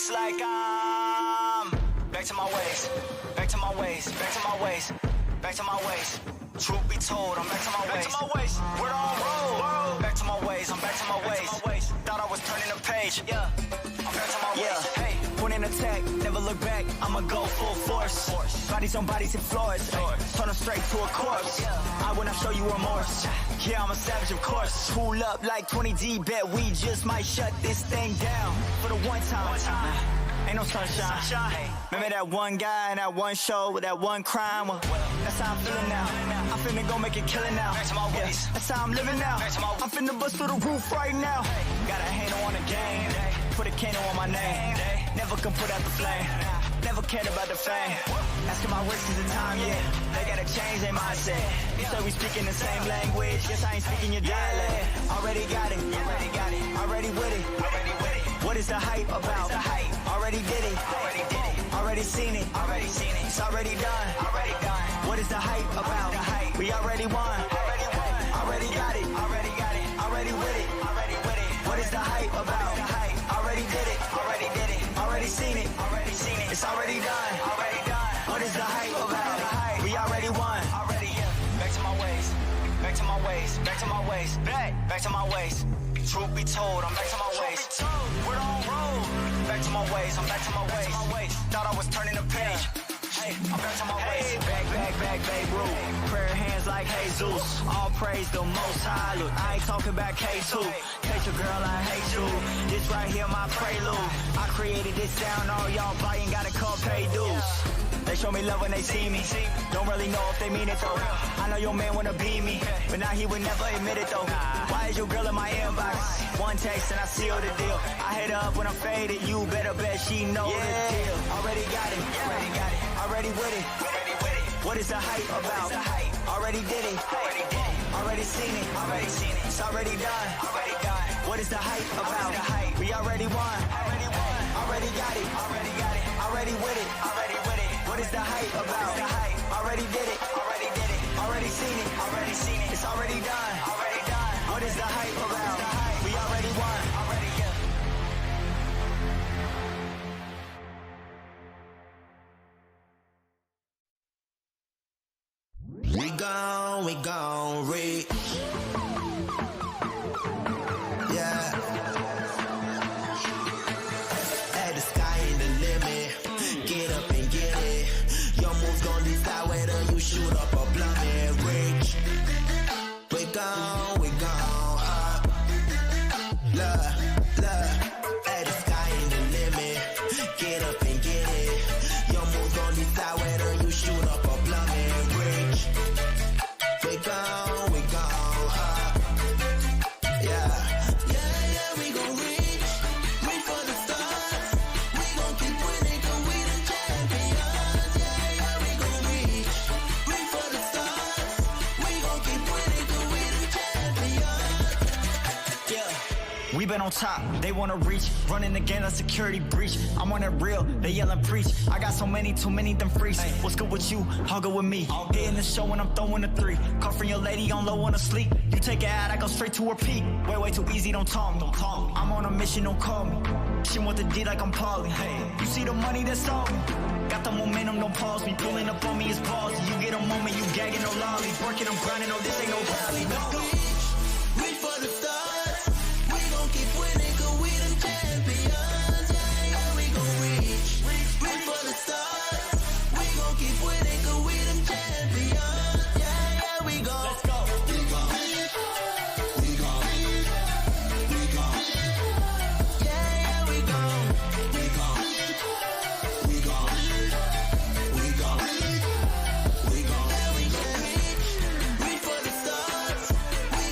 looks like I'm back to my ways, back to my ways, back to my ways, back to my ways. Truth be told, I'm back to my ways. We're on road. Back to my ways, I'm back to my ways. Thought I was turning a page. Yeah, I'm back to my ways. Hey, point and attack, never look back. I'ma go full force. Bodies on bodies and floors. Turn them straight to a corpse. I will not show you remorse. Yeah, I'm a savage, of course. Pull up like 20D, bet we just might shut this thing down for the one time. Ain't no sunshine. Remember that one guy in that one show with that one crime? Well, that's how I'm feeling now. I'm finna go make it killing now. Back to my ways. That's how I'm living now. I'm finna bust through the roof right now. Got a handle on the game. Put a candle on my name. Never can put out the flame. Never cared about the fame. Asking my wrist is the time, yeah. They gotta change their mindset. You say we speaking the same language. Yes, I ain't speaking your dialect. Already got it. Already with it. What is the hype about? Already did it. Already seen it. It's already done. What is the hype about? We already won. Already got it. Already with it. What is the hype about? Already did it. Already seen it. It's already done. What is the hype about? We already won. Back to my ways. Back to my ways. Back to my ways. Back to my ways. Truth be told, I'm back to my ways. We're on road. Back to my ways, I'm back to my ways. Thought I was turning a page. Hey, I'm back to my ways. Back, Babe Ruth. Prayer hands like Jesus. All praise the Most High. Look, I ain't talking about K2. Catch your girl, I hate you. This right here, my prelude. I created this sound, all y'all buying, gotta come pay dues. They show me love when they see me. Don't really know if they mean it though. I know your man wanna be me, but now he would never admit it though. Why is your girl in my inbox? One text and I seal the deal. I hit her up when I'm faded. You better bet she know the deal. Already got it. Already with it. What is the hype about? Already did it. Already seen it. It's already done. What is the hype about? We already won. Already got it. Already with it. What is the hype about? Already did it. Already seen it. It's already done. What is the hype about? We already won. We gon' reach. Yeah. Hey, the sky ain't the limit. Get up and get it. Your moves gon' decide whether you shoot up or plummet. Reach. We gon' up. Look. Hey, the sky ain't the limit. Get up and get it. Your moves gon' decide whether you shoot up or plummet. Reach. We gon' up. Yeah, we gon' reach for the stars. We gon' keep winning 'cause we the champions. Yeah, we gon' reach for the stars. We gon' keep winning 'cause we the champions. Yeah. We been on top, they wanna reach. Running the game, a security breach. I'm on it real, they yelling preach. I got so many, too many them freaks. What's good with you? All good with me. Hitting the show when I'm throwing a three. Call from your lady on low, wanna sleep. You take it out, I go straight to her peak. Way too easy, don't talk me. I'm on a mission, don't call me. She want the D like I'm Paulie. You see the money that's on me. Got the momentum, don't pause me. Pulling up on me is pause. You get a moment, you gagging, no lollies. Working, I'm grinding, no, this ain't no rally. Reach for the stars. We gon' keep winning 'cause we the champions. Yeah, we gon' reach for the stars. We gon' keep winning 'cause we the champions. Yeah, we gon'. Let's go. We gon' reach. Yeah, we gon'. Reach for the stars. We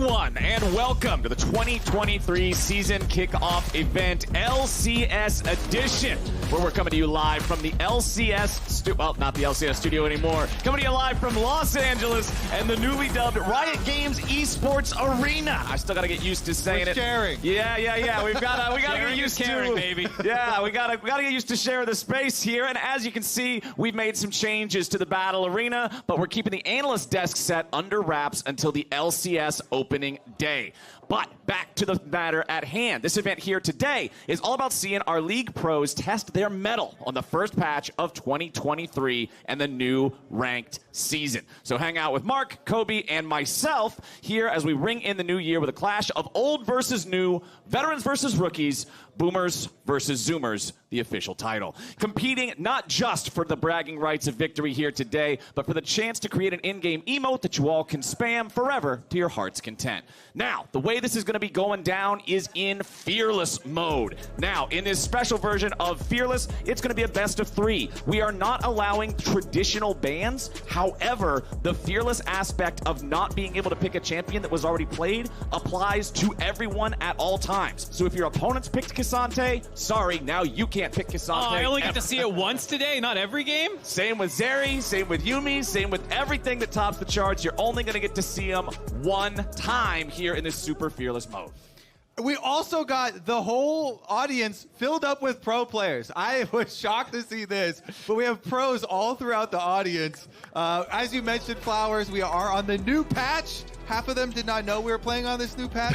everyone, and welcome to the 2023 season kickoff event, LCS edition, where we're coming to you live from the LCS, well, not the LCS studio anymore, coming to you live from Los Angeles and the newly dubbed Riot Games Esports Arena. I still got to get used to saying it. Sharing. Yeah. We gotta get used to caring, baby. Yeah, we gotta get used to share the space here. And as you can see, we've made some changes to the battle arena, but we're keeping the analyst desk set under wraps until the LCS opening day. But back to the matter at hand. This event here today is all about seeing our league pros test their mettle on the first patch of 2023 and the new ranked season. So hang out with Mark, Kobe, and myself here as we ring in the new year with a clash of old versus new, veterans versus rookies, boomers versus zoomers, the official title. Competing not just for the bragging rights of victory here today, but for the chance to create an in-game emote that you all can spam forever to your heart's content. Now, the way this is going to be going down is in Fearless mode. Now, in this special version of Fearless, it's going to be a best of 3. We are not allowing traditional bans. However, the Fearless aspect of not being able to pick a champion that was already played applies to everyone at all times. So if your opponents picked K'Sante, sorry, now you can't pick K'Sante. Oh, I only get ever. to see it once today, not every game? Same with Zeri, same with Yuumi, same with everything that tops the charts. You're only going to get to see them one time here in this super Fearless mode. We also got the whole audience filled up with pro players. I was shocked to see this, but we have pros all throughout the audience. As you mentioned, Flowers, we are on the new patch. Half of them did not know we were playing on this new patch.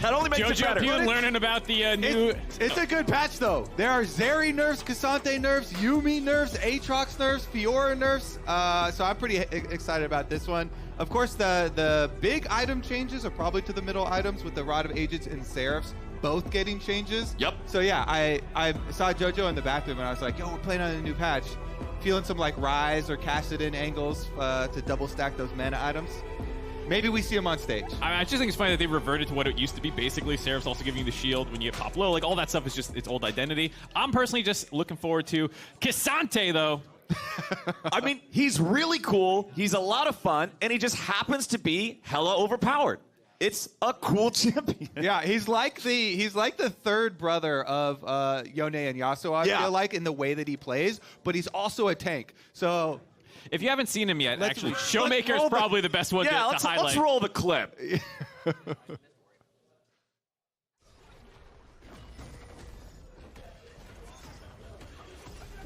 That only makes it better. Jojo learning about the new... It's a good patch, though. There are Zeri nerfs, K'Sante nerfs, Yuumi nerfs, Aatrox nerfs, Fiora nerfs. So I'm pretty excited about this one. Of course, the big item changes are probably to the middle items with the Rod of Ages and Seraphs both getting changes. Yep. So yeah, I saw Jojo in the bathroom and I was like, yo, we're playing on a new patch. Feeling some like Rise or Kassadin angles to double stack those mana items. Maybe we see him on stage. I just think it's funny that they reverted to what it used to be. Basically, Seraph's also giving you the shield when you get pop low. Like, all that stuff is just its old identity. I'm personally just looking forward to K'Sante, though. I mean, he's really cool. He's a lot of fun, and he just happens to be hella overpowered. It's a cool champion. Yeah, he's like the third brother of Yone and Yasuo, I feel like, in the way that he plays, but he's also a tank. So If you haven't seen him yet, actually, Showmaker is probably the best one to highlight. Let's roll the clip.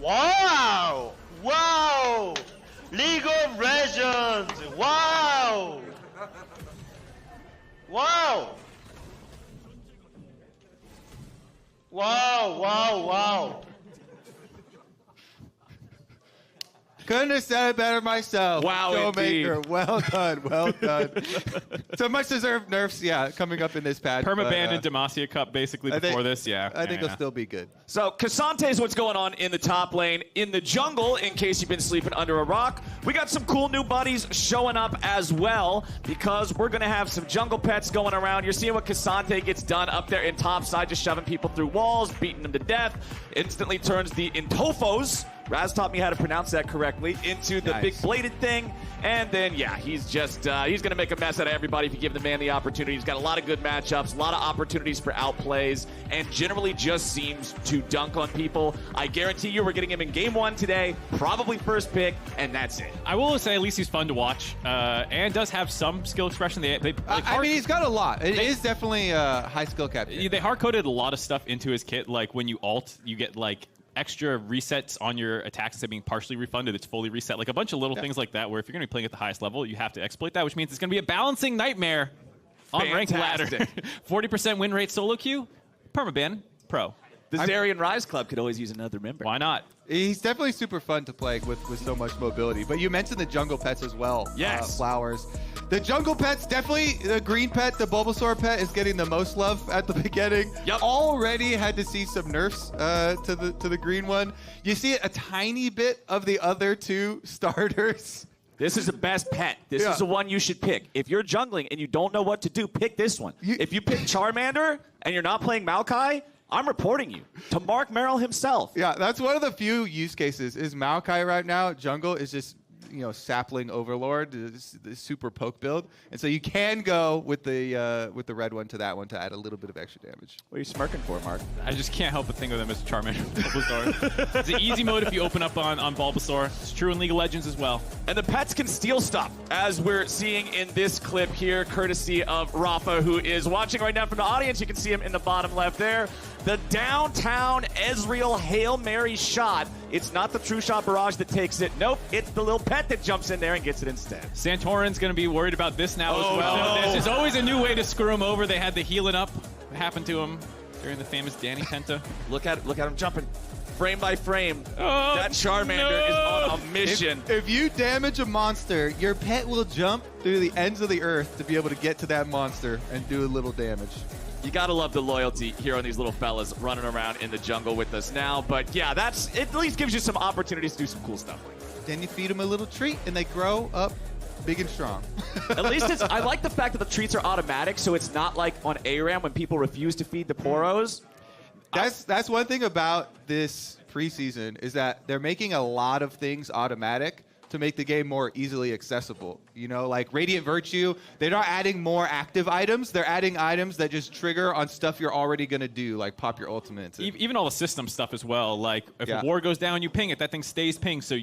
Wow! Wow! League of Legends! Wow! Wow! Wow, wow, wow. Couldn't have said it better myself. Wow, Showmaker. indeed. Well done, well done. So much deserved nerfs, coming up in this patch. Permaban and Demacia Cup basically before this, I think it'll still be good. So K'Sante is what's going on in the top lane. In the jungle, in case you've been sleeping under a rock, we got some cool new buddies showing up as well because we're going to have some jungle pets going around. You're seeing what K'Sante gets done up there in top side, just shoving people through walls, beating them to death. Instantly turns the Intofos, Raz taught me how to pronounce that correctly, into the big bladed thing. And then, he's just, he's going to make a mess out of everybody if you give the man the opportunity. He's got a lot of good matchups, a lot of opportunities for outplays, and generally just seems to dunk on people. I guarantee you we're getting him in game 1 today, probably first pick, and that's it. I will say at least he's fun to watch and does have some skill expression. I mean, he's got a lot. It is definitely a high skill cap. They hard-coded a lot of stuff into his kit, like when you ult, you get like extra resets on your attacks instead of being partially refunded. It's fully reset. Like a bunch of little things like that where if you're going to be playing at the highest level, you have to exploit that, which means it's going to be a balancing nightmare on ranked ladder. 40% win rate solo queue, permaban, pro. The Zeri and Rise Club could always use another member. Why not? He's definitely super fun to play with so much mobility. But you mentioned the jungle pets as well. Yes. Flowers. The jungle pets, definitely the green pet, the Bulbasaur pet is getting the most love at the beginning. Yep. Already had to see some nerfs to the green one. You see a tiny bit of the other two starters. This is the best pet. This is the one you should pick. If you're jungling and you don't know what to do, pick this one. If you pick Charmander and you're not playing Maokai, I'm reporting you to Mark Merrill himself. Yeah, that's one of the few use cases is Maokai right now. Jungle is just sapling overlord, this super poke build, and so you can go with the red one to that one to add a little bit of extra damage. What are you smirking for, Mark? I just can't help but think of them as Charmander and Bulbasaur. It's an easy mode if you open up on Bulbasaur. It's true in League of Legends as well. And the pets can steal stuff, as we're seeing in this clip here, courtesy of Rafa, who is watching right now from the audience. You can see him in the bottom left there. The downtown Ezreal Hail Mary shot. It's not the True Shot Barrage that takes it. Nope, it's the little pet that jumps in there and gets it instead. Santorin's going to be worried about this now as well. no. There's always a new way to screw him over. They had the healing up. What happened to him during the famous Danny Penta? Look at him jumping. Frame by frame. Oh, that Charmander is on a mission. If you damage a monster, your pet will jump through the ends of the earth to be able to get to that monster and do a little damage. You gotta love the loyalty here on these little fellas running around in the jungle with us now. But yeah, it at least gives you some opportunities to do some cool stuff. Then you feed them a little treat and they grow up big and strong. At least I like the fact that the treats are automatic, so it's not like on ARAM when people refuse to feed the Poros. That's one thing about this preseason is that they're making a lot of things automatic to make the game more easily accessible. Like Radiant Virtue, they're not adding more active items. They're adding items that just trigger on stuff you're already going to do, like pop your ultimate. Even all the system stuff as well. Like if a war goes down, you ping it. That thing stays pinged, so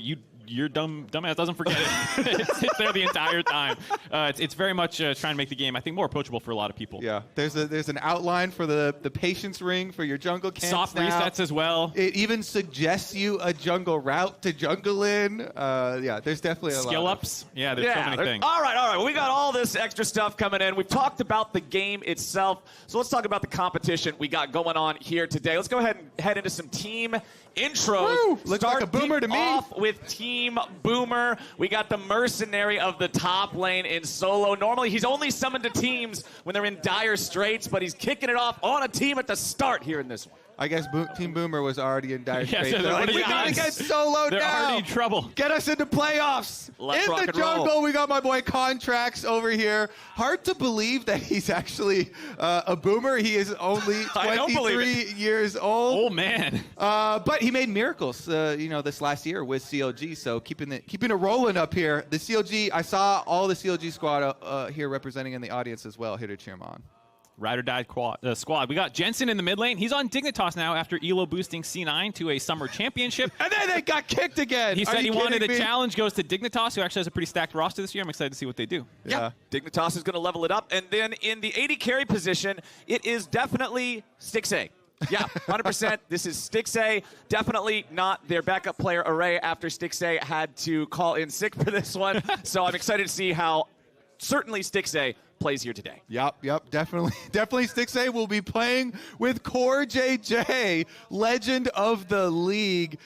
your dumbass doesn't forget it. It sits there the entire time. It's very much trying to make the game, I think, more approachable for a lot of people. Yeah, there's an outline for the patience ring for your jungle camps. Soft resets as well. It even suggests you a jungle route to jungle in. Yeah, there's definitely a skill lot ups. Yeah, there's so many things. All right. Well, we got all this extra stuff coming in. We've talked about the game itself, so let's talk about the competition we got going on here today. Let's go ahead and head into some team intros. Woo! Looks like a boomer to me. Off with Team Boomer. We got the mercenary of the top lane in solo. Normally, he's only summoned to teams when they're in dire straits, but he's kicking it off on a team at the start here in this one. I guess Team Boomer was already in dire straits. So They're like, what do we you gotta mean? get solo They're now. already in trouble. Get us into playoffs. Let's in rock the and roll. jungle, we got my boy Contracts over here. Hard to believe that he's actually a boomer. He is only I don't believe 23 years old. Oh man. But he made miracles, this last year with CLG. So keeping it rolling up here. The CLG, I saw all the CLG squad here representing in the audience as well. Here to cheer him on. Ride or die squad. We got Jensen in the mid lane. He's on Dignitas now after Elo boosting C9 to a summer championship. And then they got kicked again. He Are said you he wanted kidding a me? challenge, goes to Dignitas, who actually has a pretty stacked roster this year. I'm excited to see what they do. Yeah. Dignitas is going to level it up. And then in the AD carry position, it is definitely Stixxay. Yeah, 100%. This is Stixxay. Definitely not their backup player Array after Stixxay had to call in sick for this one. So I'm excited to see how certainly Stixxay plays here today. Yep, definitely Stixxay will be playing with Core JJ, legend of the league.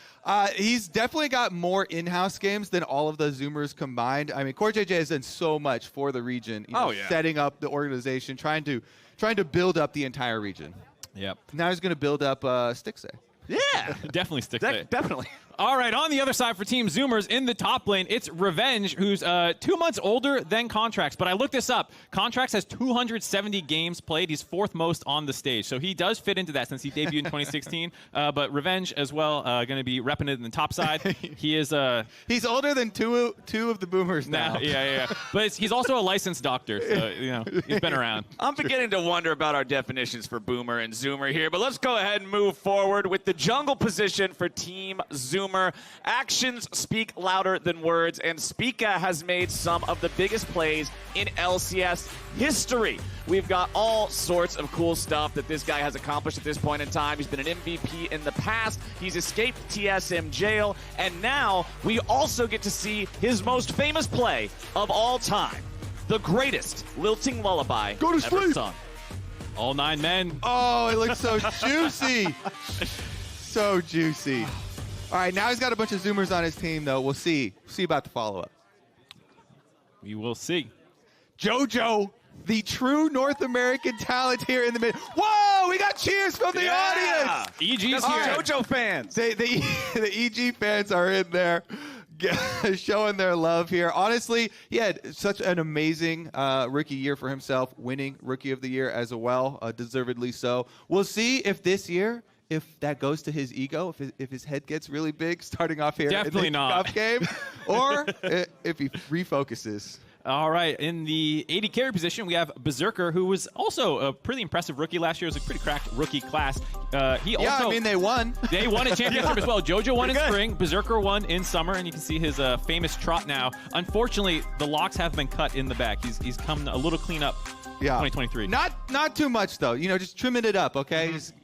He's definitely got more in-house games than all of the Zoomers combined. I mean, Core JJ has done so much for the region, setting up the organization, trying to build up the entire region. Yep. Now he's going to build up Stixxay. Yeah, Definitely Stixxay. definitely. All right, on the other side for Team Zoomers in the top lane, it's Revenge, who's 2 months older than Contracts. But I looked this up. Contracts has 270 games played. He's 4th most on the stage. So he does fit into that since he debuted in 2016. But Revenge as well, going to be repping it in the top side. He is... He's older than two of the Boomers now. Yeah. But he's also a licensed doctor, so he's been around. I'm beginning to wonder about our definitions for Boomer and Zoomer here, but let's go ahead and move forward with the jungle position for Team Zoomer. Actions speak louder than words, and Spica has made some of the biggest plays in LCS history. We've got all sorts of cool stuff that this guy has accomplished at this point in time. He's been an MVP in the past. He's escaped TSM jail, and now we also get to see his most famous play of all time. The greatest lilting lullaby Go to ever sleep. sung. All 9 men. Oh, it looks so juicy. So juicy. All right, now he's got a bunch of Zoomers on his team, though. We'll see. See about the follow-up. We will see. JoJo, the true North American talent here in the mid. Whoa, we got cheers from the audience. EG's Got here. some JoJo fans. The EG fans are in there showing their love here. Honestly, he had such an amazing rookie year for himself, winning Rookie of the Year as well, deservedly so. We'll see if this year if that goes to his ego, if his head gets really big starting off here Definitely in the not. Kickoff game, or if he refocuses. All right, in the AD carry position, we have Berserker, who was also a pretty impressive rookie last year. It was a pretty cracked rookie class. They won. They won a championship as well. JoJo won in spring, Berserker won in summer, and you can see his famous trot now. Unfortunately, the locks have been cut in the back. He's come a little clean up. 2023. Not too much though. Just trimming it up, okay? Just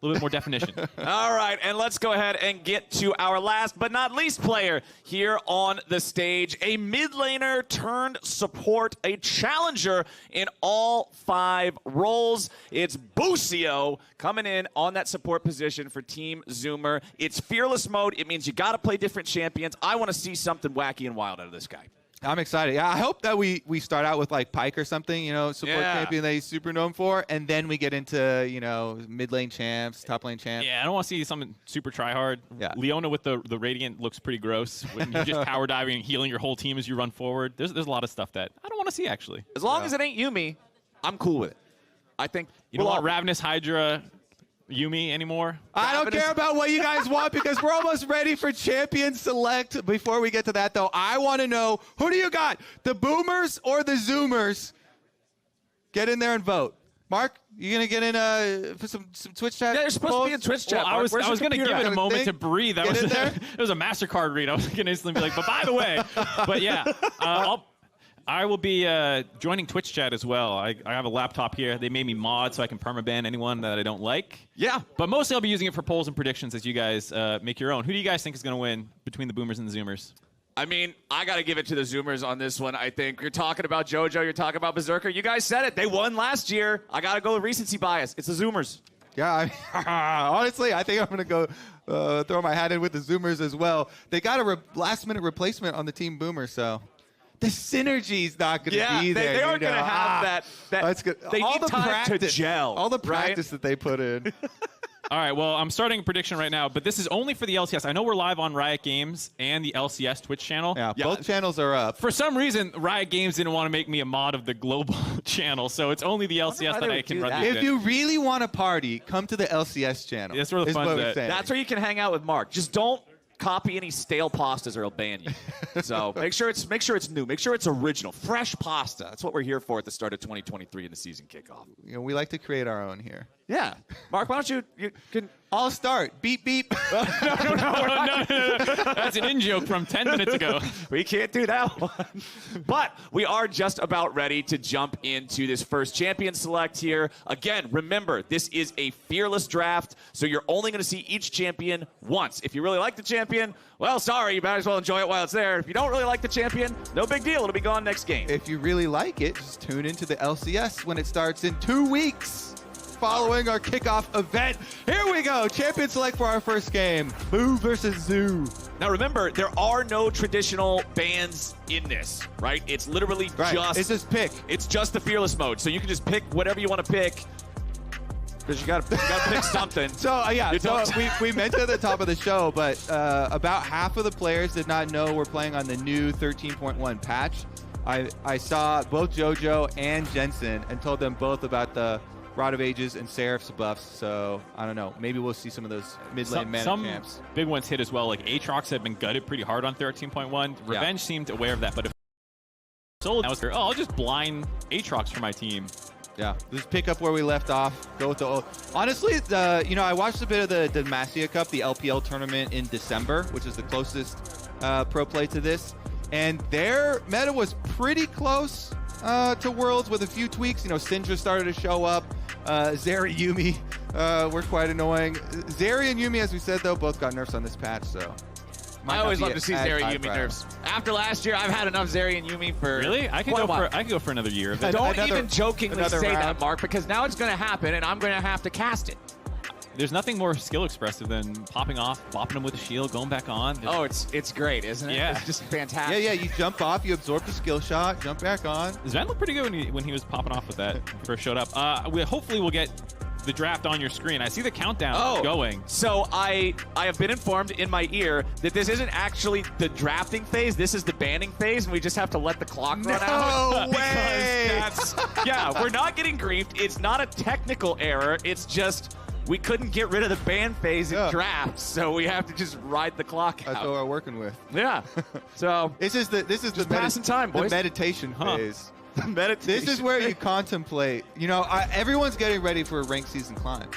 a little bit more definition. All right, and let's go ahead and get to our last but not least player here on the stage. A mid laner turned support, a challenger in all 5 roles. It's Busio coming in on that support position for Team Zoomer. It's fearless mode. It means you got to play different champions. I want to see something wacky and wild out of this guy. I'm excited. Yeah, I hope that we start out with like Pyke or something, support champion that he's super known for, and then we get into, mid lane champs, top lane champs. Yeah, I don't want to see something super try hard. Yeah. Leona with the Radiant looks pretty gross when you're just power diving and healing your whole team as you run forward. There's a lot of stuff that I don't want to see, actually. As long as it ain't Yumi, I'm cool with it. I think you don't want Ravenous Hydra Yumi anymore. I don't care about what you guys want because we're almost ready for Champion Select. Before we get to that, though, I want to know, who do you got? The Boomers or the Zoomers? Get in there and vote. Mark, you going to get in for some Twitch chat? Yeah, you're supposed to be in Twitch chat. Well, I was going to give it a moment to breathe. That was it was a MasterCard read. I was going to instantly be like, but by the way. But yeah, I will be joining Twitch chat as well. I have a laptop here. They made me mod so I can permaban anyone that I don't like. Yeah. But mostly I'll be using it for polls and predictions as you guys make your own. Who do you guys think is going to win between the Boomers and the Zoomers? I mean, I got to give it to the Zoomers on this one, I think. You're talking about JoJo. You're talking about Berserker. You guys said it. They won last year. I got to go with recency bias. It's the Zoomers. Yeah, honestly, I think I'm going to go throw my hat in with the Zoomers as well. They got a last-minute replacement on the Team Boomer, so the synergy's not going to be there. They aren't going to have that. That's good. They all need the time practice, to gel. all the practice that they put in. All right, well, I'm starting a prediction right now, but this is only for the LCS. I know we're live on Riot Games and the LCS Twitch channel. Yeah, both channels are up. For some reason, Riot Games didn't want to make me a mod of the global channel, so it's only the LCS that I can run these If you really want to party, come to the LCS channel. That's where the is fun's what we're at. saying. That's where you can hang out with Mark. Just don't copy any stale pastas or he'll ban you. So make sure it's new. Make sure it's original, fresh pasta. That's what we're here for at the start of 2023 in the season kickoff. We like to create our own here. Yeah, Mark, why don't you can. I'll start. Beep, beep. No. That's an in-joke from 10 minutes ago. We can't do that one. But we are just about ready to jump into this first champion select here. Again, remember, this is a fearless draft, so you're only going to see each champion once. If you really like the champion, well, sorry, you might as well enjoy it while it's there. If you don't really like the champion, no big deal. It'll be gone next game. If you really like it, just tune into the LCS when it starts in 2 weeks. Following our kickoff event. Here we go. Champion select for our first game. Boo versus Zoo. Now remember, there are no traditional bans in this, right? It's literally It's just pick. It's just the fearless mode. So you can just pick whatever you want to pick. Because you got to pick something. So we mentioned at the top of the show, but about half of the players did not know we're playing on the new 13.1 patch. I saw both JoJo and Jensen and told them both about the Rod of Ages and Seraph's buffs, so I don't know. Maybe we'll see some of those mid-lane mana champs. Some big ones hit as well. Like Aatrox had been gutted pretty hard on 13.1. Revenge seemed aware of that, but if Soul was there, I'll just blind Aatrox for my team. Yeah, just pick up where we left off. Go with the honestly, I watched a bit of the Demacia Cup, the LPL tournament in December, which is the closest pro play to this, and their meta was pretty close to Worlds with a few tweaks. Syndra started to show up. Zeri, Yumi were quite annoying. Zeri and Yumi, as we said, though, both got nerfs on this patch, so. I always love to see Zeri and Yumi nerfs. After last year, I've had enough Zeri and Yumi for Really? I can go for another year of it. Don't even jokingly say round. that, Mark, because now it's going to happen, and I'm going to have to cast it. There's nothing more skill expressive than popping off, bopping him with a shield, going back on. Oh, it's great, isn't it? Yeah. It's just fantastic. Yeah, you jump off, you absorb the skill shot, jump back on. Zven looked pretty good when he was popping off with that when he first showed up. Hopefully we'll get the draft on your screen. I see the countdown going. So I have been informed in my ear that this isn't actually the drafting phase. This is the banning phase, and we just have to let the clock run out. No way! We're not getting griefed. It's not a technical error. It's just we couldn't get rid of the ban phase in Yeah. drafts, so we have to just ride the clock That's out. what we're working with. Yeah. So This is the passing time, boys. the meditation Huh. phase. the meditation. This is where you contemplate. You know, everyone's getting ready for a ranked season climb.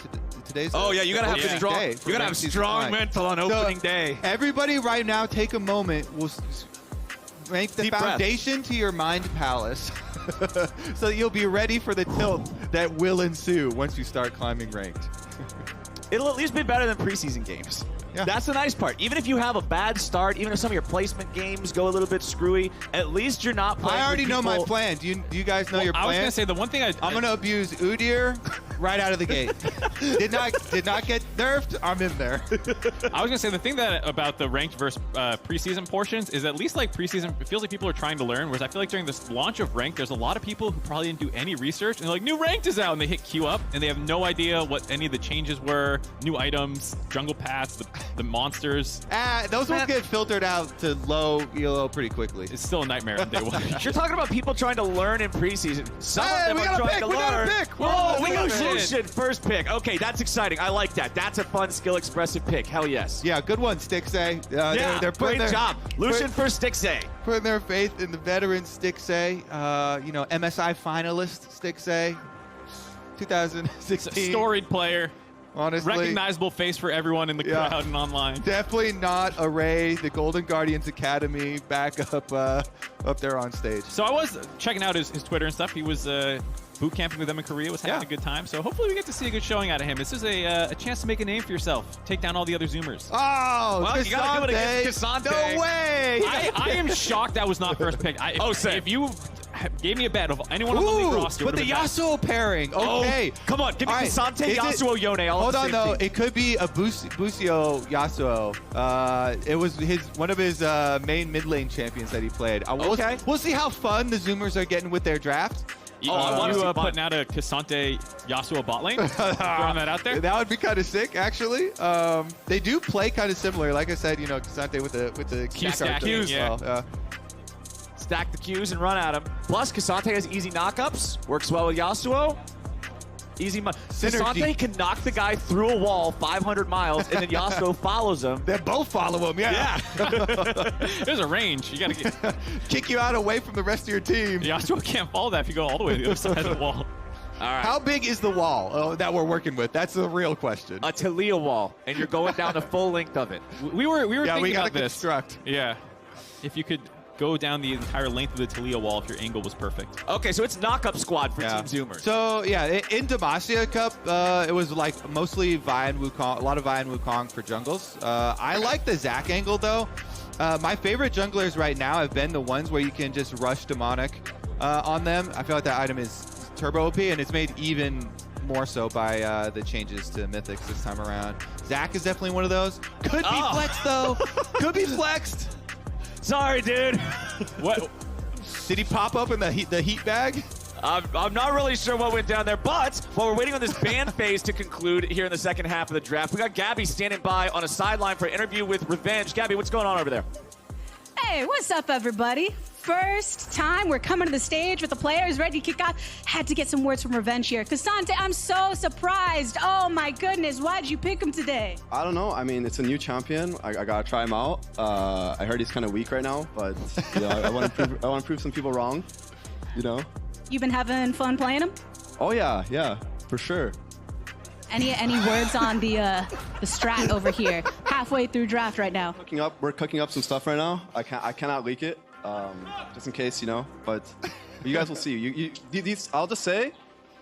Today's Oh yeah, you gotta have opening strong. day for You gotta have ranked season strong climb. mental on So, opening day. Everybody, right now, take a moment. We'll make the Deep breath. foundation to your mind palace, so that you'll be ready for the tilt that will ensue once you start climbing ranked. It'll at least be better than preseason games. Yeah. That's the nice part. Even if you have a bad start, even if some of your placement games go a little bit screwy, at least you're not playing. I already with know my people- plan. Do you guys know your plan? I was gonna say the one thing I'm gonna abuse Udyr right out of the gate. did not get nerfed. I'm in there. I was gonna say the thing that about the ranked versus preseason portions is at least like preseason, it feels like people are trying to learn. Whereas I feel like during this launch of ranked, there's a lot of people who probably didn't do any research and they're like, new ranked is out, and they hit queue up and they have no idea what any of the changes were, new items, jungle paths, the monsters. Those ones get filtered out to low elo pretty quickly. It's still a nightmare on day one. You're talking about people trying to learn in preseason. Some Hey, of them we are got a trying pick, to we got a learn. pick. Whoa, We're we got moving. Lucian, first pick. Okay, that's exciting. I like that. That's a fun, skill expressive pick. Hell yes. Yeah, good one, Stixay. Yeah, they're putting great their, job. Lucian for Stixay. putting their faith in the veteran Stixay. MSI finalist Stixay, 2016. Storied player, honestly. recognizable face for everyone in the Yeah. crowd and online. Definitely not Array, the Golden Guardians Academy, back up there on stage. So I was checking out his Twitter and stuff. He was boot camping with them in Korea, was having Yeah. a good time. So hopefully we get to see a good showing out of him. This is a chance to make a name for yourself. Take down all the other Zoomers. Oh, Well, you gotta do it against Cassante. No way. I am shocked that was not first pick. Same. If you gave me a bet of anyone on the league Ooh, roster, but it the would've been that. Yasuo pairing. Okay. Oh, come on, give me All right. Cassante, Is it- Yasuo, Yone. All Hold on on, the same though. team. It could be a Busio Yasuo. It was one of his main mid lane champions that he played. Okay. We'll see how fun the Zoomers are getting with their draft. I wanna see fun. putting out a Cassante Yasuo bot lane? Throwing that out there? That would be kind of sick, actually. They do play kind of similar. Like I said, Cassante with the Q stack stacking, as yeah. well. Yeah. Stack the Qs and run at him. Plus, Cassante has easy knockups. Works well with Yasuo. Easy. Cassante can knock the guy through a wall 500 miles, and then Yasuo follows him. They both follow him. Yeah. There's a range. You gotta get Kick you out away from the rest of your team. Yasuo can't follow that if you go all the way to the other side of the wall. All right. How big is the wall that we're working with? That's the real question. A Talia wall, and you're going down the full length of it. We were Yeah, thinking we gotta about this. construct. Yeah. If you could go down the entire length of the Talia wall if your angle was perfect. Okay, so it's knockup squad for Yeah. Team Zoomers. So yeah, in Demacia Cup, it was like mostly Vi and Wukong, a lot of Vi and Wukong for jungles. I like the Zac angle though. My favorite junglers right now have been the ones where you can just rush demonic on them. I feel like that item is turbo OP, and it's made even more so by the changes to Mythics this time around. Zac is definitely one of those. Could be flexed though. Could be flexed. Sorry, dude. What? Did he pop up in the heat bag? I'm not really sure what went down there, but while we're waiting on this ban phase to conclude here in the second half of the draft, we got Gabby standing by on a sideline for an interview with Revenge. Gabby, what's going on over there? Hey, what's up, everybody? First time we're coming to the stage with the players ready to kick off. Had to get some words from Revenge here. Cassante, I'm so surprised. Oh my goodness, why'd you pick him today? I don't know. I mean, it's a new champion. I gotta try him out. I heard he's kind of weak right now, but I want to prove some people wrong. You know? You been having fun playing him? Oh yeah, for sure. Any words on the strat over here? Halfway through draft right now. We're cooking up some stuff right now. I cannot leak it, just in case, But you guys will see. I'll just say,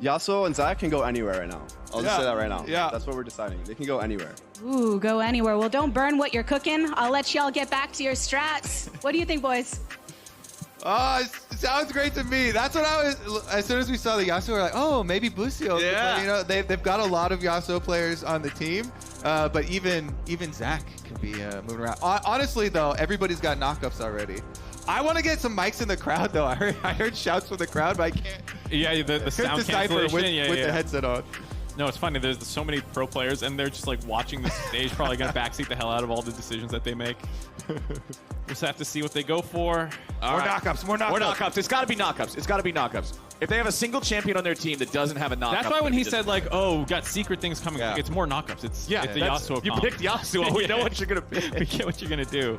Yasuo and Zac can go anywhere right now. I'll just say that right now. Yeah. That's what we're deciding. They can go anywhere. Ooh, go anywhere. Well, don't burn what you're cooking. I'll let y'all get back to your strats. What do you think, boys? Oh, it sounds great to me. That's what I was. As soon as we saw the Yasuo, we're like, oh, maybe Busio. Yeah. They've got a lot of Yasuo players on the team, but even Zac can be moving around. Honestly, though, everybody's got knockups already. I want to get some mics in the crowd, though. I heard shouts from the crowd, but I can't. Yeah, the sound decipher cancellation. with the headset on. No, it's funny. There's so many pro players, and they're just like watching the stage, probably going to backseat the hell out of all the decisions that they make. Just have to see what they go for. All right. Knockups, more More knockups. It's got to be knockups. It's got to be knockups. If they have a single champion on their team that doesn't have a knockup. That's why when he said, like, oh, we got secret things coming, Yeah. it's more knockups. It's the that's- Yasuo you comp. picked Yasuo. We know what you're going to We pick. get what you're going to do.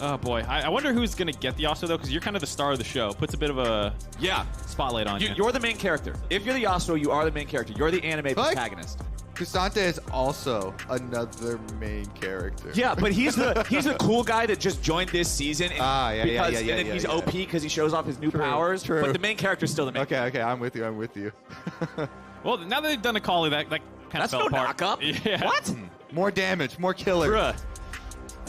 Oh, boy. I wonder who's going to get the Yasuo, though, because you're kind of the star of the show. Puts a bit of a Yeah. spotlight on you. You're the main character. If you're the Yasuo, you are the main character. You're the anime Like- protagonist. Cassante is also another main character. Yeah, but he's the cool guy that just joined this season. And Yeah, and then he's yeah. OP because he shows off his new powers. true. But the main character's still the main. Okay, I'm with you. Well, now that they've done a Kali, that kind That's of fell no apart. knockup. Yeah. What? More damage, more killer. Bruh.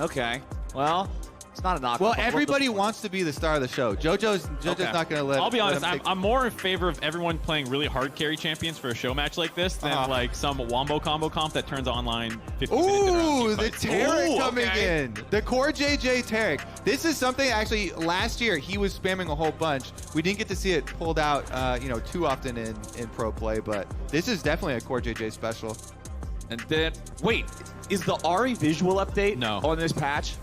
Okay. Well, it's not a knockup. Well, but everybody wants to be the star of the show. JoJo's Okay. not going to let. I'll be honest, let him take- I'm more in favor of everyone playing really hard carry champions for a show match like this than like some wombo combo comp that turns online 50 minutes into Ooh, team the fights. Tarek Ooh, coming okay. in. The core JJ Tarek. This is something actually last year he was spamming a whole bunch. We didn't get to see it pulled out, too often in pro play, but this is definitely a core JJ special. And then wait, is the Ari visual update No. on this patch?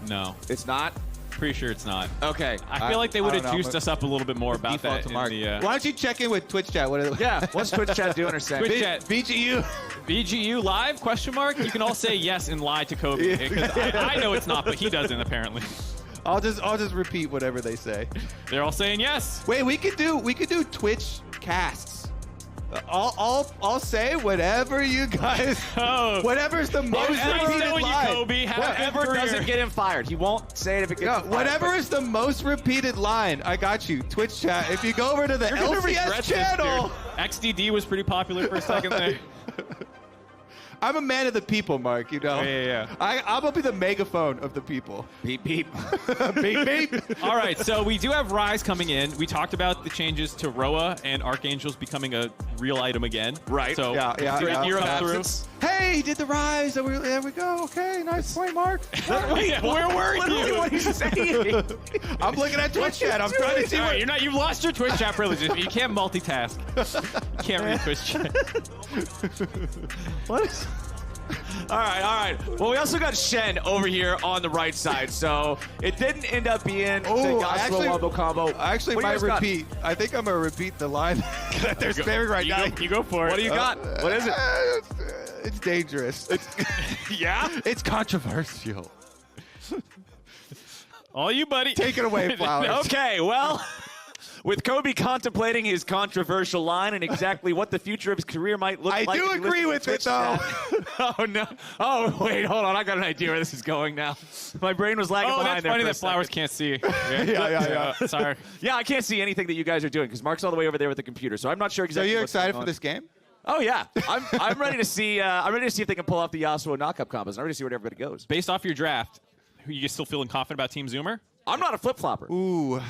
No, It's not. pretty sure it's not. Okay. I feel like they would I have don't know. juiced us up a little bit more about Default that to in Mark. the Why don't you check in with Twitch chat? What are Yeah. What's Twitch chat doing or saying? Twitch chat. VGU. VGU live? Question mark. You can all say yes and lie to Kobe because I know it's not, but he doesn't apparently. I'll just repeat whatever they say. They're all saying yes. Wait, we could do Twitch casts. I'll say whatever you guys. Oh. Whatever's the most Whatever repeated you, line. Kobe. Have a good Whatever career. doesn't get him fired. He won't say it if it gets Yeah, him fired. whatever is the most repeated line. I got you. Twitch chat. If you go over to the You're gonna regret LCS this, channel. dude. XDD was pretty popular for a second there. I'm a man of the people, Mark. You know. Yeah. I'm gonna be the megaphone of the people. Beep beep. beep beep. All right, so we do have Rise coming in. We talked about the changes to Roa and Archangels becoming a real item again. Right. So Yeah. gear up through. Hey, he did the rise. There we go. Okay, nice point, Mark. Wait, where were Literally you? what he's saying. I'm looking at Twitch chat. I'm trying to see All what. right, you've lost your Twitch chat privileges. You can't multitask. You can't read Twitch chat. What is... All right. Well, we also got Shen over here on the right side, so it didn't end up being the Yasuo Wombo combo. I actually What do you might guys got? repeat. I think I'm gonna repeat the line that they're spamming right now. You go for it. What do you got? What is it? It's dangerous. Yeah? It's controversial. All you, buddy. Take it away, Flowers. Okay, well, with Kobe contemplating his controversial line and exactly what the future of his career might look I like. do if you agree listen to with it, Twitch chat. Oh, no. Oh, wait, hold on. I got an idea where this is going now. My brain was lagging Oh, behind that's there funny for a that Flowers second. can't see. Yeah. Sorry. Yeah, I can't see anything that you guys are doing because Mark's all the way over there with the computer, so I'm not sure So exactly you what's excited going for on. this game? Oh, yeah. I'm ready to see if they can pull off the Yasuo knockup combos. I'm ready to see where everybody goes. Based off your draft, are you still feeling confident about Team Zoomer? I'm not a flip-flopper. Ooh,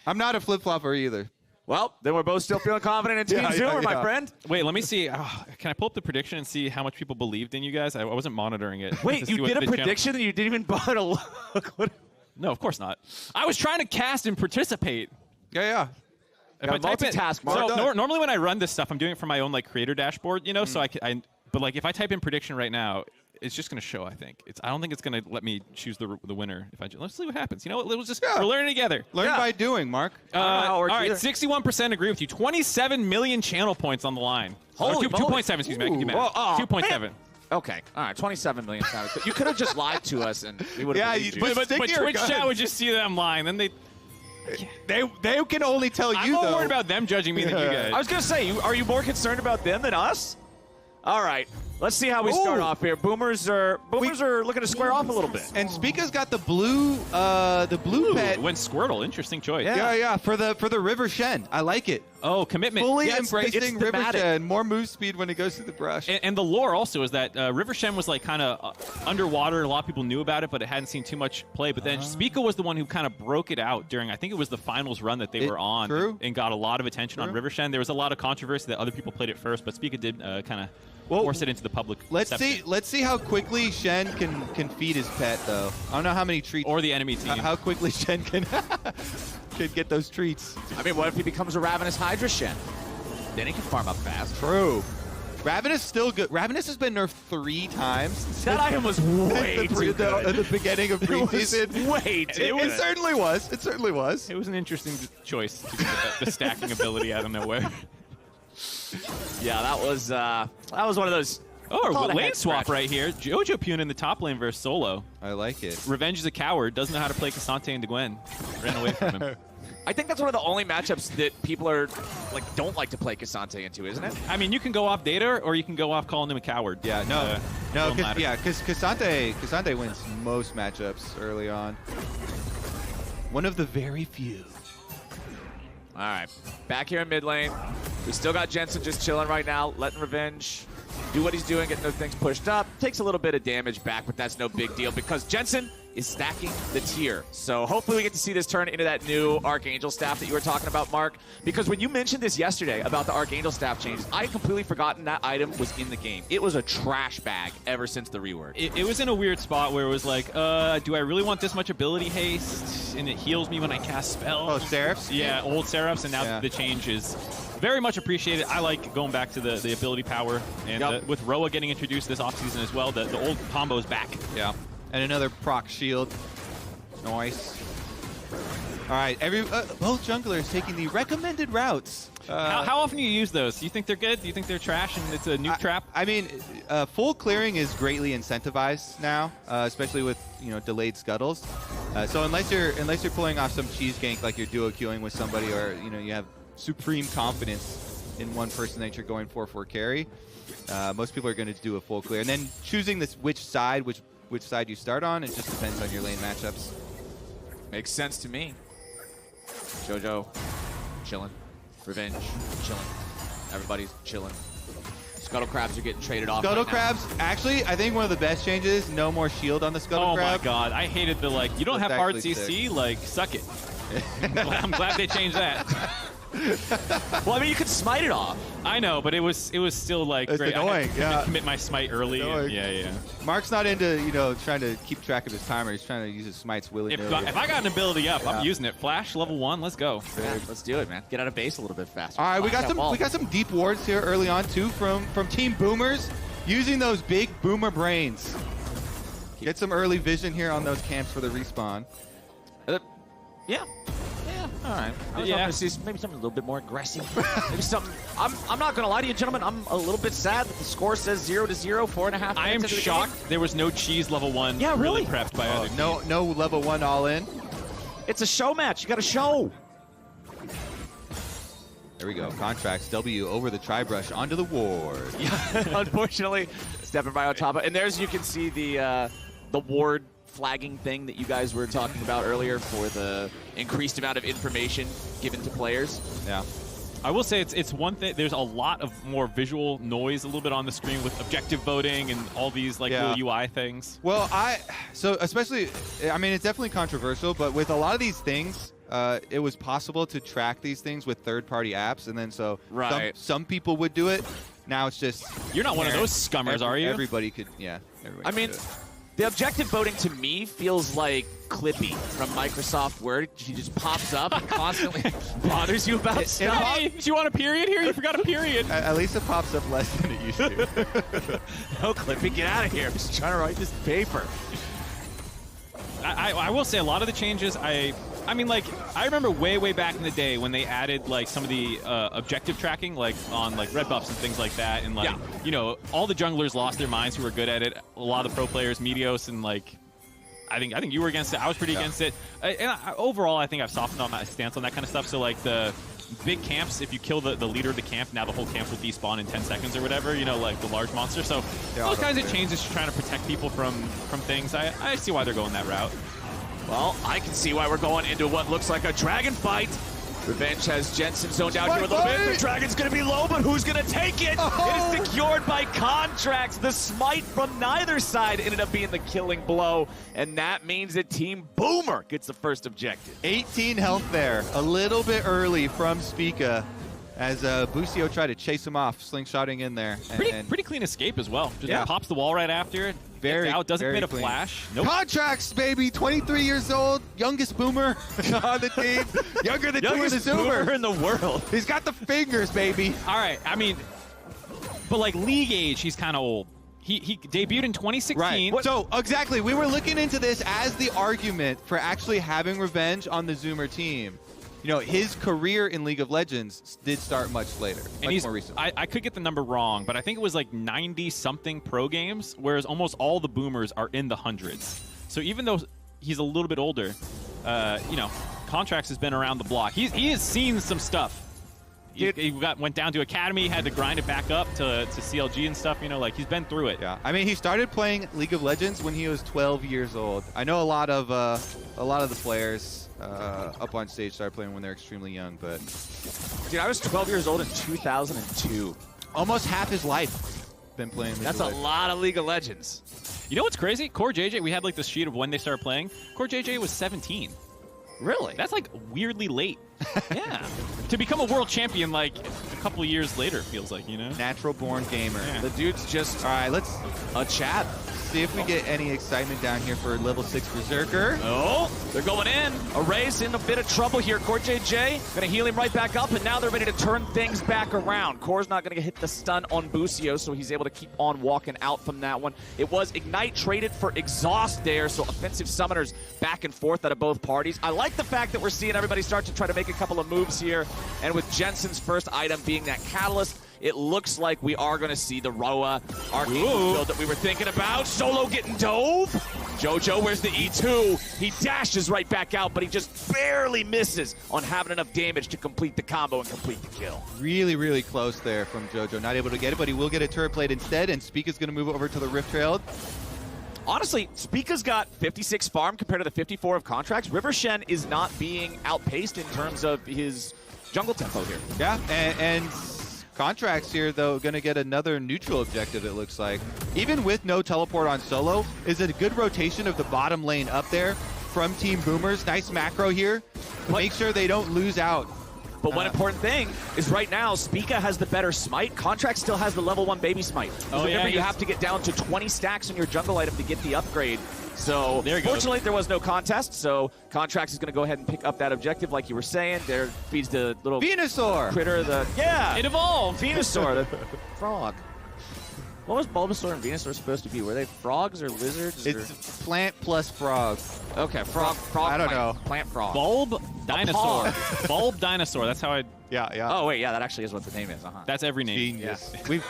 I'm not a flip-flopper either. Well, then we're both still feeling confident in Team Yeah, Zoomer, my yeah. friend. Wait, let me see. Can I pull up the prediction and see how much people believed in you guys? I wasn't monitoring it. Wait, to see you what did a the channel- prediction and you didn't even bother to look? What? No, of course not. I was trying to cast and participate. Yeah. If Gotta I type in- multitask, Mark. So Well done. normally when I run this stuff, I'm doing it for my own like creator dashboard, So but like if I type in prediction right now, it's just going to show. I think I don't think it's going to let me choose the winner. Let's see what happens. You know what? We're learning together. Learn Yeah. by doing, Mark. know how it works All right, either. 61% agree with you. 27 million channel points on the line. Holy moly. 2.7. Excuse me. I can do math. Whoa, oh, 2.7. man. Okay. All right. 27 million times. You could have just lied to us and we would have Yeah, believed you. but- But Stick to your Twitch chat guns. would just see that I'm lying. Then They can only tell I'm you more though. worried about them judging me than you guys. I was going to say, are you more concerned about them than us? All right. Let's see how we start Ooh. off here. Boomers are looking to square off a little bit. And Spica's got the blue pet. Went Squirtle. Interesting choice. Yeah, for the River Shen. I like it. Oh, commitment. Fully Yeah, it's embracing River thematic. Shen. More move speed when it goes through the brush. And the lore also is that River Shen was like kind of underwater. A lot of people knew about it, but it hadn't seen too much play. But then Spica was the one who kind of broke it out during, I think it was the finals run that they were on. True. And got a lot of attention on River Shen. There was a lot of controversy that other people played it first, but Spica did kind of force it into the public. Let's perception. see how quickly Shen can feed his pet though. I don't know how many treats Or the enemy team. how quickly Shen can get those treats. I mean, what if he becomes a ravenous Hydra Shen? Then he can farm up fast. True. Ravenous still good. Ravenous has been nerfed 3 times. That item was way too good. At the beginning of preseason. Way too It certainly was. It certainly was. It was an interesting choice to get the stacking ability out of nowhere. Yeah, that was one of those. Oh, call it a lane head swap scratch. right here. Jojo Pune in the top lane versus Solo. I like it. Revenge is a coward. Doesn't know how to play Cassante and Gwen. Ran away from him. I think that's one of the only matchups that people are don't like to play Cassante into, isn't it? I mean, you can go off data, or you can go off calling him a coward. Yeah, no, don't because matter. Cassante wins most matchups early on. One of the very few. All right, back here in mid lane. We still got Jensen just chilling right now, letting Revenge do what he's doing, getting those things pushed up. Takes a little bit of damage back, but that's no big deal because Jensen is stacking the tier. So hopefully we get to see this turn into that new Archangel staff that you were talking about, Mark. Because when you mentioned this yesterday about the Archangel staff changes, I had completely forgotten that item was in the game. It was a trash bag ever since the rework. It was in a weird spot where it was like, do I really want this much ability haste? And it heals me when I cast spells. Oh, Seraphs? Yeah, old Seraphs, and now the change is very much appreciated. I like going back to the ability power. And with Roa getting introduced this offseason as well, the old combo is back. Yeah. And another proc shield. Nice. All right, both junglers taking the recommended routes. How often do you use those? Do you think they're good? Do you think they're trash and it's a nuke trap? I mean, full clearing is greatly incentivized now, especially with delayed scuttles. So unless you're pulling off some cheese gank like you're duo queuing with somebody, or you have supreme confidence in one person that you're going for carry, most people are going to do a full clear. And then choosing which side you start on, it just depends on your lane matchups. Makes sense to me. Jojo, chilling. Revenge, chilling. Everybody's chilling. Scuttle Crabs are getting traded off. Scuttle right Crabs, actually, I think one of the best changes, no more shield on the Scuttle Crab. Oh my god, I hated the you don't That's have hard actually CC, suck it. I'm glad they changed that. Well, I mean, you could smite it off. I know, but it was still It's great. annoying, I had to yeah. commit my smite early. Annoying. Yeah. Mark's not into, trying to keep track of his timer. He's trying to use his smites willy-nilly. If I got an ability up, I'm using it. Flash level 1, let's go. Yeah, let's do it, man. Get out of base a little bit faster. All right, we got some deep wards here early on too from Team Boomers, using those big boomer brains. Get some early vision here on those camps for the respawn. Yeah. All right. I was hoping to see maybe something a little bit more aggressive. Maybe something. I'm not gonna lie to you, gentlemen. I'm a little bit sad that the score says 0-0, 4.5. I am shocked there was no cheese level 1. Yeah, really? Prepped by other teams. No level 1 all in. It's a show match. You got to show. There we go. Contracts W over the tri-brush onto the ward. Yeah, unfortunately, stepping by on top of. And there's you can see the ward flagging thing that you guys were talking about earlier for the increased amount of information given to players. Yeah. I will say it's one thing. There's a lot of more visual noise a little bit on the screen with objective voting and all these little UI things. Well, especially, I mean, it's definitely controversial, but with a lot of these things, it was possible to track these things with third-party apps, and then some people would do it. Now it's just you're not one of those scummers, are you? Everybody could, everybody. I mean, the objective voting to me feels like Clippy from Microsoft Word. She just pops up and constantly bothers you about stuff. Hey, do you want a period here? You forgot a period. At least it pops up less than it used to. No, Clippy, get out of here. I'm just trying to write this paper. I will say a lot of the changes, I remember way back in the day when they added some of the objective tracking on red buffs and things like that, and all the junglers lost their minds who were good at it. A lot of the pro players, Meteos, and I think you were against it. I was pretty against it. Overall, I think I've softened on my stance on that kind of stuff. So the big camps, if you kill the leader of the camp, now the whole camp will despawn in 10 seconds or whatever, the large monster. So those kinds of changes, trying to protect people from things. I see why they're going that route. Well, I can see why we're going into what looks like a dragon fight. Revenge has Jensen zoned out here a little bit. The dragon's going to be low, but who's going to take it? Oh. It is secured by contracts. The smite from neither side ended up being the killing blow, and that means that Team Boomer gets the first objective. 18 health there. A little bit early from Spica as Busio tried to chase him off, slingshotting in there. Pretty clean escape as well. Just pops the wall right after it. Doesn't commit a flash. Nope. Contracts, baby. 23 years old, youngest Boomer on the team. Younger than youngest Boomer in the world. He's got the fingers, baby. All right. I mean, But like league age, he's kind of old. He debuted in 2016. Right. So exactly, we were looking into this as the argument for actually having Revenge on the Zoomer team. You know, his career in League of Legends did start much later, and much more recently. I could get the number wrong, but I think it was like 90-something pro games, whereas almost all the boomers are in the hundreds. So even though he's a little bit older, you know, Contracts has been around the block. He has seen some stuff. He went down to Academy, had to grind it back up to CLG and stuff. You know, like he's been through it. Yeah, I mean, he started playing League of Legends when he was 12 years old. I know a lot of the players up on stage started playing when they're extremely young, but Dude, I was 12 years old in 2002. Almost half his life been playing League That's of a Legends. lot of League of Legends. You know what's crazy? Core JJ, we had like this sheet of when they started playing. Core JJ was 17. Really? That's like weirdly late. Yeah. To become a world champion like a couple of years later, it feels like, you know? Natural born gamer. Yeah. The dude's just All right, let's a Chad. see if we get any excitement down here for level 6 Berserker. Oh, they're going in. Array's in a bit of trouble here. Core JJ gonna heal him right back up, and now they're ready to turn things back around. Core's not gonna hit the stun on Busio, so he's able to keep on walking out from that one. It was Ignite traded for Exhaust there, so offensive summoners back and forth out of both parties. I like the fact that we're seeing everybody start to try to make a couple of moves here, and with Jensen's first item being that Catalyst, it looks like we are going to see the Roa arcade build that we were thinking about. Solo getting dove. JoJo, where's the E2? He dashes right back out, but he just barely misses on having enough damage to complete the combo and complete the kill. Really, really close there from JoJo. Not able to get it, but he will get a turret plate instead, and Spica's going to move over to the Rift Trail. Honestly, Spica's got 56 farm compared to the 54 of Contracts. River Shen is not being outpaced in terms of his jungle tempo here. Yeah, and Contracts here, though, going to get another neutral objective, it looks like. Even with no teleport on Solo, is it a good rotation of the bottom lane up there from Team Boomers? Nice macro here. Make sure they don't lose out. But one important thing is right now, Spica has the better smite. Contract still has the level 1 baby smite. Oh, Remember, yeah, you have to get down to 20 stacks on your jungle item to get the upgrade. So, there fortunately, there was no contest, so Contracts is going to go ahead and pick up that objective like you were saying. There feeds the little Venusaur! critter, It evolved! Venusaur, the frog. What was Bulbasaur and Venusaur supposed to be? Were they frogs or lizards? It's plant plus frog. Okay, frog. I don't plant, know. Plant frog. Bulb Dinosaur. Bulb Dinosaur. That's how I... Yeah. Oh, wait, yeah, that actually is what the name is. That's every name. Genius. We've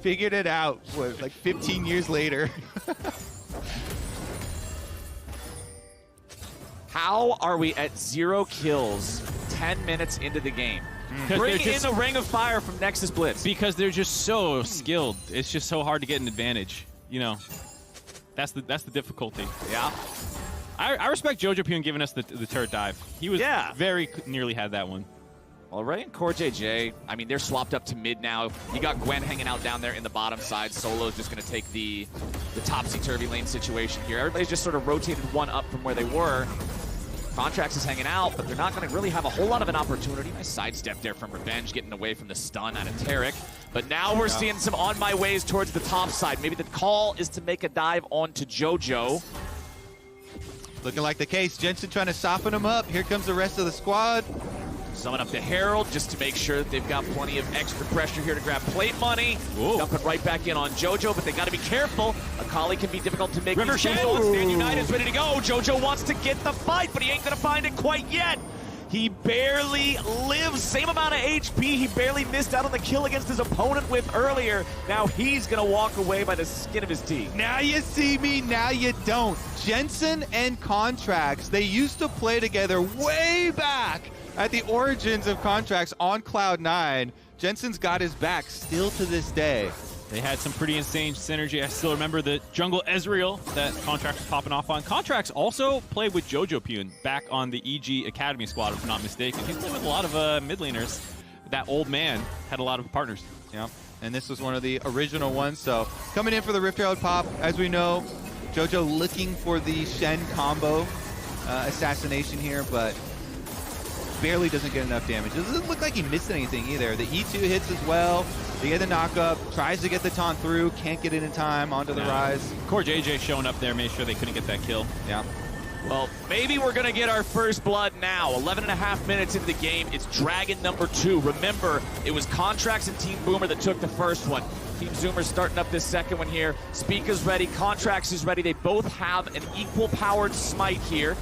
figured it out, what, like 15 years later. How are we at 0 kills 10 minutes into the game? Bring in the Ring of Fire from Nexus Blitz. Because they're just so skilled. It's just so hard to get an advantage. You know, that's the difficulty. Yeah. I respect JoJo Pune giving us the turret dive. He was very nearly had that one. All right, and Core JJ, I mean, they're swapped up to mid now. You got Gwen hanging out down there in the bottom side. Solo's just going to take the topsy-turvy lane situation here. Everybody's just sort of rotated one up from where they were. Contracts is hanging out, but they're not going to really have a whole lot of an opportunity. Nice sidestep there from Revenge, getting away from the stun out of Tarek. But now we're seeing some on my ways towards the top side. Maybe the call is to make a dive onto JoJo. Looking like the case. Jensen trying to soften him up. Here comes the rest of the squad. Summon up to Herald just to make sure that they've got plenty of extra pressure here to grab plate money. Dumping right back in on JoJo, but they got to be careful. Akali can be difficult to make. River Shen! Stand United's ready to go. JoJo wants to get the fight, but he ain't going to find it quite yet. He barely lives, same amount of HP. He barely missed out on the kill against his opponent with earlier. Now he's going to walk away by the skin of his teeth. Now you see me, now you don't. Jensen and Contracts, they used to play together way back at the origins of Contracts on Cloud9. Jensen's got his back still to this day. They had some pretty insane synergy. I still remember the jungle Ezreal that Contracts was popping off on. Contracts also played with JoJo Pune back on the EG Academy squad, if I'm not mistaken. He's played with a lot of mid laners. That old man had a lot of partners. Yeah, and this was one of the original ones. So coming in for the Rift Herald pop, as we know, JoJo looking for the Shen combo assassination here, but barely doesn't get enough damage. It doesn't look like he missed anything either. The E2 hits as well. They get the knock-up, tries to get the taunt through, can't get it in time onto the rise. Core JJ showing up there, made sure they couldn't get that kill. Yeah. Well, maybe we're going to get our first blood now. 11.5 minutes into the game. It's Dragon number 2. Remember, it was Contracts and Team Boomer that took the first one. Team Zoomer's starting up this second one here. Spica's ready. Contracts is ready. They both have an equal-powered smite here.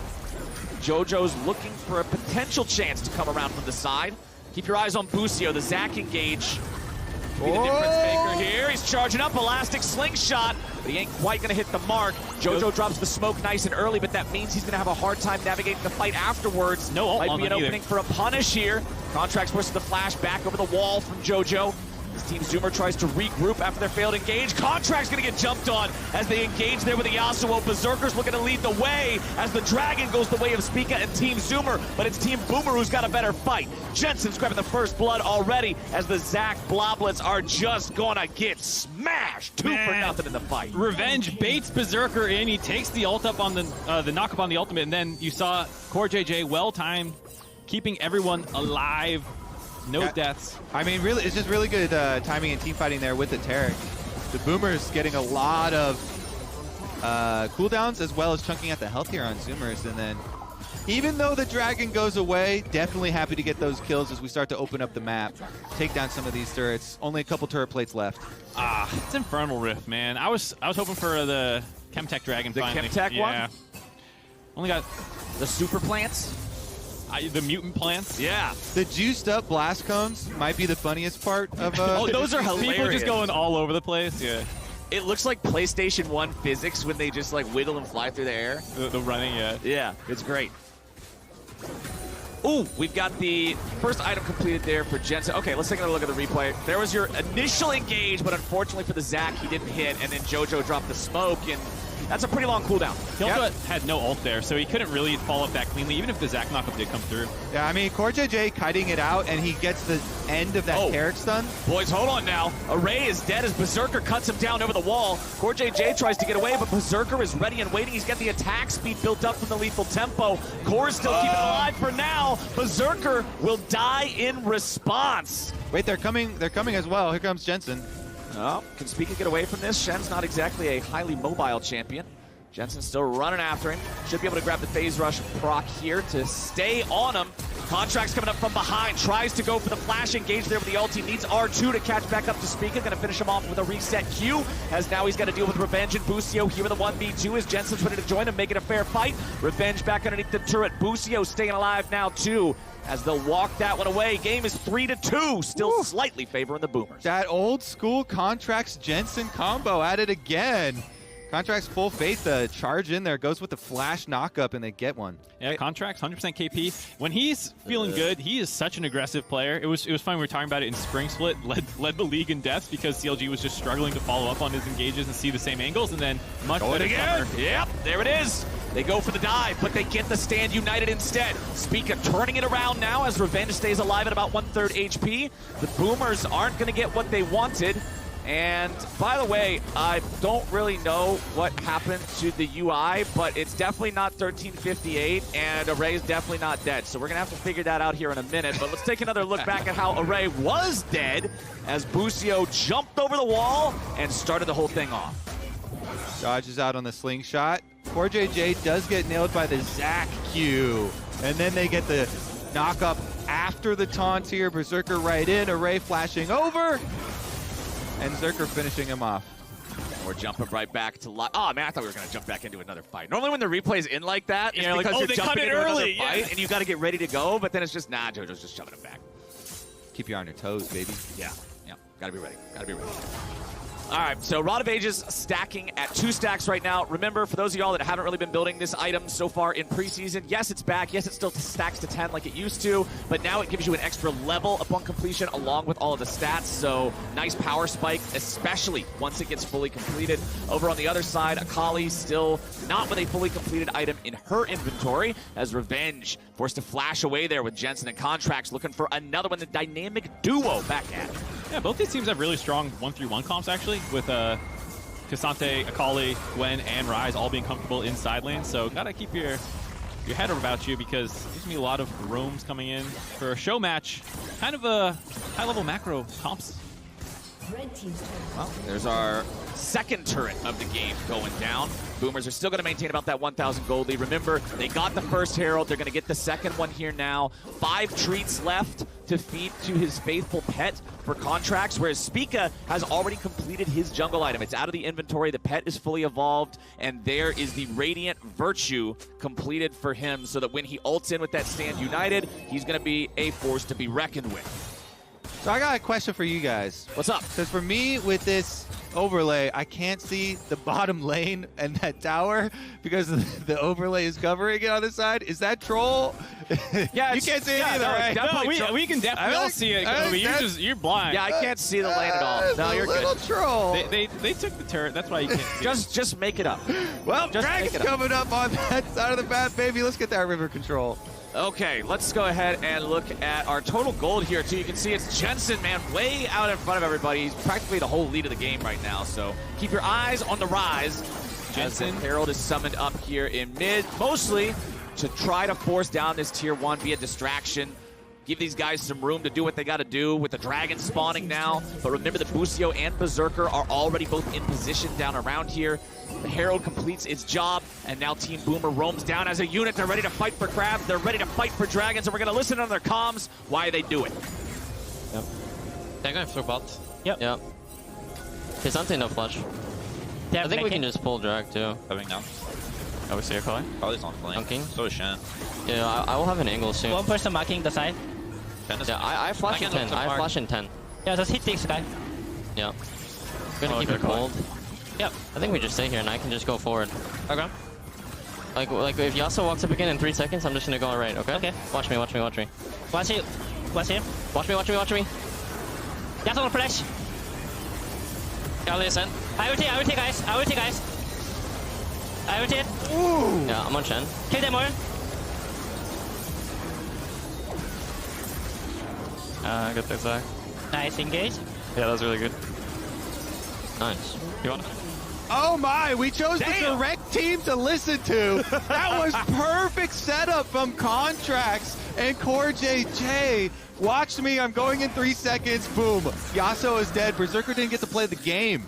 JoJo's looking for a potential chance to come around from the side. Keep your eyes on Busio, the Zac engage. Be the difference maker here. He's charging up, elastic slingshot, but he ain't quite gonna hit the mark. JoJo drops the smoke nice and early, but that means he's gonna have a hard time navigating the fight afterwards. No ult Might on be an them either. opening for a punish here. Contracts forces the flash back over the wall from JoJo. This Team Zoomer tries to regroup after their failed engage. Contract's gonna get jumped on as they engage there with the Yasuo. Berserker's looking to lead the way as the Dragon goes the way of Spica and Team Zoomer, but it's Team Boomer who's got a better fight. Jensen's grabbing the first blood already as the Zac Bloblets are just gonna get smashed. 2 for nothing in the fight. Revenge baits Berserker in. He takes the ult up on the knock up on the ultimate, and then you saw Core JJ well timed, keeping everyone alive. No deaths. I mean, really, it's just really good timing and team fighting there with the Taric. The Boomer's getting a lot of cooldowns as well as chunking out the health here on Zoomers. And then, even though the Dragon goes away, definitely happy to get those kills as we start to open up the map, take down some of these turrets. Only a couple turret plates left. It's Infernal Rift, man. I was hoping for the Chemtech Dragon The finally. Chemtech one? Only got The super plants? the mutant plants. Yeah. The juiced up blast cones might be the funniest part of Oh, those are hilarious. People just going all over the place. Yeah. It looks like PlayStation 1 physics when they just like wiggle and fly through the air. The running, yeah. Yeah, it's great. Ooh, we've got the first item completed there for Jensen. Okay, let's take another look at the replay. There was your initial engage, but unfortunately for the Zac, he didn't hit, and then JoJo dropped the smoke, and that's a pretty long cooldown. He also had no ult there, so he couldn't really follow up that cleanly, even if the Zac knockup did come through. Yeah, I mean, Core JJ kiting it out, and he gets the end of that Taric stun. Boys, hold on now. Array is dead as Berserker cuts him down over the wall. Core JJ tries to get away, but Berserker is ready and waiting. He's got the attack speed built up from the lethal tempo. Core is still keeping it alive for now. Berserker will die in response. Wait, they're coming as well. Here comes Jensen. Oh, can Spica get away from this? Shen's not exactly a highly mobile champion. Jensen's still running after him. Should be able to grab the phase rush proc here to stay on him. Contract's coming up from behind. Tries to go for the flash engage there with the ulti. Needs R2 to catch back up to Spica. Gonna finish him off with a reset Q, as now he's got to deal with Revenge and Busio here with a 1v2 as Jensen's ready to join him, make it a fair fight. Revenge back underneath the turret. Busio staying alive now too, as they'll walk that one away. Game is 3-2, still slightly favoring the Boomers. That old school Contracts Jensen combo at it again. Contracts full faith, the charge in there, goes with the flash knockup, and they get one. Yeah, Contracts, 100% KP. When he's feeling good, he is such an aggressive player. It was fun. We were talking about it in Spring Split, led the league in deaths because CLG was just struggling to follow up on his engages and see the same angles, and then much better Again. cover. Yep, there it is. They go for the dive, but they get the stand united instead. Spica turning it around now as Revenge stays alive at about 1/3 HP. The Boomers aren't going to get what they wanted. And by the way, I don't really know what happened to the UI, but it's definitely not 1358, and Array's definitely not dead. So we're going to have to figure that out here in a minute. But let's take another look back at how Array was dead as Busio jumped over the wall and started the whole thing off. Dodges out on the slingshot. Core JJ does get nailed by the Zac Q. And then they get the knock up after the taunt here. Berserker right in, Array flashing over. And Zerker finishing him off. We're jumping right back to life. Oh, man, I thought we were going to jump back into another fight. Normally when the replay's in like that, it's like, because oh, you're they cut jumping it into early, another fight, and you got to get ready to go, but then it's just, nah, JoJo's just shoving him back. Keep you on your toes, baby. Yeah, got to be ready. Got to be ready. All right, so Rod of Ages stacking at 2 stacks right now. Remember, for those of y'all that haven't really been building this item so far in preseason, yes, it's back. Yes, it still stacks to 10 like it used to, but now it gives you an extra level upon completion along with all of the stats. So nice power spike, especially once it gets fully completed. Over on the other side, Akali still not with a fully completed item in her inventory, as Revenge forced to flash away there with Jensen and Contracts looking for another one, the dynamic duo back at it. Yeah, both these teams have really strong 1-3-1 comps, actually, with Cassante, Akali, Gwen, and Ryze all being comfortable inside lane. So gotta keep your head about you because there's gonna be a lot of roams coming in for a show match. Kind of a high-level macro comps. Well, there's our second turret of the game going down. Boomers are still going to maintain about that 1,000 gold lead. Remember, they got the first Herald. They're going to get the second one here now. 5 treats left to feed to his faithful pet for contracts, whereas Spica has already completed his jungle item. It's out of the inventory. The pet is fully evolved, and there is the Radiant Virtue completed for him so that when he ults in with that Stand United, he's going to be a force to be reckoned with. So I got a question for you guys. What's up? Because for me, with this overlay, I can't see the bottom lane and that tower because the overlay is covering it on the side. Is that troll? Yeah, you can't see it either, right? No, we can definitely all see it, Kobe. You're blind. Yeah, I can't see the lane at all. No, you're a little good. troll. They took the turret. That's why you can't see it. Just make it up. Well, just Dragon's make it up. coming up on that side of the map, baby. Let's get that river control. Okay, let's go ahead and look at our total gold here, too. You can see it's Jensen, man, way out in front of everybody. He's practically the whole lead of the game right now, so keep your eyes on the rise. Jensen Herald is summoned up here in mid, mostly to try to force down this tier 1 via distraction. Give these guys some room to do what they got to do with the dragon spawning now. But remember, the Busio and Berserker are already both in position down around here. The Herald completes its job, and now Team Boomer roams down as a unit. They're ready to fight for crabs. They're ready to fight for dragons, and we're going to listen on their comms why they do it. Yep. They're going for bot. Yep. Yep. There's something no flush. I think we can just pull drag too. Coming down. Oh, we see a calling. Probably on flank. Dunking. So is Shen. Yeah, I will have an angle soon. One person marking the side. Shen is Yeah, I flash in 10. I flash in 10. Yeah, just hit this guy. Yeah. We're gonna keep it cold. Yep. I think we just stay here and I can just go forward. Okay. Like if Yasuo walks up again in 3 seconds, I'm just gonna go right, okay? Okay. Watch me, watch me, watch me. Watch it. Watch him. Watch me, watch me, watch me. That's on flash. LCS. I will take guys. I will take guys. I will take. Yeah, I'm on Shen. Kill them all. Good there, Zach. Nice engage. Yeah, that was really good. Nice. You want? Oh my, we chose the correct team to listen to. That was perfect setup from Contracts and Core JJ. Watch me, I'm going in 3 seconds. Boom. Yasuo is dead. Berserker didn't get to play the game.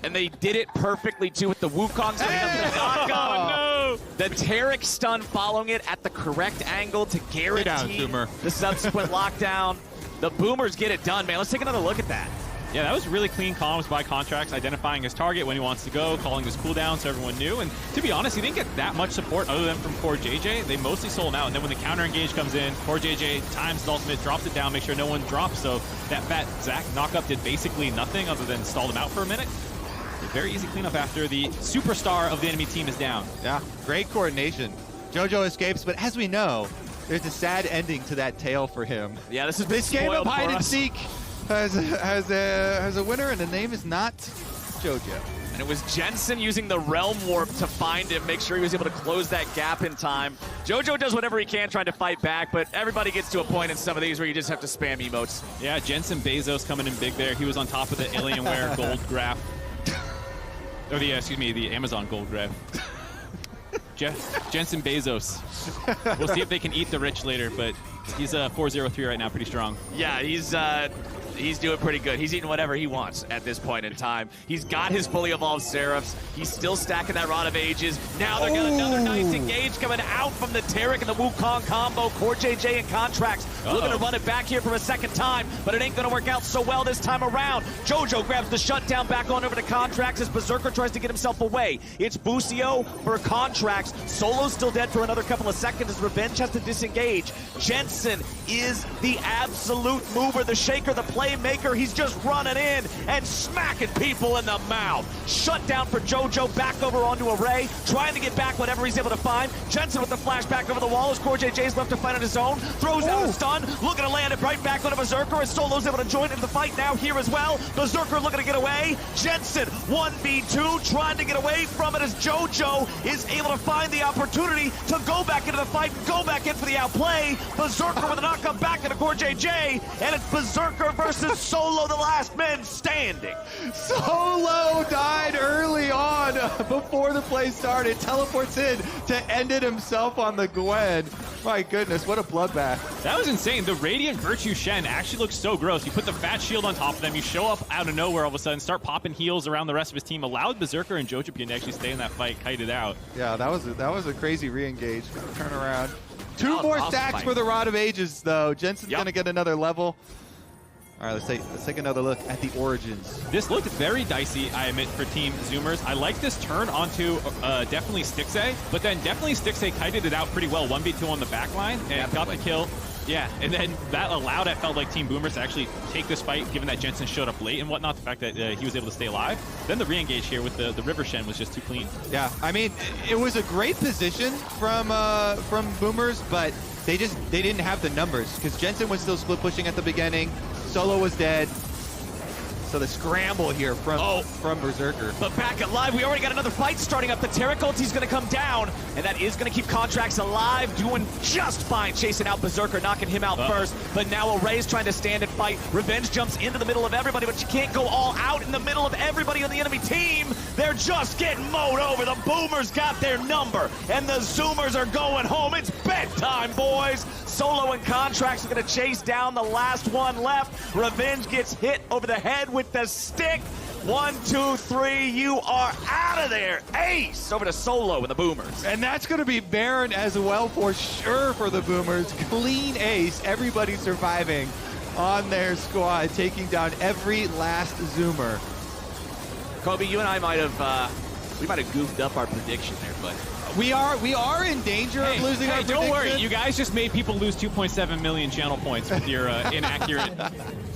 And they did it perfectly, too, with the Wukong setting up the knockout. No! The Taric stun following it at the correct angle to guarantee the subsequent lockdown. The Boomers get it done, man. Let's take another look at that. Yeah, that was really clean comms by Contracts, identifying his target when he wants to go, calling his cooldown so everyone knew. And to be honest, he didn't get that much support other than from Core JJ. They mostly sold him out. And then when the counter engage comes in, Core JJ times his ultimate, drops it down, make sure no one drops. So that fat Zac knockup did basically nothing other than stalled him out for a minute. A very easy cleanup after the superstar of the enemy team is down. Yeah, great coordination. JoJo escapes, but as we know, there's a sad ending to that tale for him. Yeah, this game of hide and us. seek has a winner, and the name is not JoJo. And it was Jensen using the Realm Warp to find him, make sure he was able to close that gap in time. JoJo does whatever he can trying to fight back, but everybody gets to a point in some of these where you just have to spam emotes. Yeah, Jensen Bezos coming in big there. He was on top of the Alienware gold graph. Or the, excuse me, the Amazon gold graph. Jensen Bezos. We'll see if they can eat the rich later, but he's 4-0-3 right now, pretty strong. Yeah, he's doing pretty good. He's eating whatever he wants at this point in time. He's got his fully evolved Seraphs. He's still stacking that Rod of Ages. Now they're got another nice engage coming out from the Taric and the Wukong combo. Core JJ and Contracts looking to run it back here for a second time, but it ain't going to work out so well this time around. JoJo grabs the shutdown back on over to Contracts as Berserker tries to get himself away. It's Busio for Contracts. Solo's still dead for another couple of seconds as Revenge has to disengage. Jensen is the absolute mover, the shaker, the playmaker. He's just running in and smacking people in the mouth. Shut down for JoJo, back over onto Array, trying to get back whatever he's able to find. Jensen with the flash back over the wall as Core JJ's left to fight on his own. Throws out a stun, looking to land it right back onto Berserker as Solo's able to join into the fight now here as well. Berserker looking to get away. Jensen 1v2 trying to get away from it as JoJo is able to find the opportunity to go back into the fight, go back in for the outplay. Berserker with a knock-up back into Core JJ, and it's Berserker versus Solo, the last man standing. Solo died early on before the play started. Teleports in to end it himself on the Gwen. My goodness, what a bloodbath. That was insane. The Radiant Virtue Shen actually looks so gross. You put the fat shield on top of them, you show up out of nowhere all of a sudden, start popping heals around the rest of his team, allowed Berserker and Jojopian to actually stay in that fight, kite it out. Yeah, that was a crazy re-engage. Turn around. Two was more awesome stacks fight. for the Rod of Ages, though. Jensen's Yep. gonna get another level. All right, let's take another look at the origins. This looked very dicey, I admit, for Team Zoomers. I like this turn onto definitely Stixay, but then definitely Stixay kited it out pretty well, 1v2 on the back line, and got the kill. Yeah, and then that allowed, I felt like, Team Boomers to actually take this fight, given that Jensen showed up late and whatnot, the fact that he was able to stay alive. Then the re-engage here with the River Shen was just too clean. Yeah, I mean, it was a great position from Boomers, but they didn't have the numbers because Jensen was still split pushing at the beginning. Solo was dead. So the scramble here from Berserker. But back alive, we already got another fight starting up. The Taric ulti's going to come down, and that is going to keep Contracts alive, doing just fine, chasing out Berserker, knocking him out first. But now Array's trying to stand and fight. Revenge jumps into the middle of everybody, but you can't go all out in the middle of everybody on the enemy team. They're just getting mowed over. The Boomers got their number, and the Zoomers are going home. It's bedtime, boys. Solo and Contracts are going to chase down the last one left. Revenge gets hit over the head with the stick. 1, 2, 3, you are out of there. Ace over to Solo and the Boomers. And that's going to be Baron as well for sure for the Boomers. Clean ace. Everybody surviving on their squad, taking down every last Zoomer. Kobe, you and I might have goofed up our prediction there, but We are in danger of losing our don't worry, prediction. you guys just made people lose 2.7 million channel points with your inaccurate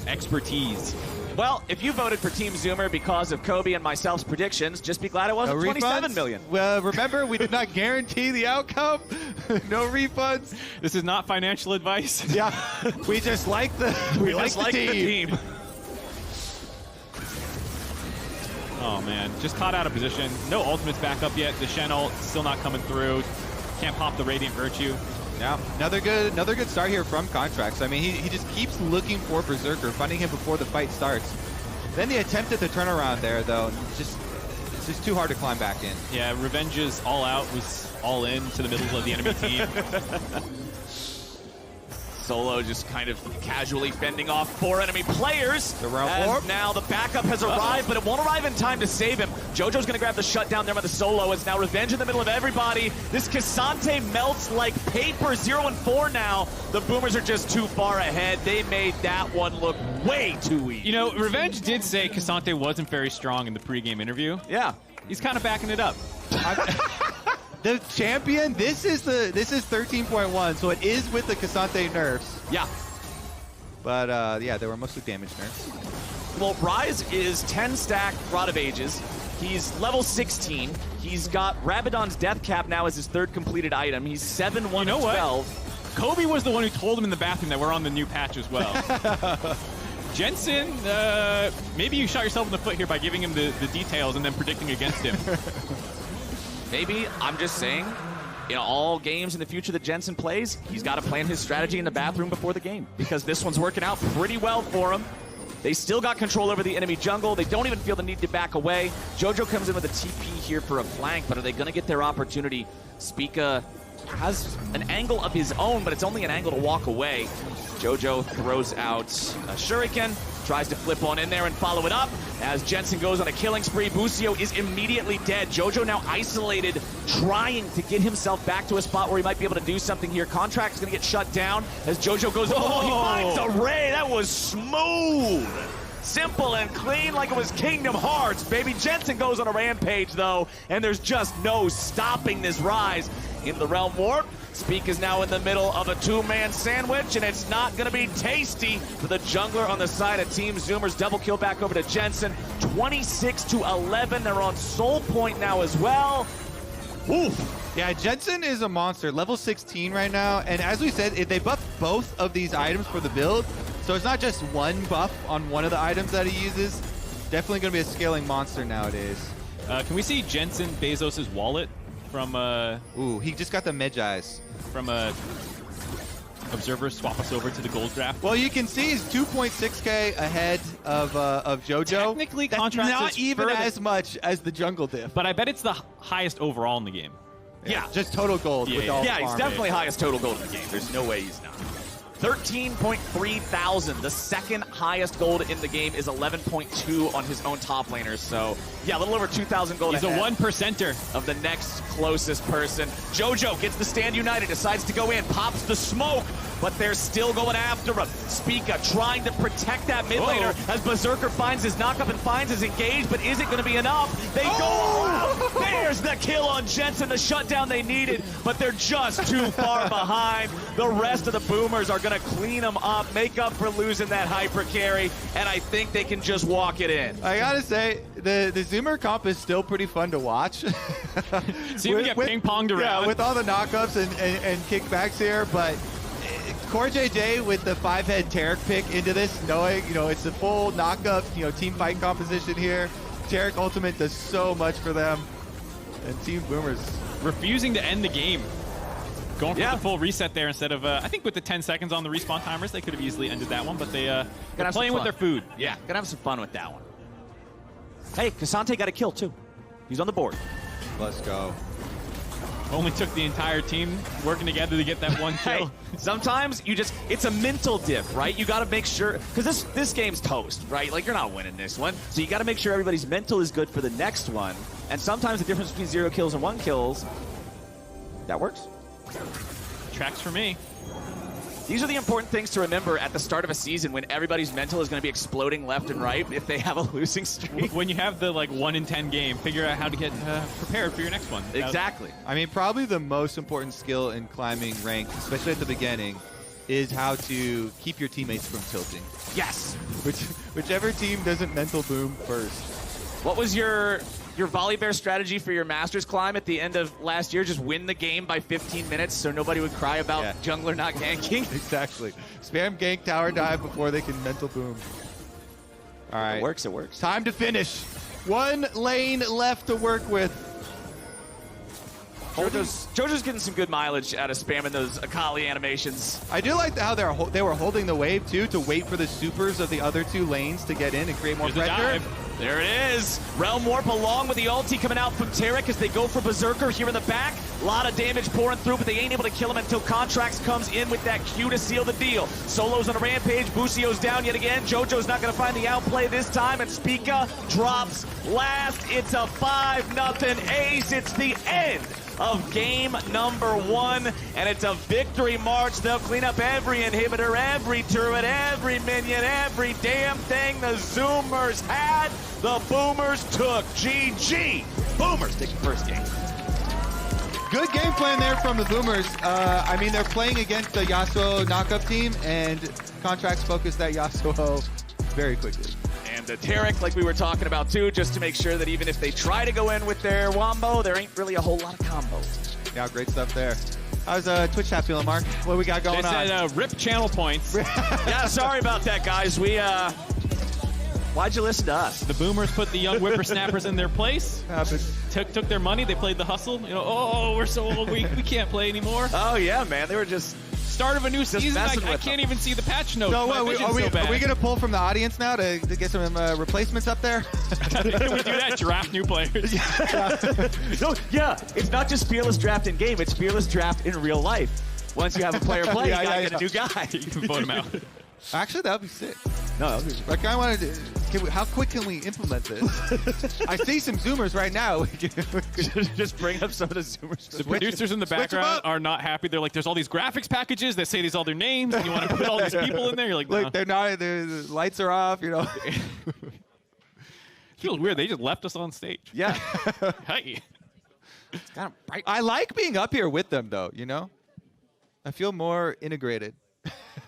expertise. well, if you voted for Team Zoomer because of Kobe and myself's predictions, just be glad it wasn't 27 million. Well, remember, we did not guarantee the outcome. No refunds. This is not financial advice. Yeah, we just like the team. Oh man, just caught out of position. No ultimates back up yet. The Shen ult still not coming through. Can't pop the Radiant Virtue. Yeah, another good start here from Contracts. I mean, he just keeps looking for Berserker, finding him before the fight starts. Then the attempt at the turnaround there, though, it's just too hard to climb back in. Yeah, Revenge's all out was all in to the middle of the enemy team. Solo just kind of casually fending off 4 enemy players. The round As four. now the backup has arrived, but it won't arrive in time to save him. Jojo's going to grab the shutdown there by the Solo. As now Revenge in the middle of everybody. This Cassante melts like paper. 0 and 4 now. The Boomers are just too far ahead. They made that one look way too easy. You know, Revenge did say Cassante wasn't very strong in the pregame interview. Yeah. He's kind of backing it up. The champion, this is 13.1, so it is with the Cassante nerfs. Yeah. But yeah, they were mostly damage nerfs. Well, Rise is 10 stack Rod of Ages. He's level 16. He's got Rabadon's Death Cap now as his 3rd completed item. He's 7, 1, You know what? 12. Kobe was the one who told him in the bathroom that we're on the new patch as well. Jensen, maybe you shot yourself in the foot here by giving him the details and then predicting against him. Maybe, I'm just saying, in all games in the future that Jensen plays, he's got to plan his strategy in the bathroom before the game, because this one's working out pretty well for him. They still got control over the enemy jungle. They don't even feel the need to back away. Jojo comes in with a TP here for a flank, but are they going to get their opportunity? Spica has an angle of his own, but it's only an angle to walk away. Jojo throws out a shuriken, tries to flip on in there and follow it up. As Jensen goes on a killing spree, Busio is immediately dead. Jojo now isolated, trying to get himself back to a spot where he might be able to do something here. Contract is going to get shut down as Jojo goes, oh, he finds a Ray. That was smooth. Simple and clean like it was Kingdom Hearts, baby. Jensen goes on a rampage, though, and there's just no stopping this rise into the Realm Warp. Speak is now in the middle of a 2-man sandwich, and it's not going to be tasty for the jungler on the side of Team Zoomers. Double kill back over to Jensen. 26-11. They're on Soul Point now as well. Oof. Yeah, Jensen is a monster. Level 16 right now. And as we said, they buff both of these items for the build. So it's not just one buff on one of the items that he uses. Definitely going to be a scaling monster nowadays. Can we see Jensen Bezos' wallet from Ooh, he just got the Medjai's. From Observer swap us over to the gold draft? Well, you can see he's 2.6k ahead of Jojo. Technically, that's Contract not is even further, as much as the jungle diff. but I bet it's the highest overall in the game. Yeah. Just total gold with all the Yeah, he's farm. definitely highest total gold in the game. There's no way he's not. 13.3 thousand. The second highest gold in the game is 11.2 on his own top laners. So, yeah, a little over 2,000 gold. He's a ahead 1%er of the next closest person. JoJo gets the stand united, decides to go in, pops the smoke, but they're still going after him. Spica trying to protect that mid laner as Berserker finds his knockup and finds his engage, but is it going to be enough? They go all out. There's the kill on Jensen, the shutdown they needed, but they're just too far behind. The rest of the Boomers are going to clean them up, make up for losing that hyper carry, and I think they can just walk it in. I gotta say, the Zoomer comp is still pretty fun to watch. See, we get ping-ponged around. Yeah, with all the knockups and kickbacks here, but Core JJ with the 5-head Taric pick into this, knowing, it's a full knockup, team fight composition here. Taric ultimate does so much for them. And Team Boomers refusing to end the game. Going for the full reset there instead of, I think with the 10 seconds on the respawn timers, they could have easily ended that one, but they're playing with their food. Yeah, gonna have some fun with that one. Hey, Cassante got a kill too. He's on the board. Let's go. Only took the entire team working together to get that one kill. Hey, sometimes it's a mental diff, right? You got to make sure, because this game's toast, right? Like, you're not winning this one. So you got to make sure everybody's mental is good for the next one. And sometimes the difference between 0 kills and 1 kills, that works. Tracks for me. These are the important things to remember at the start of a season when everybody's mental is going to be exploding left and right if they have a losing streak. When you have the 1 in 10 game, figure out how to get prepared for your next one. Exactly. I mean, probably the most important skill in climbing rank, especially at the beginning, is how to keep your teammates from tilting. Yes. Whichever team doesn't mental boom first. What was your volley bear strategy for your Masters climb at the end of last year? Just win the game by 15 minutes so nobody would cry about jungler not ganking? Exactly. Spam gank tower dive before they can mental boom. All right. It works, it works. Time to finish. 1 lane left to work with. JoJo's getting some good mileage out of spamming those Akali animations. I do like how they were holding the wave, too, to wait for the supers of the other 2 lanes to get in and create more pressure. There it is. Realm Warp along with the ulti coming out from Taric as they go for Berserker here in the back. A lot of damage pouring through, but they ain't able to kill him until Contracts comes in with that Q to seal the deal. Solo's on a rampage. Busio's down yet again. JoJo's not going to find the outplay this time, and Spica drops last. It's a 5-0 ace. It's the end of game number 1, and it's a victory march. They'll clean up every inhibitor, every turret, every minion, every damn thing the Zoomers had. The Boomers took. GG. Boomers take the first game. Good game plan there from the Boomers. I mean, they're playing against the Yasuo knockup team, and Contracts focused that Yasuo very quickly. And the Taric, like we were talking about too, just to make sure that even if they try to go in with their wombo, there ain't really a whole lot of combos. Yeah, great stuff there. How's Twitch chat feeling, Mark? What we got going on? They said rip channel points. Yeah, sorry about that, guys. Why'd you listen to us? The Boomers put the young whippersnappers in their place. Took their money. They played the hustle. Oh, we're so old. We can't play anymore. Oh, yeah, man. They were just... Start of a new season, I can't even see the patch notes. So, are we going to pull from the audience now to get some replacements up there? Can we do that? Draft new players. No, yeah, it's not just fearless draft in game, it's fearless draft in real life. Once you have a player play, you gotta get a new guy. You can vote him out. Actually, that would be sick. No, like I wanted to. How quick can we implement this? I see some Zoomers right now. Just bring up some of the Zoomers. The producers in the background are not happy. They're like, there's all these graphics packages that say these all their names. And you want to put all these people in there? You're like, no. Look, they're not. The lights are off. Feels weird. They just left us on stage. Yeah. Hey. It's kind of bright. I like being up here with them, though. I feel more integrated.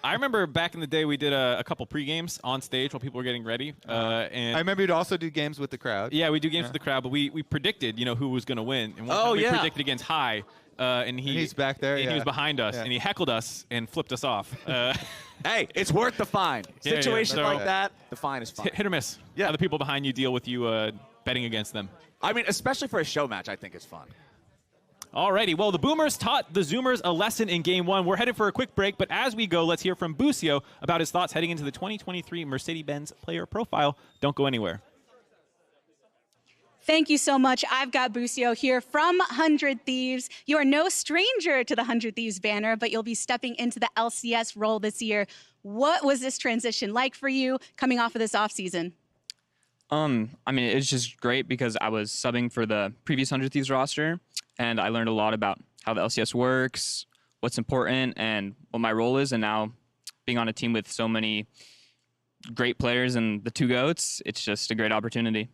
I remember back in the day we did a couple pre-games on stage while people were getting ready. And I remember you'd also do games with the crowd. Yeah, we do games with the crowd, but we predicted, who was going to win. And one time we predicted against High, and he's back there. And he was behind us, and he heckled us and flipped us off. Hey, it's worth the fine. Situations like that, the fine is fine. Hit or miss. Yeah. How the people behind you deal with you betting against them. I mean, especially for a show match, I think it's fun. Alrighty, well, the Boomers taught the Zoomers a lesson in Game 1. We're headed for a quick break, but as we go, let's hear from Busio about his thoughts heading into the 2023 Mercedes-Benz player profile. Don't go anywhere. Thank you so much. I've got Busio here from 100 Thieves. You are no stranger to the 100 Thieves banner, but you'll be stepping into the LCS role this year. What was this transition like for you coming off of this offseason? I mean, it's just great because I was subbing for the previous 100 Thieves roster, and I learned a lot about how the LCS works, what's important, and what my role is. And now being on a team with so many great players and the two GOATs, it's just a great opportunity.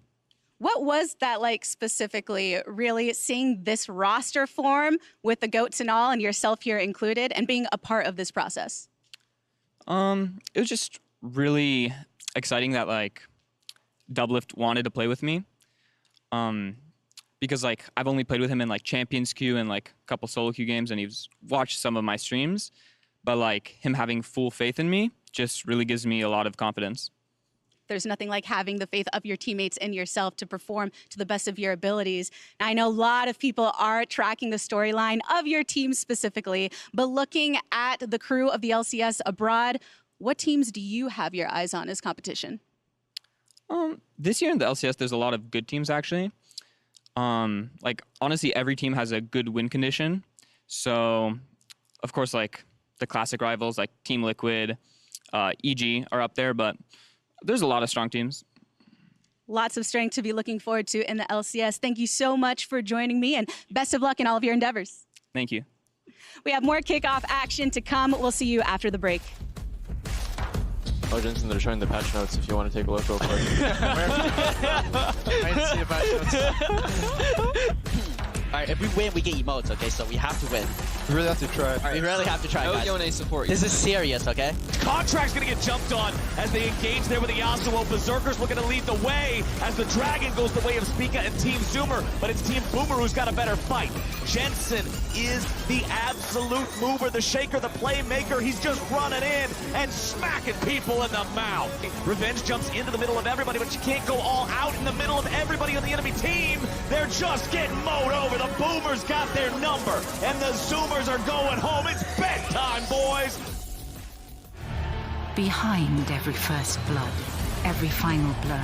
What was that like specifically, really seeing this roster form with the GOATs and all and yourself here included and being a part of this process? It was just really exciting that like Doublift wanted to play with me. Because like I've only played with him in like Champions Queue and like a couple solo queue games, and he's watched some of my streams, but like him having full faith in me just really gives me a lot of confidence. There's nothing like having the faith of your teammates and yourself to perform to the best of your abilities. I know a lot of people are tracking the storyline of your team specifically, but looking at the crew of the LCS abroad, what teams do you have your eyes on as competition? This year in the LCS, there's a lot of good teams actually. Like honestly, every team has a good win condition. So of course, like the classic rivals like Team Liquid, EG are up there, but there's a lot of strong teams. Lots of strength to be looking forward to in the LCS. Thank you so much for joining me, and best of luck in all of your endeavors. Thank you. We have more kickoff action to come. We'll see you after the break. Oh, Jensen, they're showing the patch notes if you want to take a look real quick. I didn't see the patch notes. Alright, if we win, we get emotes, okay? So we have to win. We really have to try. Alright, we really have to try, guys. Yone support. This is serious, okay? Contract's gonna get jumped on as they engage there with the Yasuo. Berserker's looking to lead the way as the Dragon goes the way of Spica and Team Zoomer, but it's Team Boomer who's got a better fight. Jensen is the absolute mover, the shaker, the playmaker. He's just running in and smacking people in the mouth. Revenge jumps into the middle of everybody, but you can't go all out in the middle of everybody on the enemy team. They're just getting mowed over. The Boomers got their number, and the Zoomers are going home. It's bedtime, boys. Behind every first blood, every final blow,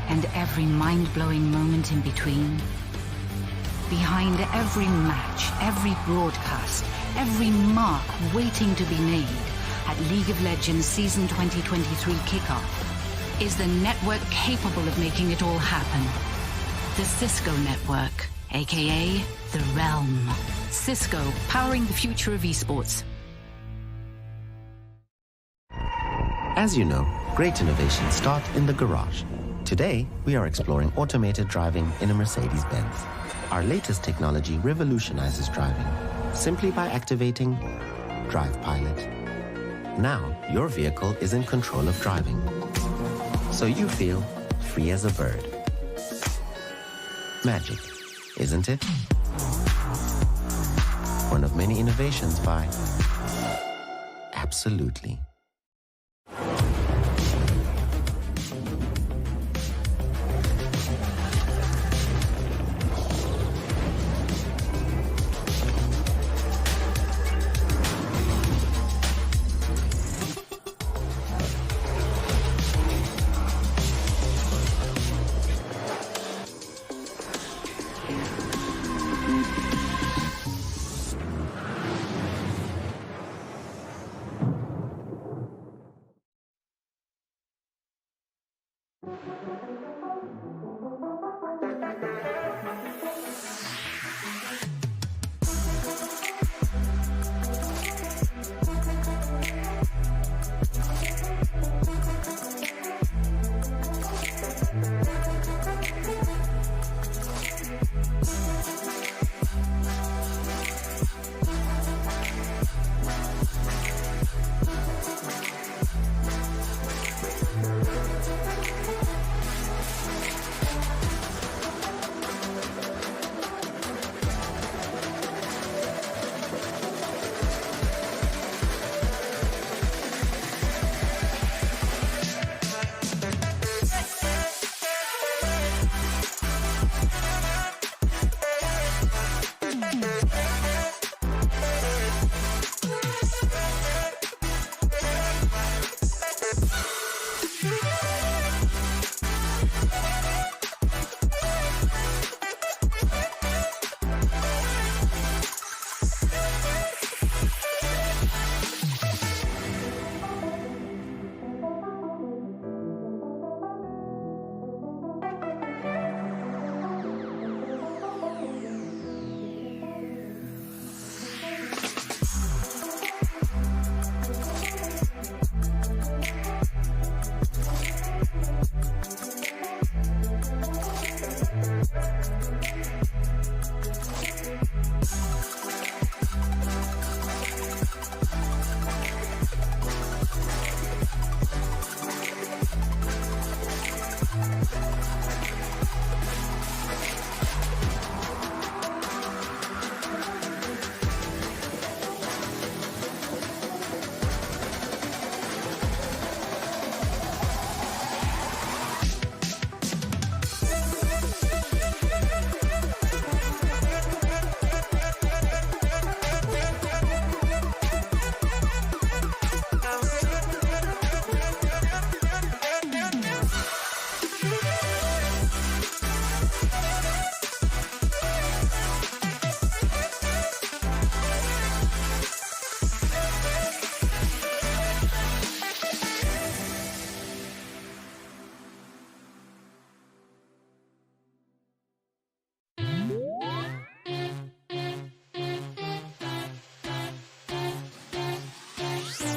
and every mind-blowing moment in between, behind every match, every broadcast, every mark waiting to be made at League of Legends Season 2023 Kickoff, is the network capable of making it all happen. The Cisco Network, aka The Realm. Cisco, powering the future of esports. As you know, great innovations start in the garage. Today, we are exploring automated driving in a Mercedes-Benz. Our latest technology revolutionizes driving simply by activating Drive Pilot. Now, your vehicle is in control of driving, so you feel free as a bird. Magic, isn't it? One of many innovations by Absolutely.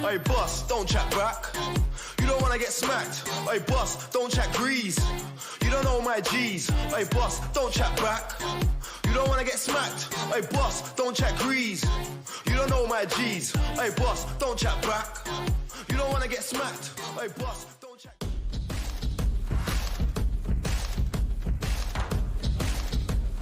Hey, boss, don't chat back. You don't wanna get smacked. Hey, boss, don't chat grease. You don't know my G's. Hey, boss, don't chat back. You don't wanna get smacked. Hey, boss, don't chat grease. You don't know my G's. Hey, boss, don't chat back. You don't wanna get smacked. Hey, boss, don't chat.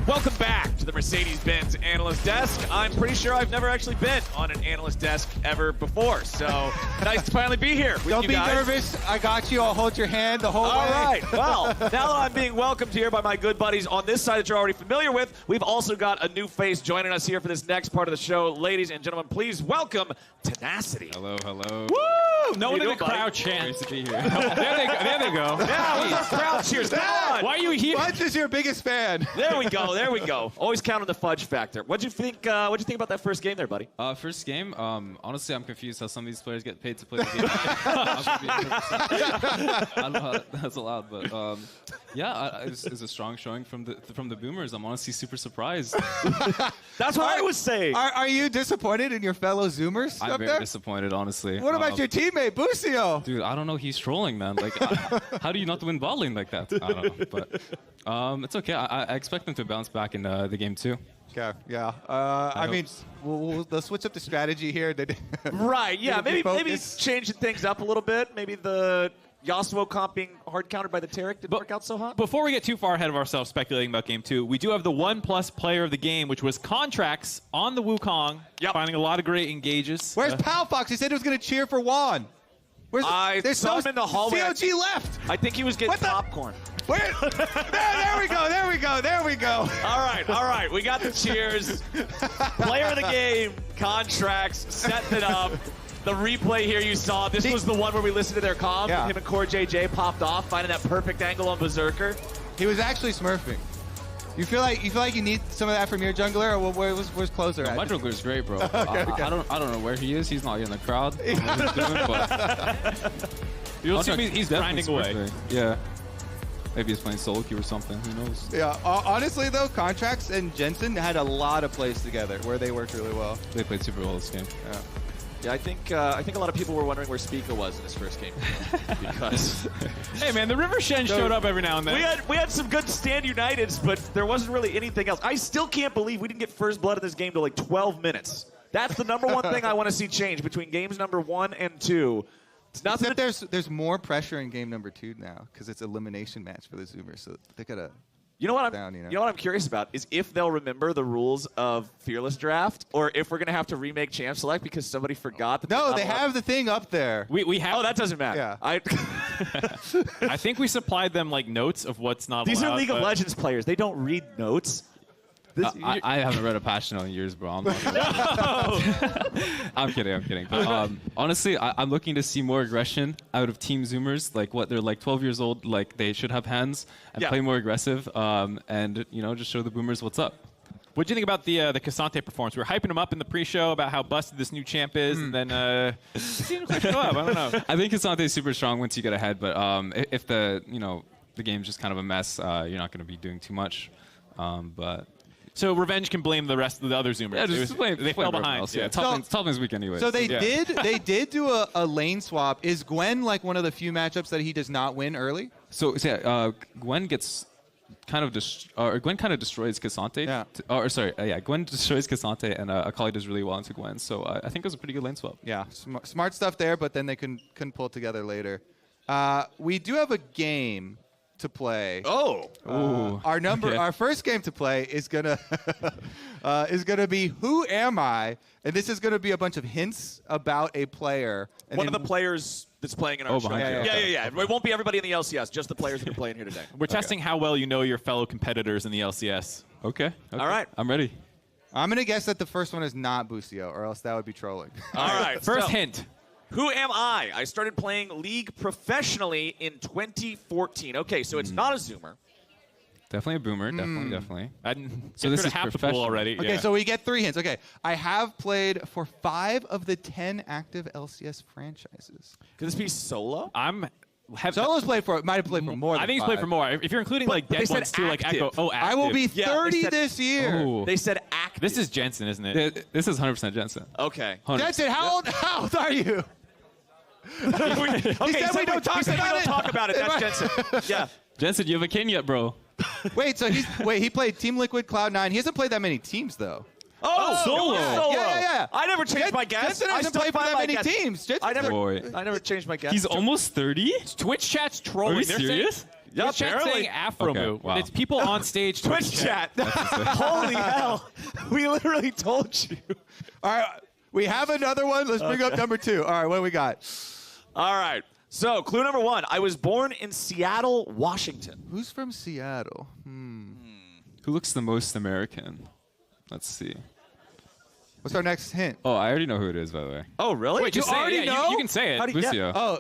Welcome back to the Mercedes-Benz Analyst Desk. I'm pretty sure I've never actually been on an analyst desk ever before, so nice to finally be here with Don't you be guys. nervous. I got you. I'll hold your hand the whole way. All right. Well, now that I'm being welcomed here by my good buddies on this side that you're already familiar with, we've also got a new face joining us here for this next part of the show. Ladies and gentlemen, please welcome Tenacity. Hello, hello. Woo! No one in the crowd chants to be here. There they go. Yeah, what's up, crowd cheers? Come on. Why are you here? Fudge is your biggest fan. There we go. There we go. Always count on the fudge factor. What'd you think? What'd you think about that first game there, buddy? First game. Honestly, I'm confused how some of these players get paid to play the game. I don't know how that's allowed, but yeah, it was a strong showing from the Boomers. I'm honestly super surprised. That's what I was saying. Are you disappointed in your fellow Zoomers I'm up very there? disappointed, honestly. What about your teammate, Busio? Dude, I don't know. He's trolling, man. Like, how do you not win bot lane like that? I don't know, but it's okay. I expect them to bounce back in the game too. Okay, yeah. I mean, they'll switch up the strategy here. Right, yeah. Maybe focus. changing things up a little bit. Maybe the Yasuo comp being hard countered by the Taric didn't work out so hot. Before we get too far ahead of ourselves speculating about Game 2, we do have the 1+ player of the game, which was Contracts on the Wukong. Yep. Finding a lot of great engages. Where's Pal Fox? He said he was going to cheer for Juan. I saw him in the hallway. COG left. I think he was getting popcorn. Where? there we go. There we go. There we go. All right. We got the cheers. Player of the game, Contracts, setting it up. The replay here you saw, this was the one where we listened to their comms. Yeah. Him and Core JJ popped off, finding that perfect angle on Berserker. He was actually smurfing. You feel like you need some of that from your jungler, or where's Closer at? My jungler's great, bro. Okay. I don't know where he is. He's not in the crowd. I don't know what he's doing, but You'll see he's grinding away. smurfing. Yeah. Maybe he's playing solo queue or something. Who knows? Yeah. Honestly, though, Contracts and Jensen had a lot of plays together where they worked really well. They played super well this game. Yeah. Yeah, I think a lot of people were wondering where Spica was in his first game. Because hey man, the River Shen showed up every now and then. we had some good stand Uniteds, but there wasn't really anything else. I still can't believe we didn't get first blood in this game till like 12 minutes. That's the number one thing I want to see change between games number 1 and 2. It's nothing. Except there's more pressure in game number 2 now because it's elimination match for the Zoomers, so they gotta. You know what down, you know what I'm curious about is if they'll remember the rules of Fearless Draft, or if we're gonna have to remake Champ Select because somebody forgot. That No, they have the thing up there. We have. Oh, that doesn't matter. Yeah. I think we supplied them like notes of what's not These allowed. are League of Legends players. They don't read notes. I haven't read a patch note in years, bro. I'm kidding. But, honestly, I'm looking to see more aggression out of Team Zoomers. Like, they're like 12 years old. Like, they should have hands and play more aggressive. And just show the Boomers what's up. What do you think about the Cassante performance? We were hyping him up in the pre-show about how busted this new champ is, and then he didn't quite show up. I don't know. I think Cassante is super strong once you get ahead, but if the game's just kind of a mess, you're not going to be doing too much. But. So Revenge can blame the rest of the other Zoomers. Yeah, they fell behind. Else. Yeah, top lane's weak anyway. So they did do a lane swap. Is Gwen like one of the few matchups that he does not win early? So Gwen gets kind of Gwen kind of destroys Cassante. Yeah. Gwen destroys Cassante, and Akali does really well into Gwen. So I think it was a pretty good lane swap. Yeah, smart stuff there, but then they couldn't pull it together later. We do have a game to play. Our first game to play is gonna be Who Am I? And this is gonna be a bunch of hints about a player. And One of the players that's playing in our show. Yeah. It won't be everybody in the LCS, just the players that are playing here today. We're testing how well you know your fellow competitors in the LCS. Okay. All right. I'm ready. I'm gonna guess that the first one is not Busio, or else that would be trolling. All right. First hint. Who am I? I started playing League professionally in 2014. Okay, so it's not a Zoomer. Definitely a Boomer. Definitely. So this is half the pool already. Okay, so we get 3 hints. Okay, I have played for 5 of the 10 active LCS franchises. Could this be solo? Solo's played for. Might have played for more. I think he's played for more. If you're including like dead ones too, like Echo. Oh, active. I will be 30 this year. Oh. They said active. This is Jensen, isn't it? This is 100% Jensen. Okay. 100%. Jensen, how old are you? Okay, he said we don't talk about it. That's Jensen. Yeah. Jensen, you have a kin yet, bro? Wait, so he played Team Liquid, Cloud9. He hasn't played that many teams though. Oh, solo. Yeah. I never changed my guess. Jensen hasn't played for that many teams. I never changed my guess. He's almost 30? Twitch chat's trolling. Are you They're serious? Saying, Yeah, Twitch chat's saying Afro Okay, move. wow. It's people on stage Twitch chat. Holy hell. We literally told you. All right, we have another one. Let's bring up number 2. All right, what do we got? All right. So, clue number 1. I was born in Seattle, Washington. Who's from Seattle? Who looks the most American? Let's see. What's our next hint? Oh, I already know who it is, by the way. Oh, really? Wait, you already know? You can say it. Lucio. Oh,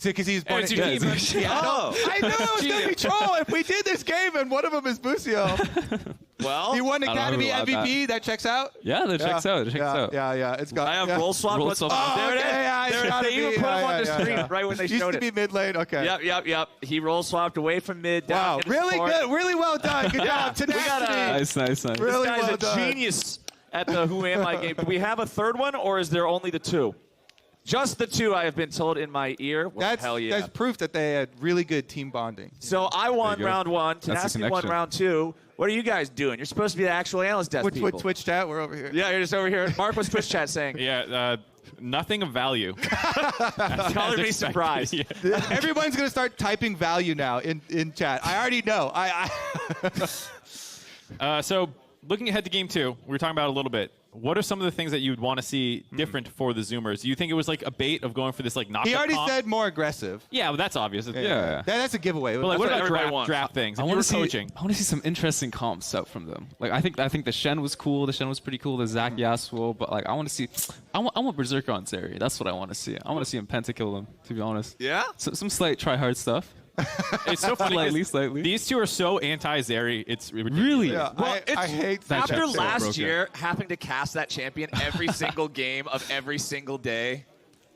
because he's born it's in your team. Seattle. Oh. I knew it was going to be troll if we did this game and one of them is Busio. Well, He won I don't know Academy who allowed MVP. That checks out? Yeah, that checks out. It checks out. Yeah. It's got. I have yeah. roll swap. Roll What's- swap. Oh, there it is. yeah, it's There- gotta they even be. put him Yeah, on the yeah, screen yeah. right when they Used showed to it. be mid lane. Okay. Yep. He roll swapped away from mid. Down Wow, into really support. good. Really well done. Good job. We got Tenacity. Nice. Really This guy's well a done. genius at the Who Am I game. Do we have a third one, or is there only the 2? Just the 2, I have been told in my ear. Well, hell yeah. That's proof that they had really good team bonding. So I won There you go. round 1. That's the Tenacity won connection. round 2. What are you guys doing? You're supposed to be the actual analyst desk Which people. Twitch chat? We're over here. Yeah, you're just over here. Mark, what's Twitch chat saying? Yeah, nothing of value. Color me surprised. Yeah. Everyone's gonna start typing value now in chat. I already know. So looking ahead to game 2, we were talking about it a little bit. What are some of the things that you would want to see different for the Zoomers? Do you think it was like a bait of going for this like knockout? He already comp? said more aggressive. Yeah, but that's obvious. Yeah. That's a giveaway. But like, what what about everybody wants. draft things? I If you want were to see. coaching. I want to see some interesting comps out from them. Like I think the Shen was cool. The Shen was pretty cool. The Zac Yasuo, but like I want to see. I want Berserker on Zeri. That's what I want to see. I want to see him pentakill them. To be honest. Yeah? Some slight try hard stuff. It's so funny. 'cause Slightly. These two are so anti-Zeri. It's ridiculous. Really? Yeah, Well, I hate that After chat's so last broken. year, having to cast that champion every single game of every single day,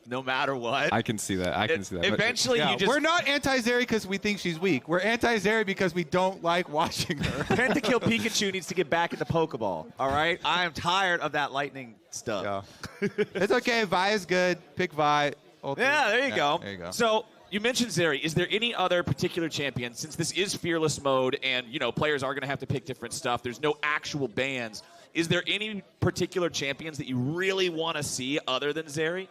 no matter what. I can see that. I can see that. But- Eventually, Yeah, you just we're not anti-Zeri because we think she's weak. We're anti-Zeri because we don't like watching her. Pentakill Pikachu needs to get back into Pokeball. All right, I am tired of that lightning stuff. Yeah. It's okay. Vi is good. Pick Vi. Yeah, there you go. There you go. So you mentioned Zeri. Is there any other particular champion, since this is fearless mode and players are going to have to pick different stuff? There's no actual bans. Is there any particular champions that you really want to see other than Zeri?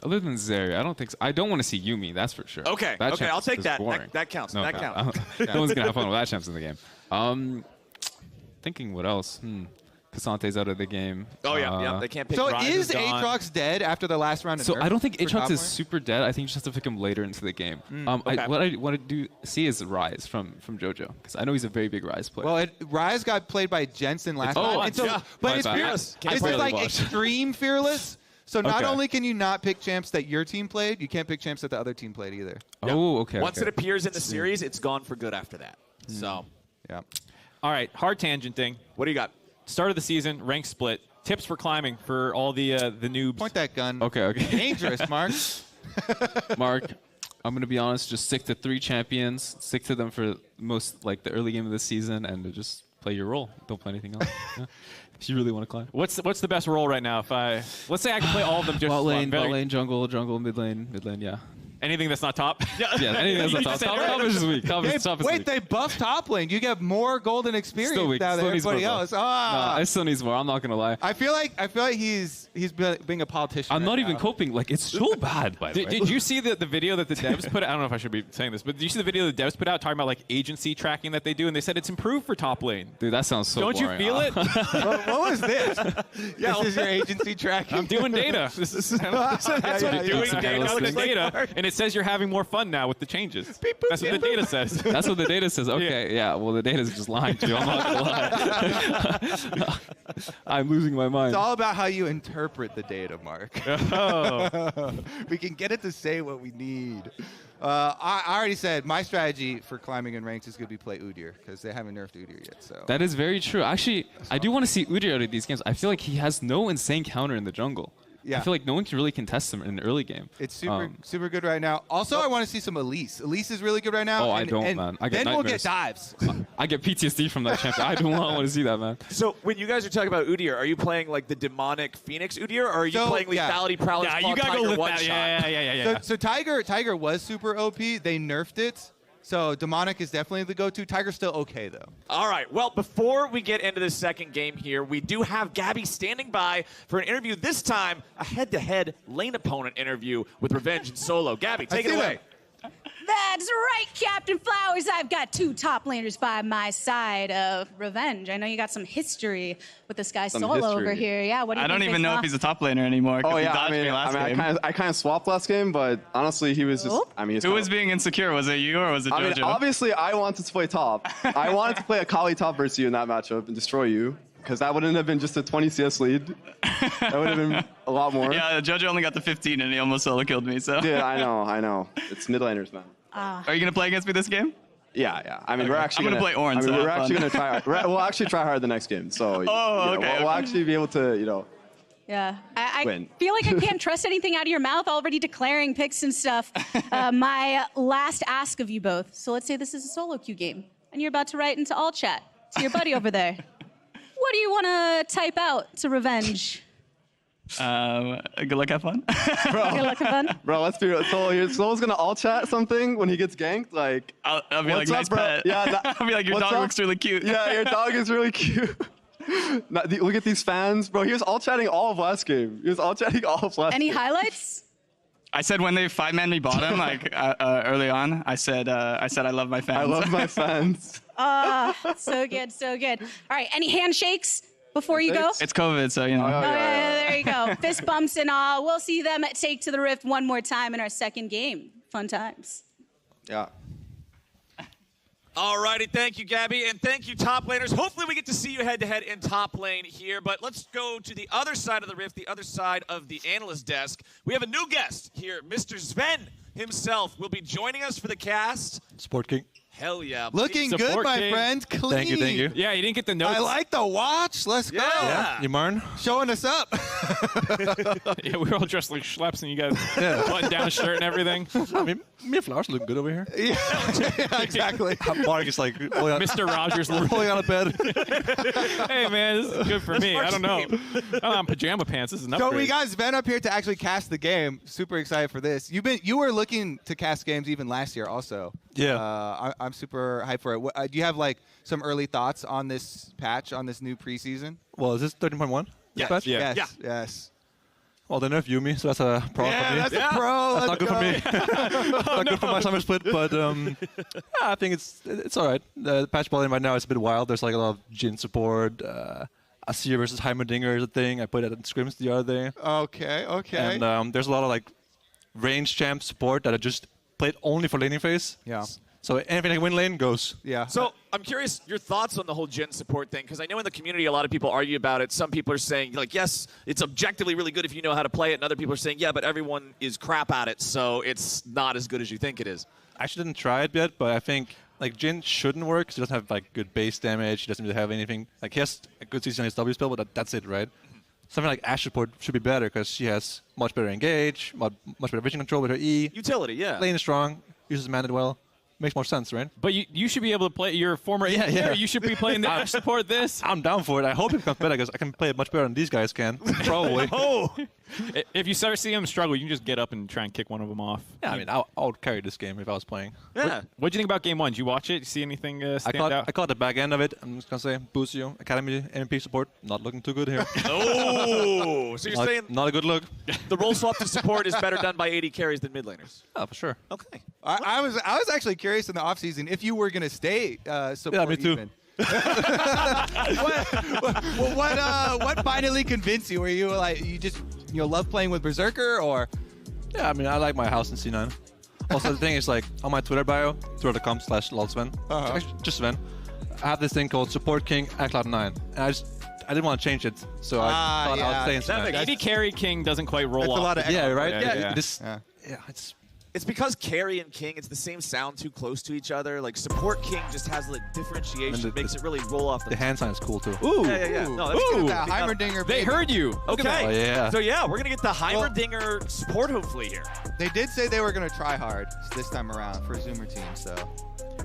Other than Zeri, I don't think so. I don't want to see Yumi, that's for sure. Okay, That okay, champ I'll take is that. boring. That counts. No, That no, counts. no one's gonna have fun with that champs in the game. Thinking what else? Kasante's out of the game. Oh yeah, they can't pick. So Ryze is gone. Aatrox dead after the last round of So nerf I don't think for top Aatrox is lane? super dead. I think you just have to pick him later into the game. okay. What I want to see is Ryze from JoJo, because I know he's a very big Ryze player. Well, Ryze got played by Jensen last time. And so, yeah. but My it's bad. fearless. I This barely is like watched. extreme fearless. So not Okay. only can you not pick champs that your team played, you can't pick champs that the other team played either. Oh, okay. Once okay. it appears in the series, it's gone for good after that. So, Yeah. All right, hard tangenting. what do you got? Start of the season, rank split. Tips for climbing for all the noobs. Point that gun. Okay. Dangerous, Mark. Mark, I'm gonna be honest. Just stick to 3 champions. Stick to them for most the early game of the season, and just play your role. Don't play anything else. Yeah. If you really want to climb. What's the best role right now? Let's say I can play all of them just Bot lane, very- bot lane, jungle, mid lane, yeah. Anything that's not top. Yeah, anything that's You not just top. said Top is weak. Top is Wait, weak. they buffed top lane. You get more golden experience Still weak. now than Still needs everybody more, else. though. Ah. No, it still needs more. I'm not gonna lie. I feel like he's being a politician. I'm right not even now. coping. Like it's so bad. By the way. Did you see the video that the devs put out? I don't know if I should be saying this, but did you see the video the devs put out talking about like agency tracking that they do, and they said it's improved for top lane. Dude, that sounds so Don't you boring. feel it? what was this? This is your agency tracking. I'm doing data. This is that's what yeah, you're doing. yeah. Data, Listening. data, and it says you're having more fun now with the changes. That's what the data says. That's what the data says. Okay, yeah. Well, the data's just lying to you. I'm not gonna lie. I'm losing my mind. It's all about how you interpret the data, Mark. Oh. We can get it to say what we need. I already said my strategy for climbing in ranks is going to be play Udyr because they haven't nerfed Udyr yet. So That is very true. Actually, I do want to see Udyr out of these games. I feel like he has no insane counter in the jungle. Yeah. I feel like no one can really contest him in an early game. It's super good right now. Also, I want to see some Elise. Elise is really good right now. Oh, I don't, man. I get then we'll get nightmares. dives. I get PTSD from that champion. I do not want to see that, man. So when you guys are talking about Udyr, are you playing like the demonic Phoenix Udyr, or are you playing lethality, prowess, Yeah, you gotta go with that. Yeah. So Tiger was super OP. They nerfed it. So demonic is definitely the go-to. Tiger's still okay though. All right. Well, before we get into the second game here, we do have Gabby standing by for an interview. This time, a head-to-head lane opponent interview with Revenge and Solo. Gabby, take it away. That's right, Captain Flowers. I've got 2 top laners by my side of Revenge. I know you got some history with this guy Solo over here. Yeah, what do you I think don't even know if he's a top laner anymore. Oh He yeah, dodged me last game. I kind of swapped last game, but honestly, he was just. I mean, Who was being insecure? Was it you or was it JoJo? I mean, obviously, I wanted to play top. I wanted to play a Kali top versus you in that matchup and destroy you, because that wouldn't have been just a 20 CS lead. That would have been a lot more. Yeah, JoJo only got to 15 and he almost solo killed me. So. Dude, I know. It's mid laners, man. Are you gonna play against me this game? Yeah. I mean, we're actually I'm gonna play Orange. I mean, so we're have actually fun. gonna try. We'll actually try hard the next game. So. We'll actually be able to, Yeah, I win. feel like I can't trust anything out of your mouth, already declaring picks and stuff. My last ask of you both. So let's say this is a solo queue game, and you're about to write into all chat to your buddy over there. What do you want to type out to Revenge? Good luck, have fun. Bro, Good luck, have fun. Bro, let's be real. Solo's gonna all chat something when he gets ganked. Like, I'll be like, what's up, nice bro? pet. Yeah, I'll be like, your what's dog up? looks really cute. Yeah, your dog is really cute. Look at these fans, bro. He was all chatting all of last game. He was all chatting all of last Any game. highlights? I said when they 5-man me bottom, like early on, I said I love my fans. I love my fans. So good, so good. All right, any handshakes before you go? It's COVID, so you know. Oh, yeah, there you go. Fist bumps and all. We'll see them take to the Rift one more time in our second game. Fun times. Yeah. All righty, thank you, Gabby, and thank you, top laners. Hopefully we get to see you head-to-head in top lane here, but let's go to the other side of the Rift, the other side of the analyst desk. We have a new guest here. Mr. Sven himself will be joining us for the cast. Sport King. Hell yeah. Looking good, Support my king. friend. Clean. Thank you. Yeah, you didn't get the notes. I like the watch. Let's go. Yeah. You Marn? Showing us up. Yeah, we were all dressed like schleps and you guys button down a shirt and everything. I mean, me and Flowers look good over here. Yeah, exactly. Mark is like pulling on, Mr. Rogers. pulling on a bed. Hey, man, this is good for me. I don't know. I'm pajama pants. This is an So upgrade. we got Sven up here to actually cast the game. Super excited for this. You were looking to cast games even last year also. Yeah. I'm super hyped for it. Do you have like some early thoughts on this patch, on this new preseason? Well, is this 13.1? Yes. Patch? Yeah. Yes. Well, they nerfed Yumi, so that's a pro for me. That's a pro. That's not Let's good for me. Not good for my summer split, but I think it's all right. The patch bowling right now is a bit wild. There's like a lot of Jhin support. Asir versus Heimerdinger is a thing. I played it at Scrims the other day. Okay. And there's a lot of like range champ support that I just played only for laning phase. Yeah. So anything I can win lane goes. Yeah. So I'm curious your thoughts on the whole Jhin support thing, because I know in the community a lot of people argue about it. Some people are saying, like, yes, it's objectively really good if you know how to play it, and other people are saying, yeah, but everyone is crap at it, so it's not as good as you think it is. I actually didn't try it yet, but I think like Jhin shouldn't work. 'Cause he doesn't have like good base damage. He doesn't really have anything. Like he has a good CC on his W spell, but that's it, right? Something like Ashe support should be better because she has much better engage, much better vision control with her E. Utility, yeah. Lane is strong, uses mana well. Makes more sense, right? But you should be able to play. You're a former engineer. You should be playing the Ashe support this. I'm down for it. I hope it becomes better because I can play it much better than these guys can. Probably. If you start seeing them struggle, you can just get up and try and kick one of them off. Yeah, I mean, I would carry this game if I was playing. Yeah. What do you think about game one? Did you watch it? Did you see anything stand out? I caught the back end of it. I'm just going to say, Busio, Academy, MP support, not looking too good here. Oh, so you're saying not a good look. the role swap to support is better done by AD carries than mid laners? Oh, for sure. Okay. I was actually curious in the offseason if you were going to stay support. Yeah, me too. Even. what finally convinced you? Were you like you love playing with Berserker or? Yeah, I mean, I like my house in C9. Also, the thing is, like, on my Twitter bio, twitter.com/lolsven, just Sven, I have this thing called Support King at Cloud9. And I didn't want to change it, so I thought I'd stay in C9. AD carry king doesn't quite roll off. A lot of Yeah, right? Yeah. Yeah, it's It's because carry and king, it's the same sound too close to each other. Like support king just has like differentiation, makes it really roll off the hand sign is cool too. Ooh, yeah. No, that's good. That Heimerdinger. They heard you. Okay. Oh, yeah. So yeah, we're gonna get the Heimerdinger support hopefully here. They did say they were gonna try hard this time around for Zoomer team. So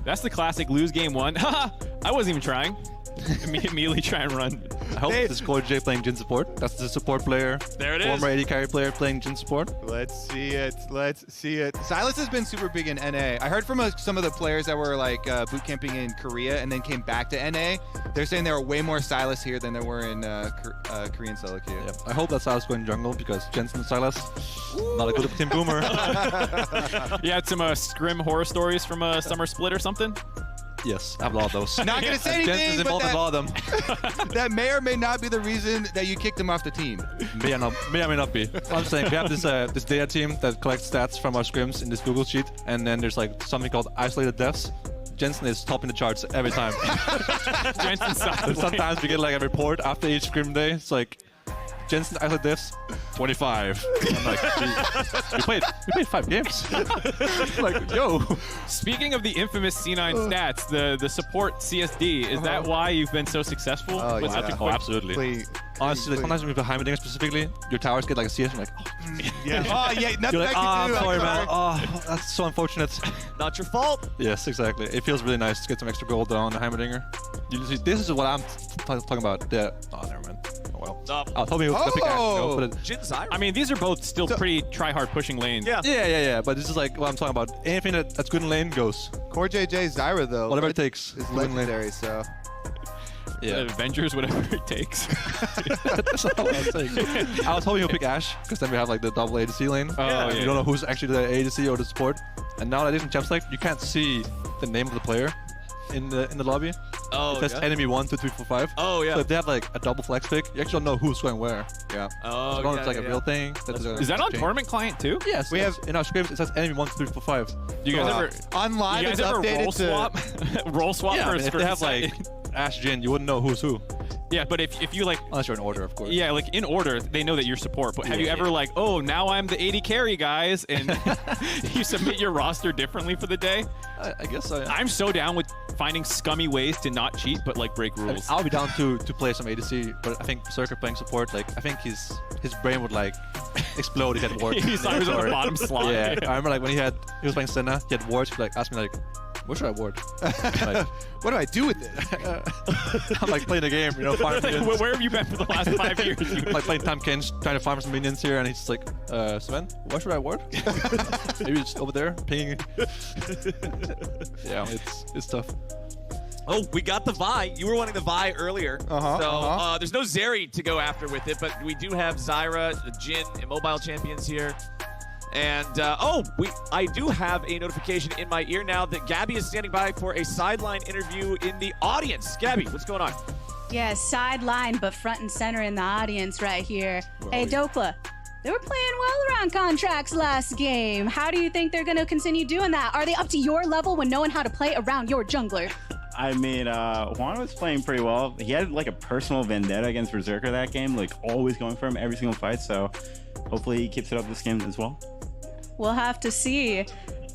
That's the classic lose game one. Haha, I wasn't even trying. Immediately try and run. I hope this is Core J playing Jin support. That's the support player. There it is. Former AD carry player playing Jin support. let's see it. Silas has been super big in NA. I heard from some of the players that were like boot camping in Korea and then came back to NA. They're saying there were way more Silas here than there were in Korean solo queue. Yeah. I hope that Silas going jungle because Jensen and Silas not a good team boomer. You had some scrim horror stories from a summer split or something? Yes, I have a lot of those. Not gonna say anything, but involved in a lot of them. that may or may not be the reason that you kicked him off the team. May or may not be. I'm saying we have this this data team that collects stats from our scrims in this Google sheet, and then there's like something called isolated deaths. Jensen is topping the charts every time. Jensen sometimes we get like a report after each scrim day. It's like Jensen isolated deaths 25. I'm like, we played 5 games. Like, yo. Speaking of the infamous C9 stats, the support CSD, is that why you've been so successful? Oh, with such a quick... absolutely. Honestly, like, sometimes when you play Heimerdinger specifically, your towers get like a CS, you're like, oh. Yeah. Oh, yeah, nothing You're like, I can do. sorry, man. Oh, that's so unfortunate. Not your fault. Yes, exactly. It feels really nice to get some extra gold on the Heimerdinger. This is what I'm talking about. Oh, never mind. Oh, well. I was hoping you would pick Ash. I mean, these are both still pretty try-hard pushing lanes. Yeah. But this is like what I'm talking about. Anything that's good in lane goes. Core JJ Zyra, though. Whatever it takes. Is legendary, so. Yeah. Avengers, whatever it takes. That's not what I was saying. I was hoping he'll pick Ash, because then we have like the double ADC lane. You don't know who's actually the ADC or the support. And nowadays in Champs League, you can't see the name of the player in the lobby. Oh, it says enemy 1, 2, 3, 4, 5. Oh, yeah. So if they have like a double flex pick, you actually don't know who's going where. Yeah. Oh, so I don't know if it's like a real thing. Is that on Tournament Client too? Yes. We have in our scripts, it says enemy 1, 2, 3, 4, 5. Do you guys ever online? You guys ever roll swap? Roll swap yeah, for if they have like Ash Jin, you wouldn't know who's who. Yeah, but if you like... Unless you're in order, of course. Yeah, like in order, they know that you're support. But have you ever like, oh, now I'm the 80 carry, guys, and you submit your roster differently for the day? I guess so, yeah. I'm so down with finding scummy ways to not cheat, but like break rules. I'll be down to play some ADC, but I think Berserker playing support, like I think his brain would like explode if he had wards. He's always on the bottom slot. Yeah, I remember like when he was playing Senna, he had wards. He'd like ask me like, what should I ward? Like, what do I do with it? I'm like playing a game, you know, farming minions. Where have you been for the last 5 years? Like playing Tam Kench, trying to farm some minions here, and he's just like, Sven, what should I ward? Maybe just over there, pinging. Yeah, it's tough. Oh, we got the Vi. You were wanting the Vi earlier. So there's no Zeri to go after with it, but we do have Zyra, Jin, Immobile champions here. And, I do have a notification in my ear now that Gabby is standing by for a sideline interview in the audience. Gabby, what's going on? Yeah, sideline, but front and center in the audience right here. Hey, Dokla, they were playing well around contracts last game. How do you think they're going to continue doing that? Are they up to your level when knowing how to play around your jungler? I mean, Juan was playing pretty well. He had like a personal vendetta against Berserker that game, like always going for him every single fight. So hopefully he keeps it up this game as well. We'll have to see.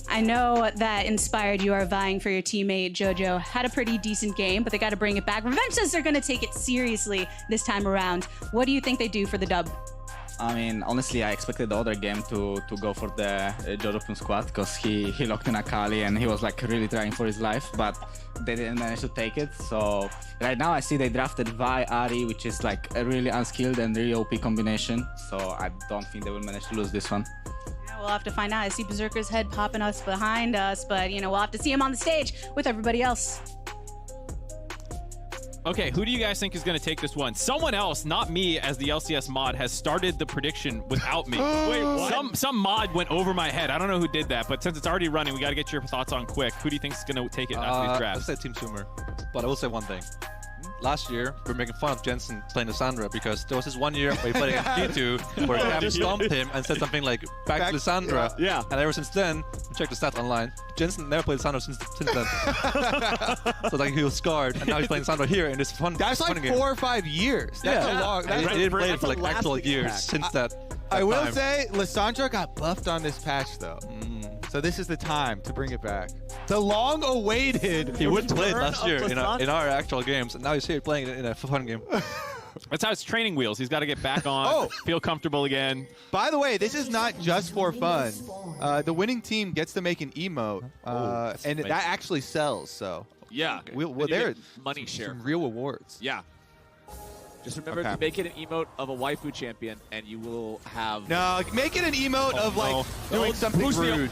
I know that Inspired, you are vying for your teammate Jojo. Had a pretty decent game, but they got to bring it back. Revenge says they're going to take it seriously this time around. What do you think they do for the dub? I mean, honestly, I expected the other game to go for the Jojo from squad because he locked in Akali and he was like really trying for his life, but they didn't manage to take it. So right now I see they drafted Vi Ari, which is like a really unskilled and really OP combination. So I don't think they will manage to lose this one. Yeah, we'll have to find out. I see Berserker's head popping us behind us, but you know, we'll have to see him on the stage with everybody else. Okay, who do you guys think is going to take this one? Someone else, not me, as the LCS mod, has started the prediction without me. Wait, what? Some mod went over my head. I don't know who did that, but since it's already running, we got to get your thoughts on quick. Who do you think is going to take it after these drafts? I'll say Team Sumer, but I will say one thing. Last year, we were making fun of Jensen playing Lissandra because there was this 1 year where he played against G2 where Cam stomped him and said something like, back to Lissandra. Yeah. And ever since then, check the stats online, Jensen never played Lissandra since then. So like he was scarred, and now he's playing Lissandra here in this fun That's like game. 4 or 5 years. That's a long... He didn't play it for like actual years since that I will time. say, Lissandra got buffed on this patch, though. So this is the time to bring it back. The long-awaited. He wouldn't play it return last of year Lasante. in our actual games, and now he's here playing it in a fun game. That's how it's training wheels. He's got to get back on, feel comfortable again. By the way, this is not just for fun. The winning team gets to make an emote, and that actually sells. So Yeah. well, And you there get money share. some real awards. Yeah. Just remember Okay. to make it an emote of a waifu champion, and you will have. No, make it an emote of like doing something Boost the- rude.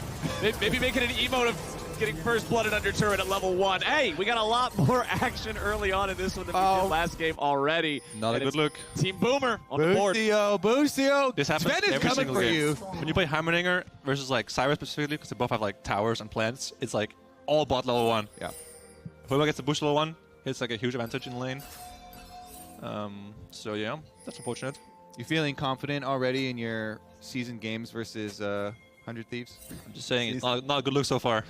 Maybe make it an emote of getting first blooded under turret at level 1. Hey, we got a lot more action early on in this one than we did last game already. Not a And good it's look. Team Boomer on the board. Boostio. This happens Sven is every coming single for game. you. When you play Heimerdinger versus like Cyrus specifically, because they both have like towers and plants, it's like all bot level 1. Yeah. Whoever gets the bush level 1, it's like a huge advantage in lane. So yeah, that's unfortunate. You feeling confident already in your season games versus 100 Thieves? I'm just saying it's not a good look so far.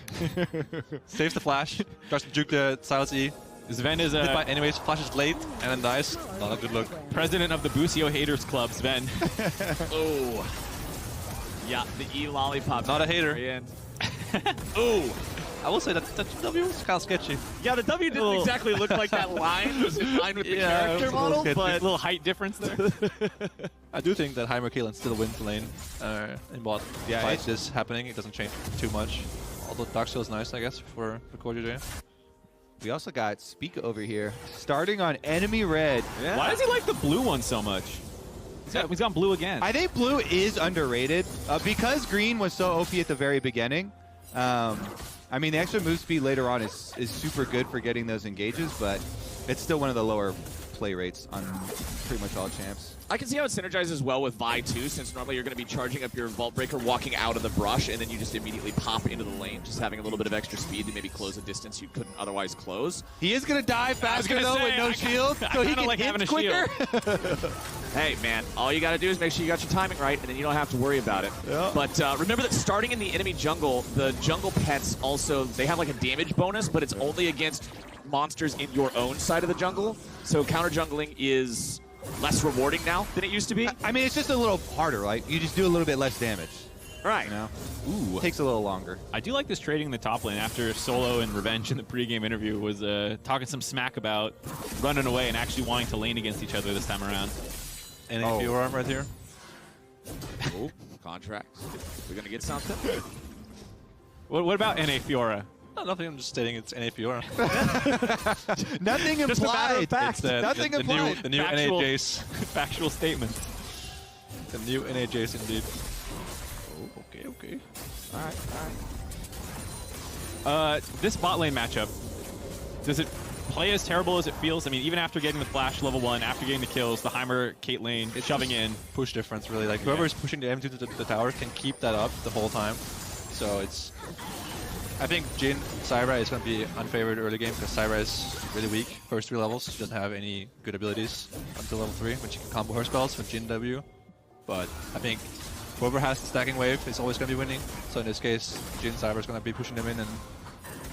Saves the flash, tries to juke the Silas E. Sven is Hit by anyways, flashes late, and then dies. Not a good look. President of the Busio Haters Club, Sven. Oh. Yeah, the E lollipop. Not a hater. Very end. Ooh. I will say that W was kind of sketchy. Yeah, the W didn't exactly look like that line was in line with the character model, sketchy. but A little height difference there. I do think that Heimer Caitlyn still wins the lane in bot. Yeah, Despite this happening, it doesn't change too much. Although Darksteel is nice, I guess, for Core J. We also got Speak over here, starting on enemy red. Yeah. Why does he like the blue one so much? He's gone blue again. I think blue is underrated because green was so OP at the very beginning. I mean, the extra move speed later on is super good for getting those engages, but it's still one of the lower play rates on pretty much all champs. I can see how it synergizes well with Vi too, since normally you're going to be charging up your Vault Breaker, walking out of the brush, and then you just immediately pop into the lane, just having a little bit of extra speed to maybe close a distance you couldn't otherwise close. He is going to die faster gonna though say, with no shield, so he can like hit having a quicker. Hey, man, all you got to do is make sure you got your timing right, and then you don't have to worry about it. Yeah. But remember that starting in the enemy jungle, the jungle pets also, they have like a damage bonus, but it's only against monsters in your own side of the jungle. So counter jungling is less rewarding now than it used to be. I mean, it's just a little harder, right? You just do a little bit less damage. Right. You know? Ooh. Takes a little longer. I do like this trading in the top lane after Solo and Revenge in the pregame interview was talking some smack about running away and actually wanting to lane against each other this time around. And if you arm right here. Oh, contracts. We're going to get something? What about NA Fiora? No, nothing. I'm just stating it's NA Fiora. Nothing Just a matter of implied. fact. Nothing implied. The new Factual- NA Jace. Factual statement. The new NA Jace indeed. Oh, okay. All right. This bot lane matchup, does it play as terrible as it feels? I mean, even after getting the flash level 1, after getting the kills, the Heimer, Caitlyn shoving in. Push difference, really. Like, whoever is pushing the M2 to the tower can keep that up the whole time. So it's... I think Jin, Syra is going to be unfavored early game because Syra is really weak first 3 levels. She doesn't have any good abilities until level 3 when she can combo her spells with Jin W. But I think whoever has the stacking wave is always going to be winning. So in this case, Jin, Syra is going to be pushing them in and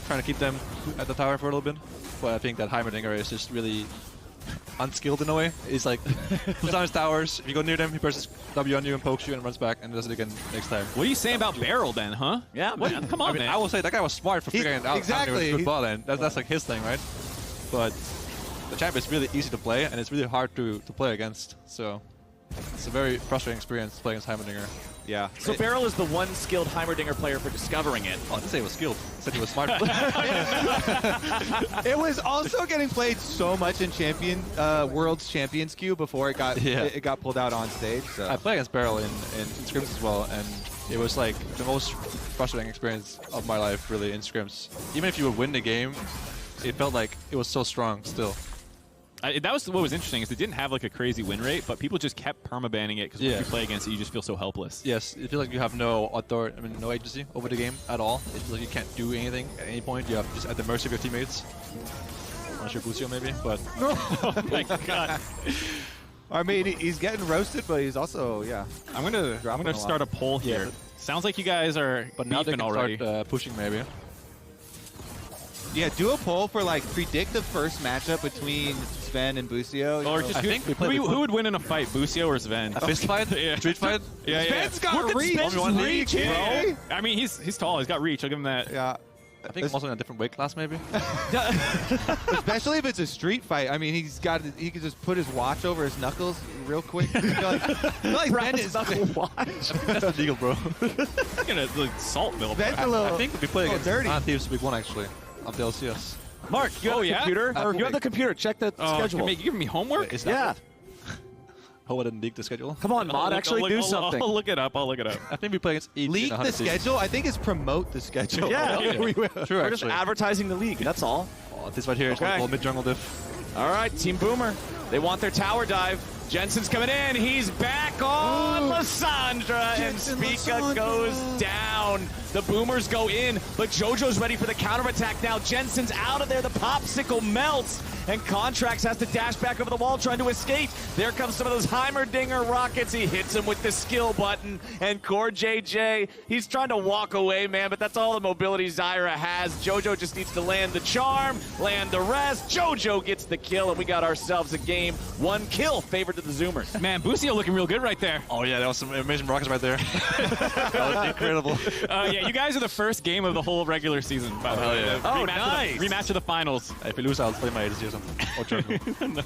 trying to keep them at the tower for a little bit. But I think that Heimerdinger is just really unskilled in a way. He's like, puts down his towers, if you go near them, he presses W on you and pokes you and runs back and does it again next time. What are you saying about Beryl then, huh? Yeah, man. Come on, man. I will say that guy was smart for figuring it out. Exactly. Good ball lane. That's like his thing, right? But the champ is really easy to play and it's really hard to play against. So it's a very frustrating experience playing as Heimerdinger. Yeah. So Beryl is the one skilled Heimerdinger player for discovering it. Oh, I didn't say he was skilled. I said he was smart. It was also getting played so much in World's Champions queue before it got pulled out on stage. So. I play against Beryl in scrims as well, and it was like the most frustrating experience of my life, really, in scrims. Even if you would win the game, it felt like it was so strong still. That was what was interesting is it didn't have like a crazy win rate, but people just kept permabanning it because when you play against it, you just feel so helpless. Yes, it feels like you have no authority, no agency over the game at all. It feels like you can't do anything at any point. You have just at the mercy of your teammates. Unless you're Busio maybe, but Oh my god. I mean, he's getting roasted, but he's also, I'm gonna start a poll here. Sounds like you guys are but now they beefing can already. start pushing maybe. Yeah, do a poll for like predict the first matchup between Sven and Busio. Or just who would win in a fight, Busio or Sven? A fist fight? Yeah. Street fight? Yeah, Sven's got reach. Reach, bro. I mean, he's tall. He's got reach. I'll give him that. Yeah. I think I'm also in a different weight class, maybe. Especially if it's a street fight. I mean, he can just put his watch over his knuckles real quick. I feel like Ben is That's illegal, bro. I'm gonna salt Bill. Ben's a little. I think we play against dirty. Thieves Week 1 actually of the LCS. Mark, you have the computer? You have the computer. Check the schedule. You giving me homework? Wait, is that Oh, I didn't leak the schedule. Come on, Mod, actually do something. I'll look it up. I think we play against each. Leak the schedule? I think it's promote the schedule. Yeah. We will. True, We're just advertising the league. That's all. Oh, this right here is called mid jungle diff. All right, Team Boomer. They want their tower dive. Jensen's coming in. He's back on Lissandra, and Spica goes down. The Boomers go in, but JoJo's ready for the counterattack now. Jensen's out of there. The popsicle melts, and Contracts has to dash back over the wall trying to escape. There comes some of those Heimerdinger rockets. He hits him with the skill button, and Core JJ, he's trying to walk away, man, but that's all the mobility Zyra has. JoJo just needs to land the charm, land the rest. JoJo gets the kill, and we got ourselves a game. 1 kill favored to the Zoomers. Man, Busio looking real good right there. Oh, yeah, that was some amazing rockets right there. That was incredible. Yeah, you guys are the first game of the whole regular season, by the way. Yeah. Oh, nice. Rematch of the finals. If we lose, I'll play my ADC or something. Or jungle. No.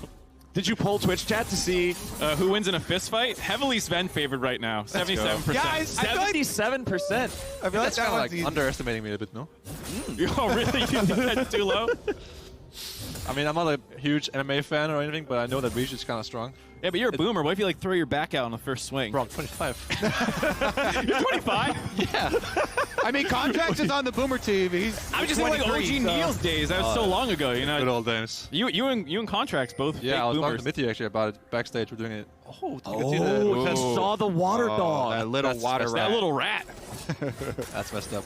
Did you poll Twitch chat to see who wins in a fist fight? Heavily Sven favored right now. 77%. Guys, 77%. I feel like That's kind of like easy. underestimating me a bit, no? Oh, really? You think that's too low? I mean, I'm not a huge MMA fan or anything, but I know that reach is kind of strong. Yeah, but you're a boomer. What if you like throw your back out on the first swing? Bro, I'm 25. You're 25? Yeah. I mean, Contracts is on the Boomer team. He's I was just thinking like OG Neil's days. That was so long ago, you know. Good old days. You and Contracts both. Yeah, I was talking boomers. to Mithy actually about it backstage. We're doing it. Oh, you Oh, can see that. you saw the water dog. that little That's water messed rat. That little rat. That's messed up.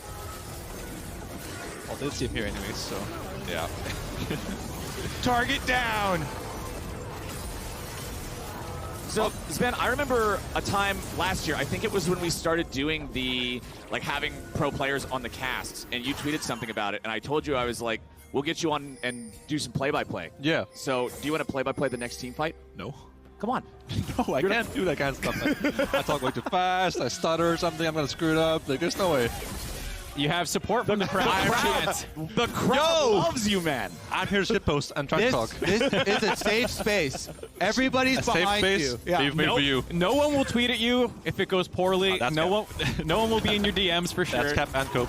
Well, they'll see him here anyways, so yeah. Target down. So, Sven, I remember a time last year, I think it was when we started doing the, like, having pro players on the casts, and you tweeted something about it, and I told you, I was like, we'll get you on and do some play-by-play. Yeah. So, do you want to play-by-play the next team fight? No. Come on. No, I can't do that kind of stuff. I talk way too fast, I stutter or something, I'm going to screw it up. Like, there's no way. You have support from the crowd. The crowd loves you, man. I'm here to shitpost and try to talk. This is a safe space. Everybody's A safe behind space? you. Yeah. Made for you. No one will tweet at you if it goes poorly. that's no one will be in your DMs for sure. That's Cap and Cope.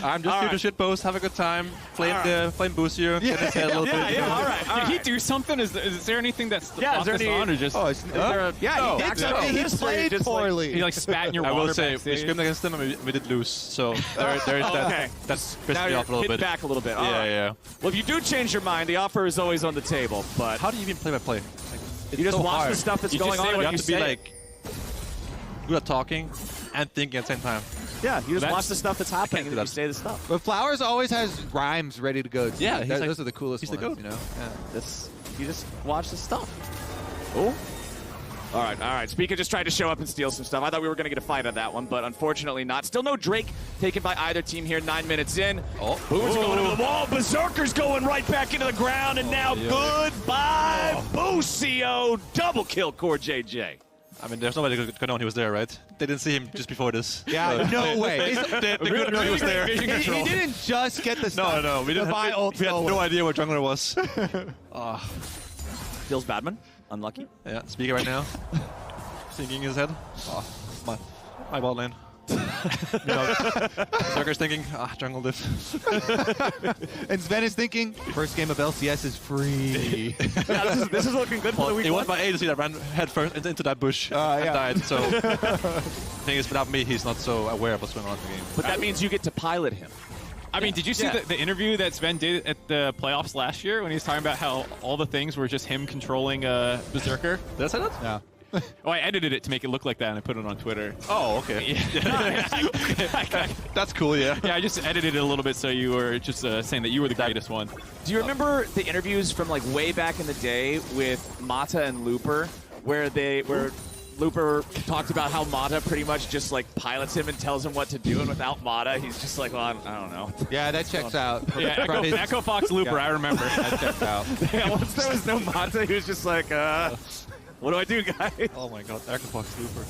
I'm just here to shitpost, have a good time, flame Busio, get his head a little bit. All right. Did he do something? Is there anything that's Yeah, is there any... on or just? Oh, is there a, Yeah, he did something. He played poorly. He like spat in your I water will say, we backstage? scrimmed against them and we did lose, so there's that. Okay. That's pissed Now me you're off a little hitting bit. back a little bit. Yeah, All right. yeah. Well, if you do change your mind, the offer is always on the table, but... How do you even play by play? You just so watch hard. the stuff that's You going just say on. what and you have to be say it. like good at talking and thinking at the same time. Yeah, you just That's- watch the stuff that's happening and do then you that. say the stuff. But Flowers always has rhymes ready to go. Yeah, he's like- those are the coolest he's the ones, goat. you know? Yeah. That's, you just watch the stuff. Oh. All right. Spica just tried to show up and steal some stuff. I thought we were going to get a fight on that one, but unfortunately not. Still no Drake taken by either team here 9 minutes in. Oh. Boomer's going over the wall. Berserker's going right back into the ground, and now goodbye, Busio. Double kill, Core JJ. I mean, there's nobody that could know he was there, right? They didn't see him just before this. Yeah, no way. They couldn't know he was there. He didn't just get the stuff. No, we didn't. We had no idea where jungler was. Feels Badman. Unlucky. Yeah, speaking right now. Thinking in his head. Oh, my bot lane. Berserker's thinking, jungle diff. And Sven is thinking, first game of LCS is free. Yeah, this is looking good for the week. It was my agency that ran head first into that bush and died. So the thing is, without me, he's not so aware of what's going on in the game. But that means you get to pilot him. I mean, did you see the interview that Sven did at the playoffs last year when he was talking about how all the things were just him controlling Berserker? Did I say that? Yeah. Oh, I edited it to make it look like that and I put it on Twitter. Oh, okay. Yeah. That's cool, yeah. Yeah, I just edited it a little bit so you were just saying that you were the greatest one. Do you remember the interviews from like way back in the day with Mata and Looper, where Looper talked about how Mata pretty much just like pilots him and tells him what to do, and without Mata, he's just like, well, I don't know. Yeah, that checks out. Yeah, Echo Fox Looper, I remember. That checks out. Yeah, once there was no Mata, he was just like, what do I do, guys? Oh my god, Echo Fox Looper.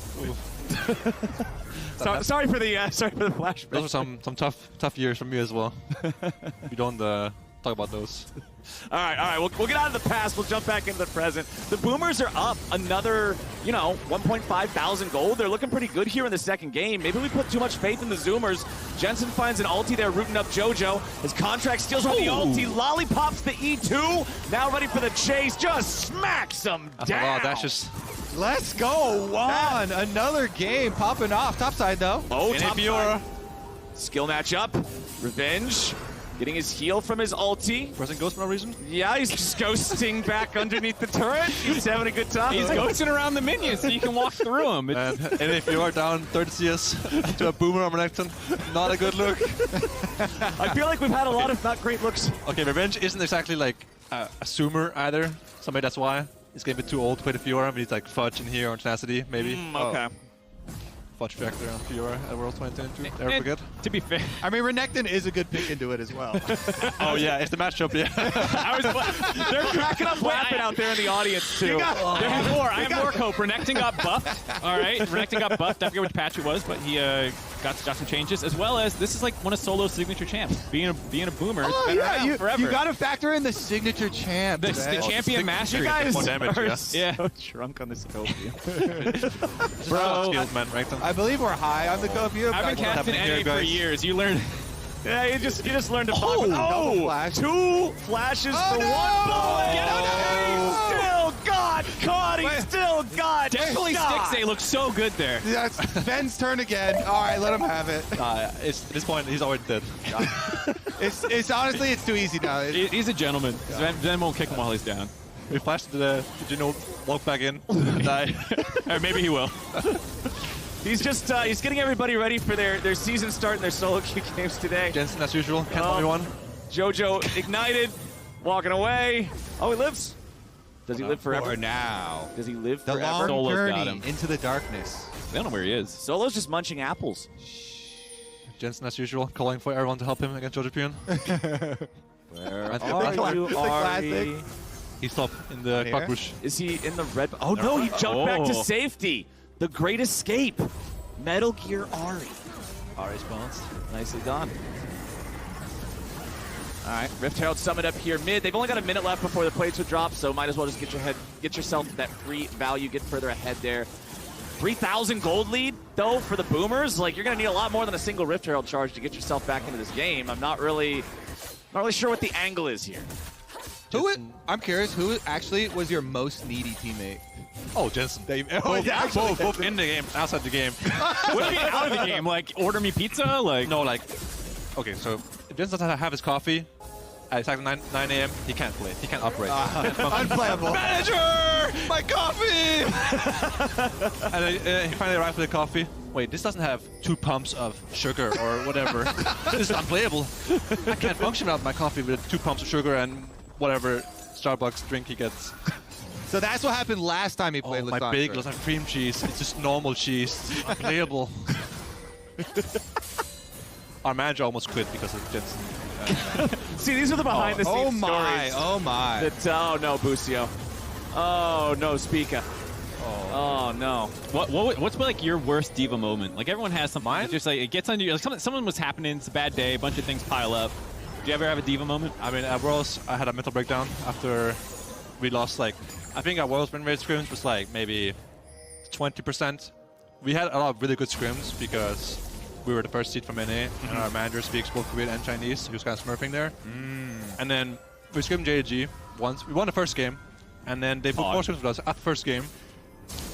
Sorry for the flashback. Those were some tough years for me as well. We don't talk about those. All right. We'll get out of the past. We'll jump back into the present. The Boomers are up another, 1.5 thousand gold. They're looking pretty good here in the second game. Maybe we put too much faith in the Zoomers. Jensen finds an ulti there, rooting up JoJo. His contract steals from the ulti. Lollipops the E2. Now ready for the chase. Just smacks him down. Wow, that's just... Let's go, Juan. Another game popping off. Topside, though. Oh, Topside. Skill matchup. Revenge. Getting his heal from his ulti. Pressing ghost for no reason? Yeah, he's just ghosting back underneath the turret. He's having a good time. He's ghosting around the minions so you can walk through them. And if you are down 30 CS to a Boomer or Renekton, not a good look. I feel like we've had a lot of not great looks. Okay, Revenge isn't exactly like a zoomer either, so maybe that's why. He's getting a bit too old to play the Fiora, but he's like Fudge in here or Tenacity, maybe. Okay. Fudge Factor on Fiora at World 2022. Never forget. To be fair, I mean, Renekton is a good pick into it as well. Oh yeah, it's the matchup, yeah. They're cracking up laughing out there in the audience too. I have more hope. Renekton got buffed. All right, Renekton got buffed. I forget which patch it was, but he got some changes. As well as this is like one of Solo's signature champs. Being a Boomer, it's been around forever. You got to factor in the signature champ. The champion mastery. You guys more damage, are yeah. so drunk on this Scorpion. Bro, skills, man, Renekton. I believe we're high on the Scorpion. I've been casting NA for years. You learned. Yeah, you just learned to flash. 2 flashes for 1 bullet. Get out of He still got caught. He still got Definitely shot. Stixay looks so good there. That's Ben's turn again. All right, let him have it. At this point, he's already dead. It's honestly, it's too easy now. He's a gentleman. Zen won't kick him while he's down. We flashed the walk back in and die. Or maybe he will. He's just he's getting everybody ready for their season start and their solo queue games today. Jensen, as usual, can't tell me one. JoJo ignited, walking away. Oh, he lives. Does he live forever? For now. Does he live The forever? long Solo's got journey him. into the darkness. I don't know where he is. Solo's just munching apples. Jensen, as usual, calling for everyone to help him against Jojopian. Where are you, Ari? He's top in the cockroach. Is he in the red? Oh no, he jumped back to safety. The great escape. Metal Gear Ari. Ari's bounced. Nicely done. All right, Rift Herald Summit up here mid. They've only got a minute left before the plates would drop, so might as well just get yourself that free value, get further ahead there. 3,000 gold lead, though, for the Boomers. Like, you're going to need a lot more than a single Rift Herald charge to get yourself back into this game. I'm not really sure what the angle is here. I'm curious, who actually was your most needy teammate? Oh, Jensen. Both in the game, outside the game. What do you mean out of the game? Like, order me pizza? Like, no, like, okay, so if Jensen doesn't have his coffee at exactly 9 a.m., he can't play. He can't operate. Unplayable. Manager! My coffee! And then he finally arrived with the coffee. Wait, this doesn't have 2 pumps of sugar or whatever. This is unplayable. I can't function without my coffee with 2 pumps of sugar and whatever Starbucks drink he gets. So that's what happened last time he played My bagel doesn't have cream cheese. It's just normal cheese. It's unplayable. Our manager almost quit because of Jensen. See, these are the behind-the-scenes stories. Oh my! Oh no, Busio. Oh no, Spica. Oh no. What's like your worst diva moment? Like everyone has something. It's just like it gets under you. Like something was happening. It's a bad day. A bunch of things pile up. Do you ever have a diva moment? I mean, at Worlds, I had a mental breakdown after we lost. Like, I think our Worlds win rate scrims was like maybe 20%. We had a lot of really good scrims because we were the first seed from NA, and our manager speaks both Korean and Chinese. He was kind of smurfing there. And then we scrimmed JAG once. We won the first game, and then they put more scrims with us at the first game.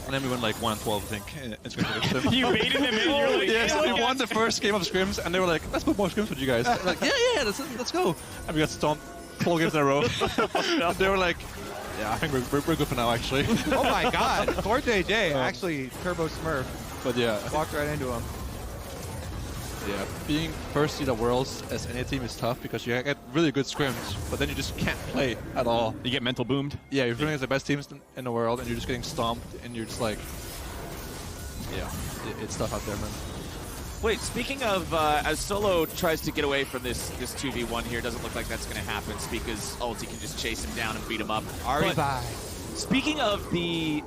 And then we went like 1-12, I think. In scrims against them. You baited them in. You're like, yeah, so we won the first game of scrims, and they were like, let's put more scrims with you guys. We're like, yeah, let's go. And we got stomped 4 games in a row. And they were like, yeah, I think we're good for now, actually. Oh my god, 4JJ actually turbo smurf. But yeah. Walked right into him. Yeah, being first seed at Worlds as any team is tough because you get really good scrims, but then you just can't play at all. You get mental boomed. Yeah, you're playing as the best teams in the world, and you're just getting stomped, and you're just like, yeah, it's tough out there, man. Wait, speaking of, as Solo tries to get away from this 2v1 here, doesn't look like that's going to happen. Spica's ulti can just chase him down and beat him up. Ari But bye. speaking of the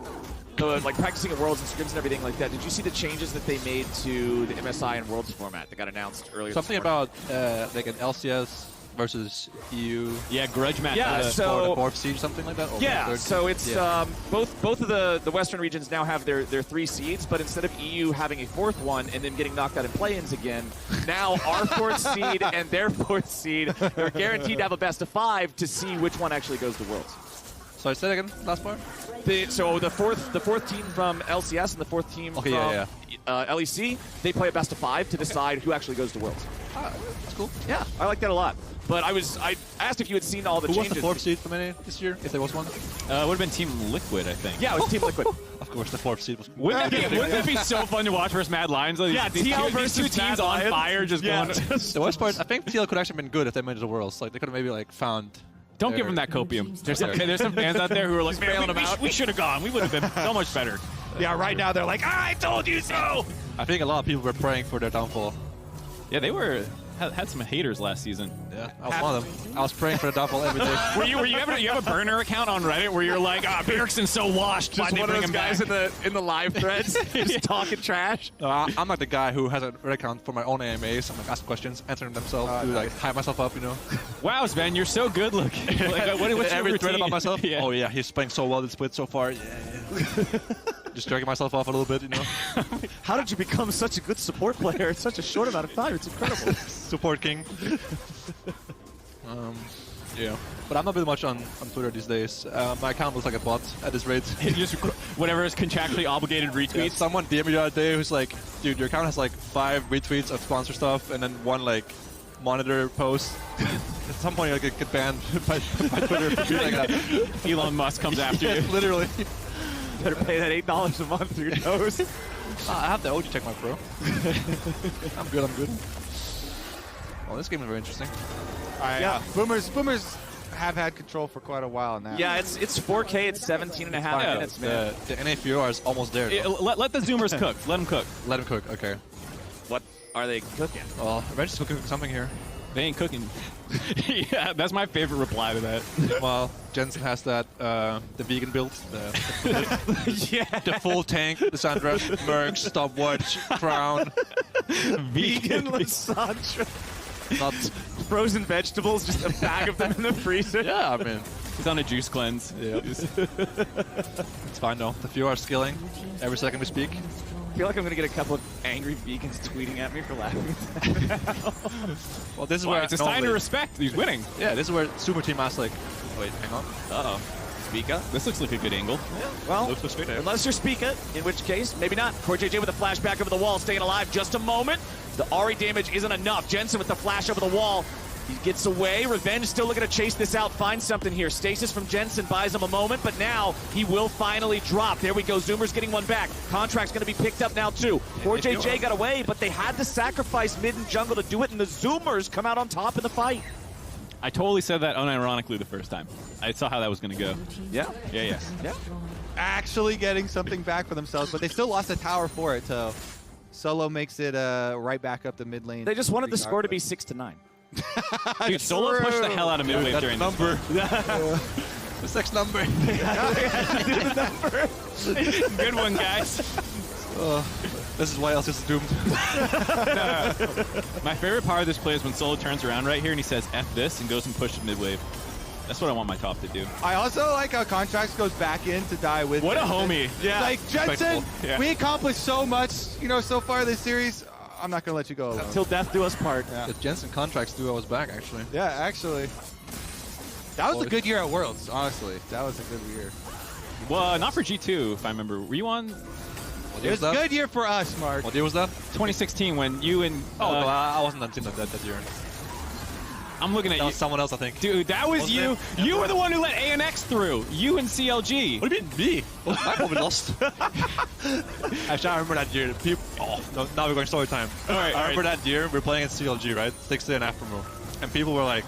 like practicing at Worlds and scrims and everything like that, did you see the changes that they made to the MSI and Worlds format that got announced earlier? Something this morning? about like an LCS versus EU. Yeah, grudge match. Yeah, so for the fourth seed, something like that. Or yeah, third so seed? it's Yeah. both of the Western regions now have their 3 seeds, but instead of EU having a 4th one and then getting knocked out in play-ins again, now our 4th seed and their 4th seed are guaranteed to have a best of 5 to see which one actually goes to Worlds. Sorry, say that again. Last part. So the fourth team from LCS and the 4th team from LEC, they play a best of 5 to decide who actually goes to Worlds. That's cool. Yeah, I like that a lot. But I asked if you had seen all the Who changes. was the 4th seed for many this year, if there was one? It would have been Team Liquid, I think. Yeah, it was Team Liquid. Of course, the 4th seed was. Wouldn't it be so fun to watch versus Mad Lions? Like, Yeah, these TL two versus teams Mad on Lions. fire, just Yeah. going. The worst part, I think TL could actually have been good if they made it to Worlds. Like they could have maybe like found. Don't give them that copium. There's some fans out there who are like, man, we should have gone. We would have been so much better. Yeah, right now they're like, I told you so. I think a lot of people were praying for their downfall. Yeah, they had some haters last season. Yeah, I was one of them. I was praying for the downfall every day. Were you ever? You have a burner account on Reddit where you're like, Bjergsen's so washed. Just Why'd they one of bring those him guys back? in the live threads just talking trash. No, I'm like the guy who has a Reddit account for my own AMAs. I'm like asking questions, answering themselves to like hype myself up, you know. Wow, Sven, you're so good looking. Like, what's your Every thread routine? about myself. Yeah. Oh yeah, he's playing so well this split so far. Yeah. Just jerking myself off a little bit, you know. How did you become such a good support player in such a short amount of time? It's incredible. Support king. Yeah, but I'm not really much on Twitter these days. My account looks like a bot at this rate. Just whatever is contractually obligated retweets. Yeah, someone DM'd me the other day who's like, dude, your account has like 5 retweets of sponsor stuff and then 1 like monitor post. At some point you'll get banned by Twitter for being like that. Elon Musk comes after you. Literally. Better pay that $8 a month through your nose. I have the OG check my pro. I'm good. Well, this game is very interesting. Yeah, Boomers have had control for quite a while now. Yeah, it's 4K. It's 17 and a half minutes, man. The NAFR is almost there. Let the Zoomers cook. Let them cook. Let them cook. Okay. What are they cooking? Well, Reg is cooking something here. They ain't cooking. Yeah, that's my favorite reply to that. Well, Jensen has that the vegan build, the full tank, the Sandra, Merc, stopwatch, crown, Vegan Lysandra. Not frozen vegetables, just a bag of them in the freezer. Yeah, I mean, he's on a juice cleanse. Yeah. It's fine though. The few are skilling every second we speak. I feel like I'm gonna get a couple of angry vegans tweeting at me for laughing. Well, this is where it's a sign of respect. He's winning. Yeah, this is where Super Team asks like, wait, hang on. Uh-oh. Spica? This looks like a good angle. Yeah, well, looks straight ahead. Unless you're Spica, in which case, maybe not. Core JJ with a flashback over the wall, staying alive just a moment. The Ahri damage isn't enough. Jensen with the flash over the wall. He gets away. Revenge still looking to chase this out, find something here. Stasis from Jensen buys him a moment, but now he will finally drop. There we go. Zoomer's getting one back. Contract's going to be picked up now, too. Core JJ got away, but they had to sacrifice mid and jungle to do it, and the Zoomers come out on top in the fight. I totally said that unironically the first time. I saw how that was going to go. Yeah? Yeah. Actually getting something back for themselves, but they still lost a tower for it, so Solo makes it right back up the mid lane. They just wanted the score to be 6-9. Dude, Solo pushed the hell out of mid wave during number. this. The 6 number. Good one, guys. This is why else is doomed. My favorite part of this play is when Solo turns around right here and he says F this and goes and pushes mid wave. That's what I want my top to do. I also like how Contracts goes back in to die with What a Jensen. homie. Yeah. Like, Jensen, Yeah. we accomplished so much, so far this series. I'm not going to let you go alone. Until death do us part. Yeah. The Jensen Contracts duo was back, actually. Yeah, actually. That was a good year at Worlds, honestly. That was a good year. Well, not for G2, if I remember. Were you on It was a good year for us, Mark. What year was that? 2016 when you and... no, I wasn't on team that year. I'm looking at That you. was someone else, I think. Dude, that was Wasn't you. it? You were the one who let ANX through. You and CLG. What do you mean, me? Well, I probably lost. Actually, I remember that year. People, no, now we're going story time. I remember that year, we were playing at CLG, right? 6 and Aftermo. And people were like,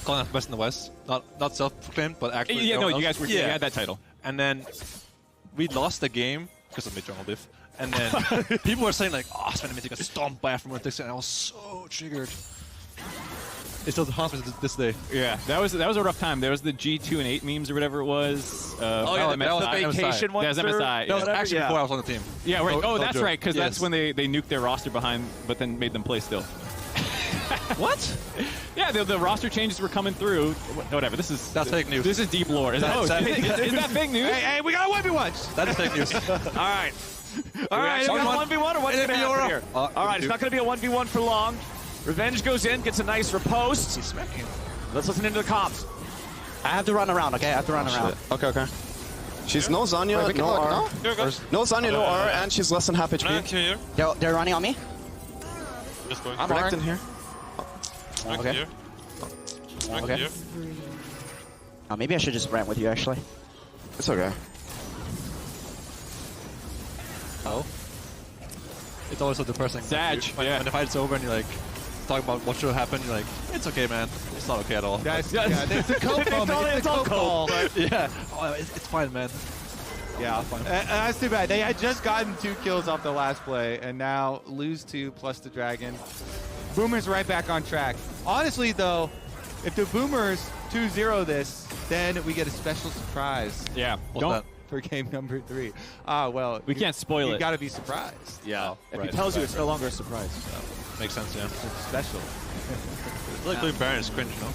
calling us best in the West. Not self-proclaimed, but actually... Yeah, no, everyone you else. guys were... You had that title. And then we lost the game because of mid-jungle diff. And then people were saying like, oh, Sven made a stomp by from and I was so triggered. It still haunts me this day. Yeah, that was a rough time. There was the G2 and 8 memes or whatever it was. That was vacation one. That was MSI. That was actually before I was on the team. Yeah, right. Oh, that's right, because Yes. that's when they nuked their roster behind, but then made them play still. What? Yeah, the roster changes were coming through. Whatever. That's fake news. This is deep lore. Is that fake news? Hey, we got a 1v1. That's fake news. All right. All right, we got a 1v1 or what's going to happen here? All right, it's not going to be a 1v1 for long. Revenge goes in, gets a nice riposte. He's smacking. Let's listen into the comms. I have to run around, okay? I have to run around. Okay. She's no Zanya, no R. No Zanya, no R, and she's less than half HP. They're running on me. Just going. I'm Connecting here. Okay. Okay. Maybe I should just rant with you, actually. It's okay. Oh. It's always so depressing. Sag, when the fight's over and you're like, talk about what should happen, you're like, it's okay, man. It's not okay at all. It's a cope moment. It's a cope ball. Yeah. Oh, it's fine, man. Yeah, that's too bad. They had just gotten 2 kills off the last play, and now lose 2 plus the Dragon. Boomers right back on track. Honestly, though, if the Boomers 2-0 this, then we get a special surprise. Yeah. Don't. For game number 3. Well, we can't spoil it. You got to be surprised. Yeah. If he right. tells you, it's no longer a surprise. Makes sense, yeah. It's special. It's like doing Baron is cringe, you know?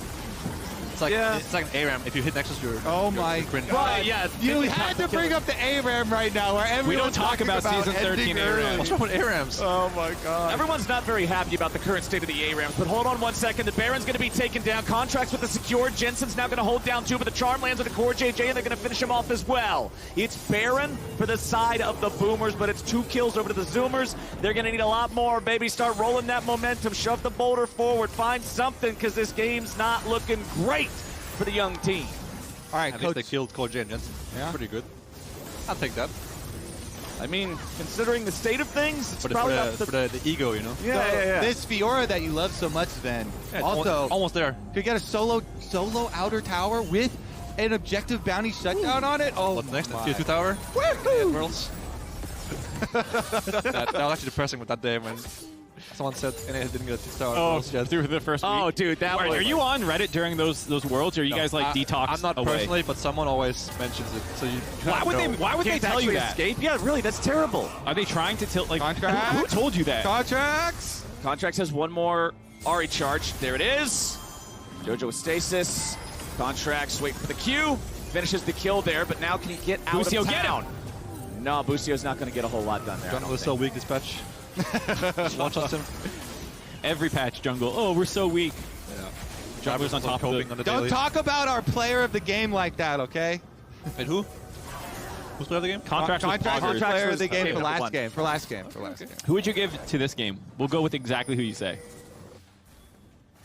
It's like it's like an ARAM. If you hit Nexus, you're my cringe. God. You had to bring up the ARAM right now, where everyone's we don't talk about season 13 ARAM. What's wrong with ARAMs? Oh my God. Everyone's not very happy about the current state of the ARAMs, but hold on 1 second. The Baron's going to be taken down. Contracts with the secured. Jensen's now going to hold down 2, but the charm lands on the core JJ, and they're going to finish him off as well. It's Baron for the side of the Boomers, but it's 2 kills over to the Zoomers. They're going to need a lot more, baby. Start rolling that momentum. Shove the boulder forward. Find something, because this game's not looking great for the young team. All right, At Coach. least they killed Core J and Jensen. Yeah. Pretty good. I'll take that. I mean, considering the state of things, it's For probably not the ego, you know? Yeah. This Fiora that you love so much, Sven, Yeah, it's also almost there. could get a solo outer tower with an objective bounty shutdown on it. Oh, What's next? my. Tier 2 tower? Woohoo! Worlds. that was actually depressing with that day when someone said NA didn't get a 2 tower. Oh, yet. through the first week. Oh, dude, that was... Are you on Reddit during those worlds, or are you guys like detox? I'm not away? personally, but someone always mentions it. So you Why would they tell you that? Escape? Yeah, really, that's terrible. Are they trying to tilt like Contracts? Who told you that? Contracts? Contracts has 1 more Ari charge. There it is. Jojo with stasis. Contracts wait for the Q. Finishes the kill there, but now can he get out Busio, of get town? No, Busio's not going to get a whole lot done there. Jungle is so weak this patch. Just one shots him. Every patch jungle. Oh, we're so weak. Yeah. Jungler's on top of it. on the Don't daily. talk about our player of the game like that, okay? Wait, who? Who's player of the game? Contracts with Contract Poggers. player of the game for number last 1. game. For last game. Who would you give to this game? We'll go with exactly who you say.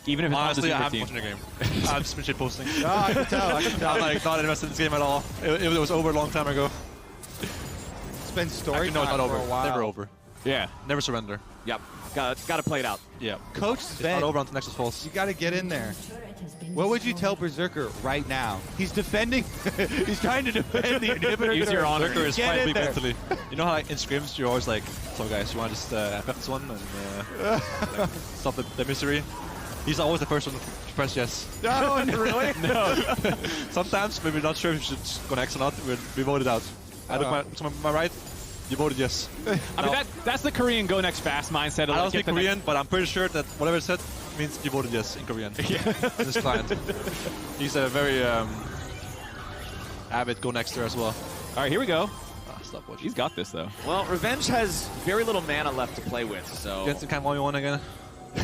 Even if it's Honestly, I not the haven't Super watched team. the game. I've just been shit posting. No, I can tell. I can tell. I'm like not invested in this game at all. It was over a long time ago. It's been story Actually, no, it's time not for over. a while. Never over. Yeah. Never surrender. Yep. Got to play it out. Yeah. Coach It's Sven, not over until Nexus falls. you got to get in there. What would you tell Berserker right now? He's defending. He's trying to defend the inhibitor. Use your honor. Berserker is Get quite in weak there. mentally. You know how like, in scrims you're always like, so guys, you want to just FF this one and like, stop the misery? He's always the first one to press yes. No, really? No. Sometimes maybe not sure if you should go next or not. We voted out. I look to my right. You voted yes. I mean, that's the Korean go next fast mindset. Of I like, don't speak get the Korean, but I'm pretty sure that whatever it said means you voted yes in Korean. Yeah. This client. He's a very avid go nexter as well. All right, here we go. Stop watching. He's got this though. Well, Revenge has very little mana left to play with, so... Jensen can't 1v1 again.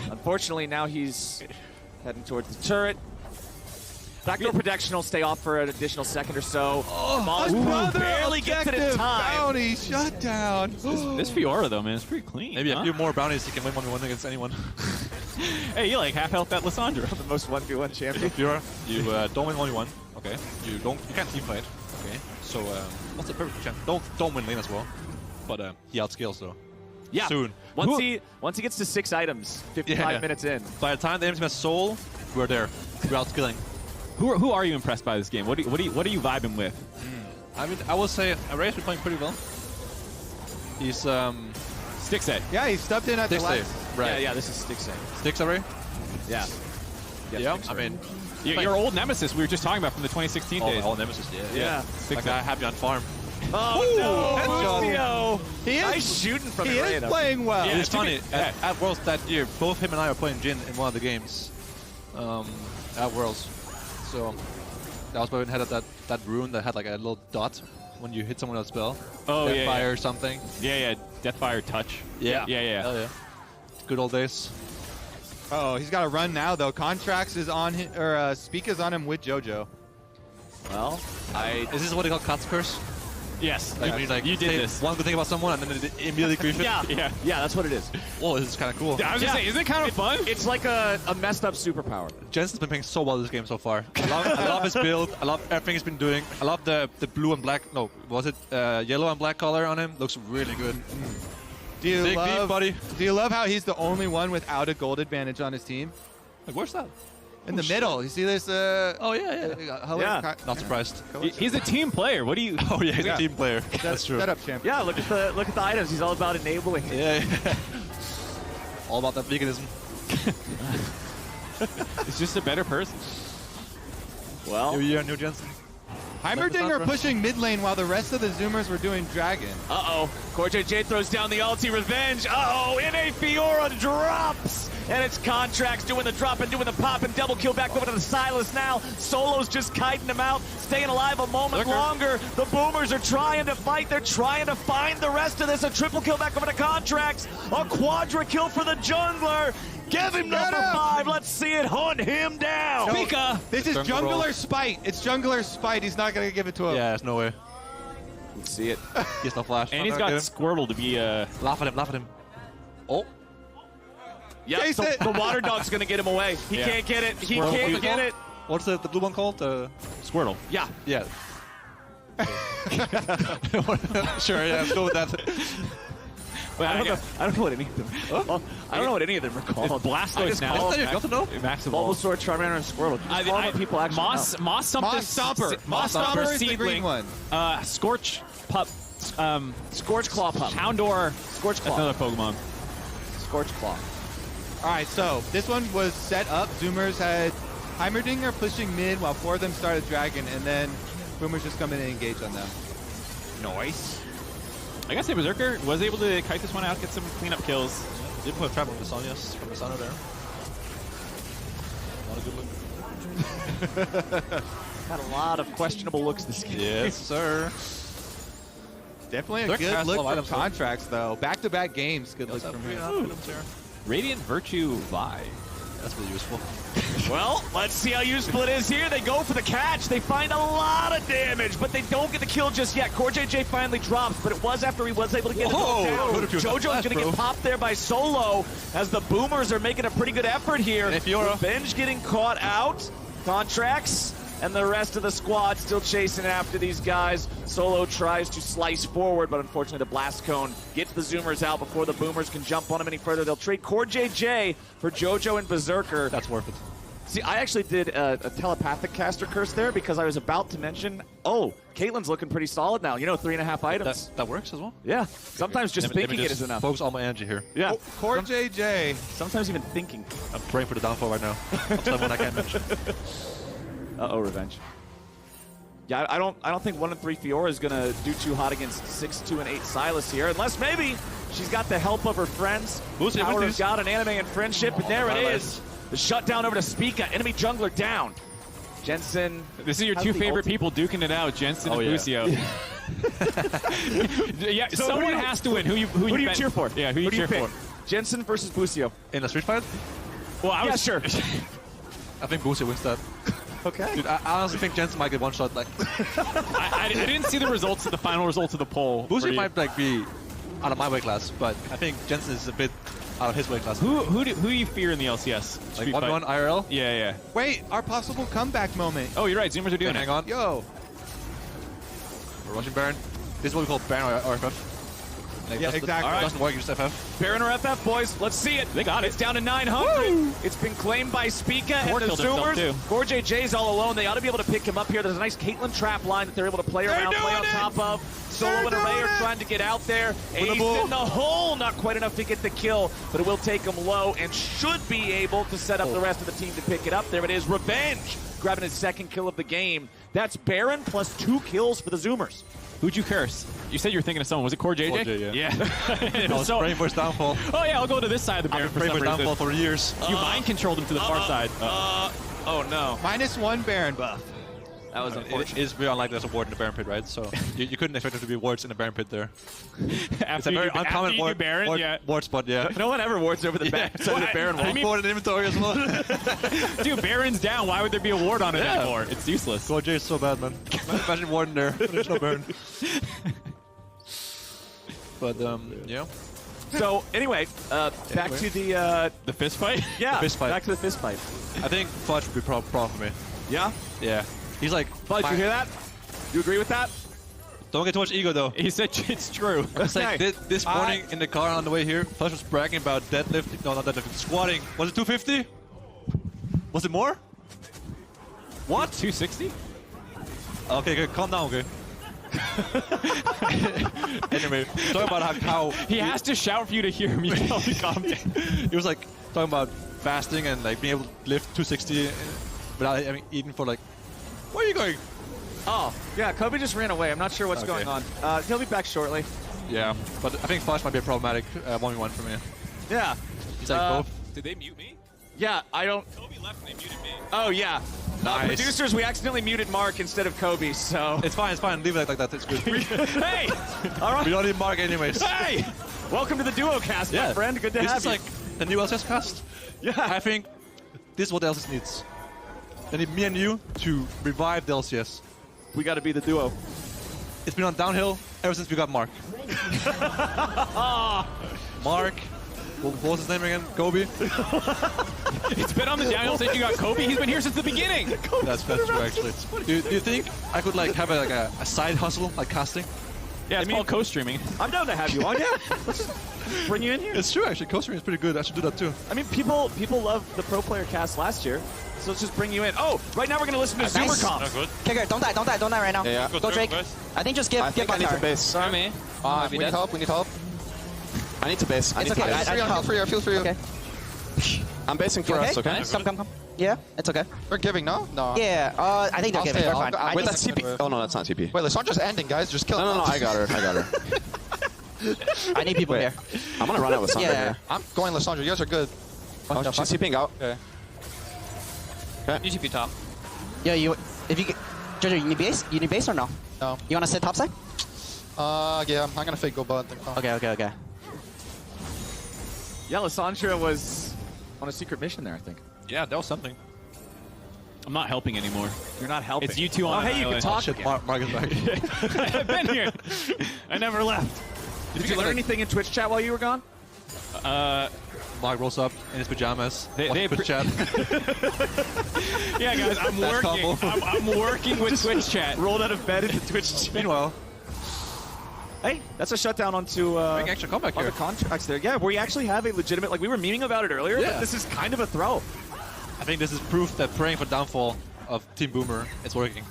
Unfortunately, now he's heading towards the turret. Backdoor protection will stay off for an additional second or so. Oh, Ooh, barely gets it in time. Bounty shutdown. This Fiora though, man, it's pretty clean. Maybe huh? a few more bounties, he can win 1v1 against anyone. Hey, you like half health at Lissandra. The most 1v1 champion. Fiora, you don't win 1v1. Okay. You can't team fight. Okay. So what's the perfect champ? Don't win lane as well. But he outscales though. Yeah. Soon. Once he gets to 6 items, 55 minutes in. By the time the enemy has soul, we're there. We're outscaling. Who are you impressed by this game? What are you vibing with? I mean, I will say Array's been playing pretty well. He's stick set. Yeah, he stepped in at the last. Right. Yeah, this is stick set. Sticks already? Yeah. Yeah, I mean, Your old nemesis we were just talking about from the 2016 days. old nemesis, Yeah. Like I have you on farm. Oh, no! He is Nice shooting from He is Irena. playing well. It's funny. At Worlds that year, both him and I were playing Jin in one of the games at Worlds. So that was when we had that rune that had like a little dot when you hit someone with a spell. Oh, yeah. Fire or something. Yeah. Deathfire touch. Yeah. Yeah. Hell yeah. Good old days. Oh, he's got to run now though. Contracts is on him, or Speak is on him with JoJo. Well, Is this what they call Cat's Curse? Yes. Like, you, you did say this. one good thing about someone and then they immediately grief it? Yeah, that's what it is. Whoa, this is kind of cool. I was gonna say, isn't it kind of fun? It's like a messed up superpower. Jensen's been playing so well this game so far. I love his build. I love everything he's been doing. I love the blue and black. No, was it yellow and black color on him? Looks really good. Do you Big love, beat, buddy. Do you love how he's the only one without a gold advantage on his team? Like, where's that? In the middle. You see this? Oh yeah. Not surprised. He's a team player. What do you? Oh yeah, he's a team player. That's true. Set up champion. Yeah, look at the items. He's all about enabling. Yeah. All about that veganism. He's just a better person. Well, New year, new Jensen. Heimerdinger pushing mid lane while the rest of the Zoomers were doing Dragon. Uh-oh. CoreJJ throws down the ulti. Revenge. Uh-oh. NA Fiora drops. And it's Contracts doing the drop and doing the pop and double kill back over to the Silas now. Solo's just kiting him out, staying alive a moment longer. The Boomers are trying to fight. They're trying to find the rest of this. A triple kill back over to Contracts. A quadra kill for the jungler. Give him number 5. Let's see it hunt him down. Pika. This is Jungler Spite. It's Jungler Spite. He's not going to give it to him. Yeah, there's no way. Let's see it. He has no flash. And he's got Squirtle to be Laugh at him. Oh. Yeah, so the water dog's going to get him away. He can't get it. He can't get it. What's the blue one called? Squirtle. Yeah. Yeah. Sure, yeah, let's go with that. But I don't know what any of them. I don't know what any of them are called. Blastoise now. Bulbasaur, Charmander, and Squirtle. What people actually Moss something. Moss Stomper. Moss Stomper, is the green one. Scorch Pup. Scorch Claw Pup. Houndour. Scorch Claw. Another Pokemon. Scorch Claw. All right, so this one was set up. Zoomers had Heimerdinger pushing mid while 4 of them started Dragon, and then Boomers just come in and engage on them. Nice. I gotta say, Berserker was able to kite this one out, get some cleanup kills. Did put a trap on the Sonias from the Sana there. Not a good look. Got a lot of questionable looks this game. Yes, sir. Definitely a good look from Contracts, though. Back-to-back games, good look from him. Radiant Virtue Vi. That's really useful. Well, let's see how useful it is here. They go for the catch. They find a lot of damage, but they don't get the kill just yet. CoreJJ finally drops, but it was after he was able to get it down. JoJo's going to get popped there by Solo as the Boomers are making a pretty good effort here. Revenge getting caught out. Contracts and the rest of the squad still chasing after these guys. Solo tries to slice forward, but unfortunately the Blast Cone gets the Zoomers out before the Boomers can jump on him any further. They'll trade CoreJJ for JoJo and Berserker. That's worth it. See, I actually did a telepathic caster curse there because I was about to mention, Caitlyn's looking pretty solid now. 3.5 items. That works as well? Yeah. Sometimes just thinking it is enough. Focus all my energy here. Yeah. CoreJJ. Sometimes even thinking. I'm praying for the downfall right now. Of someone I can't mention. Uh-oh, Revenge. Yeah, I don't think 1 and 3 Fiora is gonna do too hot against 6, 2, and 8 Silas here, unless maybe she's got the help of her friends. Power of God and anime and friendship, and there it is. The shutdown over to Spica, enemy jungler down. Jensen. This is your 2 favorite people duking it out, Jensen and Lucio. Yeah, So someone has to win. Who do you cheer for? Yeah, who you cheer for? Jensen versus Bucio. In a street fight? Well, sure. I think Bucio wins that. Okay. Dude, I honestly think Jensen might get one shot. Like, I didn't see the results of the final results of the poll. Bucio might be out of my weight class, but I think Jensen is a bit out of his weight class. Who do you fear in the LCS? Like 1v1 IRL? Yeah. Wait, our possible comeback moment. Oh, you're right. Zoomers are doing it. Hang on. Yo. We're rushing Baron. This is what we call Baron RFF. Like, Yeah, that's exactly. It doesn't work, you just FF. Baron or FF, boys. Let's see it. They got it. It's down to 900. It's been claimed by Spica and the killed himself, Zoomers. too. GoreJJ's all alone. They ought to be able to pick him up here. There's a nice Caitlyn trap line that they're able to play around, play on top of. Solo and Array are trying to get out there. Ace in the hole. Not quite enough to get the kill, but it will take him low and should be able to set up the rest of the team to pick it up. There it is. Revenge grabbing his second kill of the game. That's Baron plus 2 kills for the Zoomers. Who'd you curse? You said you were thinking of someone. Was it CoreJJ? CoreJ, yeah. I was praying for his downfall. Oh yeah, I'll go to this side of the Baron I've for been some praying for his reason. downfall for years. You mind controlled him to the far side. Oh no. -1 Baron buff. That was unfortunate. It is very unlikely there's a ward in the Baron pit, right? So you couldn't expect there to be wards in the Baron pit there. It's a very uncommon ward, ward spot, yeah. No one ever wards over the back side of the Baron wall. I mean, in inventory as well. Dude, Baron's down. Why would there be a ward on it anymore? It's useless. GoJ is so bad, man. Imagine ward in there. There's no Baron. But yeah. So anyway, back to the fist fight. Yeah, The fist fight. back to the fist fight. I think Fudge would be problem for me. Yeah, Yeah. He's like, Fudge, you hear that? You agree with that? don't get too much ego though. He said it's true. It's like this morning in the car on the way here, Fudge was bragging about deadlift. No, not deadlift. Squatting. Was it 250? Was it more? What? 260? Okay, good. Calm down, okay. Anyway, talking about how He has to shout for you to hear him. You tell me calm down. he was like talking about fasting and like being able to lift 260 without having eaten for like. Where are you going? Oh, yeah, Kobe just ran away. I'm not sure what's Okay. going on. He'll be back shortly. Yeah, but I think Fudge might be a problematic 1v1 for me. Yeah. He's like both. Did they mute me? Yeah, I don't. Kobe left and they muted me. Oh, yeah. Nice. Producers, we accidentally muted Mark instead of Kobe, so. It's fine, it's fine. Leave it like that. It's good. Hey! All right. We don't need Mark anyways. Hey! Welcome to the Duo Cast, my friend. Good to this have is you. like the new LCS cast. Yeah. I think this is what the LCS needs. They need me and you to revive the LCS. We got to be the duo. It's been on downhill ever since we got Mark. Mark. What was his name again? Kobe? It's been on the downhill since you got Kobe. He's been here since the beginning. That's true, actually. Do you think I could like have a side hustle, like casting? Yeah, it's called co-streaming. I'm down to have you on, yeah. Let's just bring you in here. It's true, actually. Co-streaming is pretty good. I should do that too. I mean, people loved the Pro Player Cast last year, so let's just bring you in. Oh, right now we're gonna listen to Zoomer Comp. good. Kicker, don't die right now. Yeah. Go Drake. I think just give I think I need to base. Sorry, man. We need help. We need help. I need to base. I It's need okay. to base. I feel for you. I feel for you. Okay. I'm basing for us, okay? Come. Yeah, it's okay. We're giving, no? No. Yeah, I think they're I'll giving. stay. We're fine. I'll- Wait, I that's just- TP. Oh, no, that's not TP. Wait, Lissandra's ending, guys. Just kill him. No, I got her. I need people here. I'm gonna run out with Sandra Yeah. here. I'm going Lissandra. You guys are good. Oh, she's TPing out. Okay. You should be top. Yeah, if you get, Jojo, you need base? You need base or no? No. You wanna sit top side? Yeah, I'm gonna fake go bud. Okay. Yeah, Lissandra was on a secret mission there, I think. Yeah, that was something. I'm not helping anymore. You're not helping. It's you two on Oh, hey, you can talk Shit, again. Mark is back. I've been here. I never left. Did you learn anything in Twitch chat while you were gone? Mark rolls up in his pajamas. They Twitch chat. Yeah, guys, I'm That's working. combo. I'm working with Twitch chat. Rolled out of bed into Twitch chat. Meanwhile, Hey, that's a shutdown onto big extra comeback other here. contracts there. Yeah, we actually have a legitimate, like we were memeing about it earlier, Yeah. but this is kind of a throw. I think this is proof that praying for downfall of Team Boomer is working.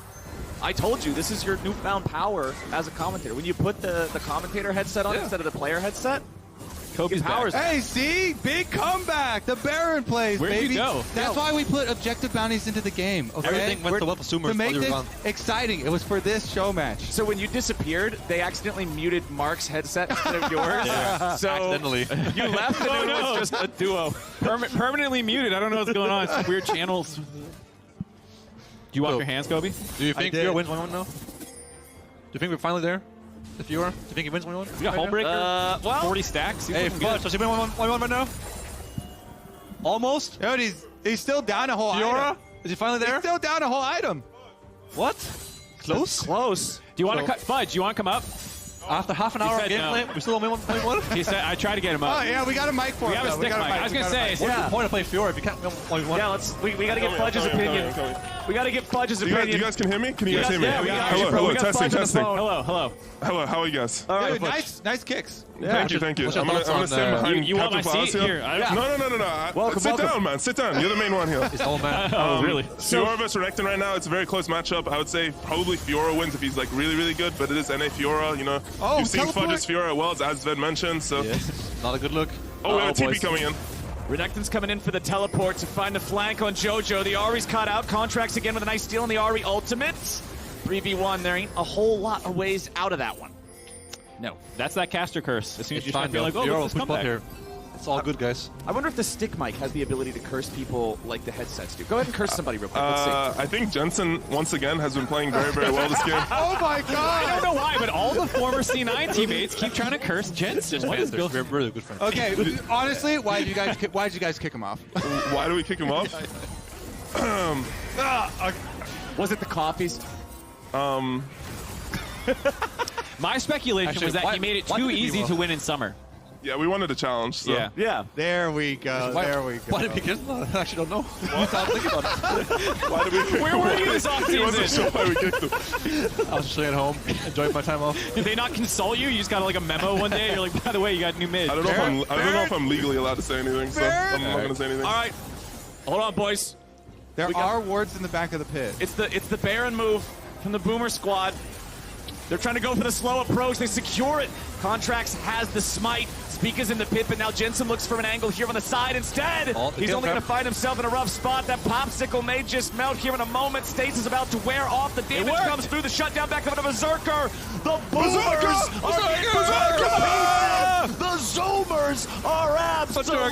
I told you, this is your newfound power as a commentator. When you put the commentator headset on instead of the player headset, Kobe's powers. Hey, see? Big comeback. The Baron plays, Where'd baby. you go? That's why we put objective bounties into the game. Okay? Everything went so well for Zoomers to while make you were this gone. exciting. It was for this show match. So when you disappeared, they accidentally muted Mark's headset instead of yours. Yeah. So Accidentally. you left and it was just a duo. Permanently muted. I don't know what's going on. It's weird channels. Do you wash your hands, Kobe? Do you think Fiora wins 1-1 now? Do you think we're finally there? The Fiora? Do you think he wins 1-1? We got Hullbreaker. Well, 40 stacks. He's Hey, looking Fudge, good. does he win 1-1 right now? Almost? Dude, he's still down a whole Fiora? item. Is he finally there? He's still down a whole item. What? Close? Close. Do you want to cut Fudge? Do you want to come up? After half an hour of said no. gameplay, we still only won 1-1? He said, I tried to get him up. Oh, yeah, we got a mic for We him. have a though. stick got mic. I was going to say, What's the point of playing Fiora if you can't win 1-1? Yeah, we got to get Fudge's opinion. We got to get Fudge's opinion. You guys can hear me? Can you guys hear me? Yeah, we got hello, you, bro. hello, We got testing, Fudge on the testing. phone. Hello, how are you guys? All right, Dude, nice kicks. Thank you. I'm gonna stand behind You want my Captain seat? Palacio. Here, I- No. Welcome, Sit welcome. down, man. Sit down. You're the main one here. It's all man. Oh, really? Fiora versus Renekton right now. It's a very close matchup. I would say probably Fiora wins if he's like really, really good, but it is NA Fiora. You know, Oh, you've seen teleport. Fudge's Fiora well, as Sven mentioned. So, Not a good look. oh, we have a TP boys. coming in. Renekton's coming in for the teleport to find the flank on JoJo. The Ari's caught out. Contracts again with a nice steal in the Ari ultimate. 3v1. There ain't a whole lot of ways out of that one. No, that's that caster curse. As soon as you Fine, start feeling like, oh, Fiora will let's put come bot back. here. It's all good, guys. I wonder if the stick mic has the ability to curse people like the headsets do. Go ahead and curse somebody real quick. Let's see. I think Jensen once again has been playing very, very well this game. Oh my God! I don't know why, but all the former C9 teammates keep trying to curse Jensen. What is We're built? really good friends. Okay, honestly, why did you guys kick him off? Why do we kick him off? Was it the coffees? My speculation Actually, was that he made it why too did he easy give to up? win in summer. Yeah, we wanted a challenge. So. Yeah. Yeah. There we go. There we go. Why did we kick him? I actually don't know. Without thinking about it. Why did we kick Where him were off? you this He wasn't offseason? sure why we kicked him. I was just staying at home, enjoying my time off. Did they not consult you? You just got like a memo one day. You're like, by the way, you got new mid. I don't know if I'm legally allowed to say anything, so I'm not gonna say anything. All right. Hold on, boys. There We got- are wards in the back of the pit. It's the Baron move from the Boomer squad. They're trying to go for the slow approach. They secure it. Contracts has the smite. Speaka's in the pit, but now Jensen looks for an angle here on the side instead. Oh, He's only going to find himself in a rough spot. That popsicle may just melt here in a moment. Stace is about to wear off. The damage comes through. The shutdown back up to Berserker. The Boomers are the Zoomers are absolutely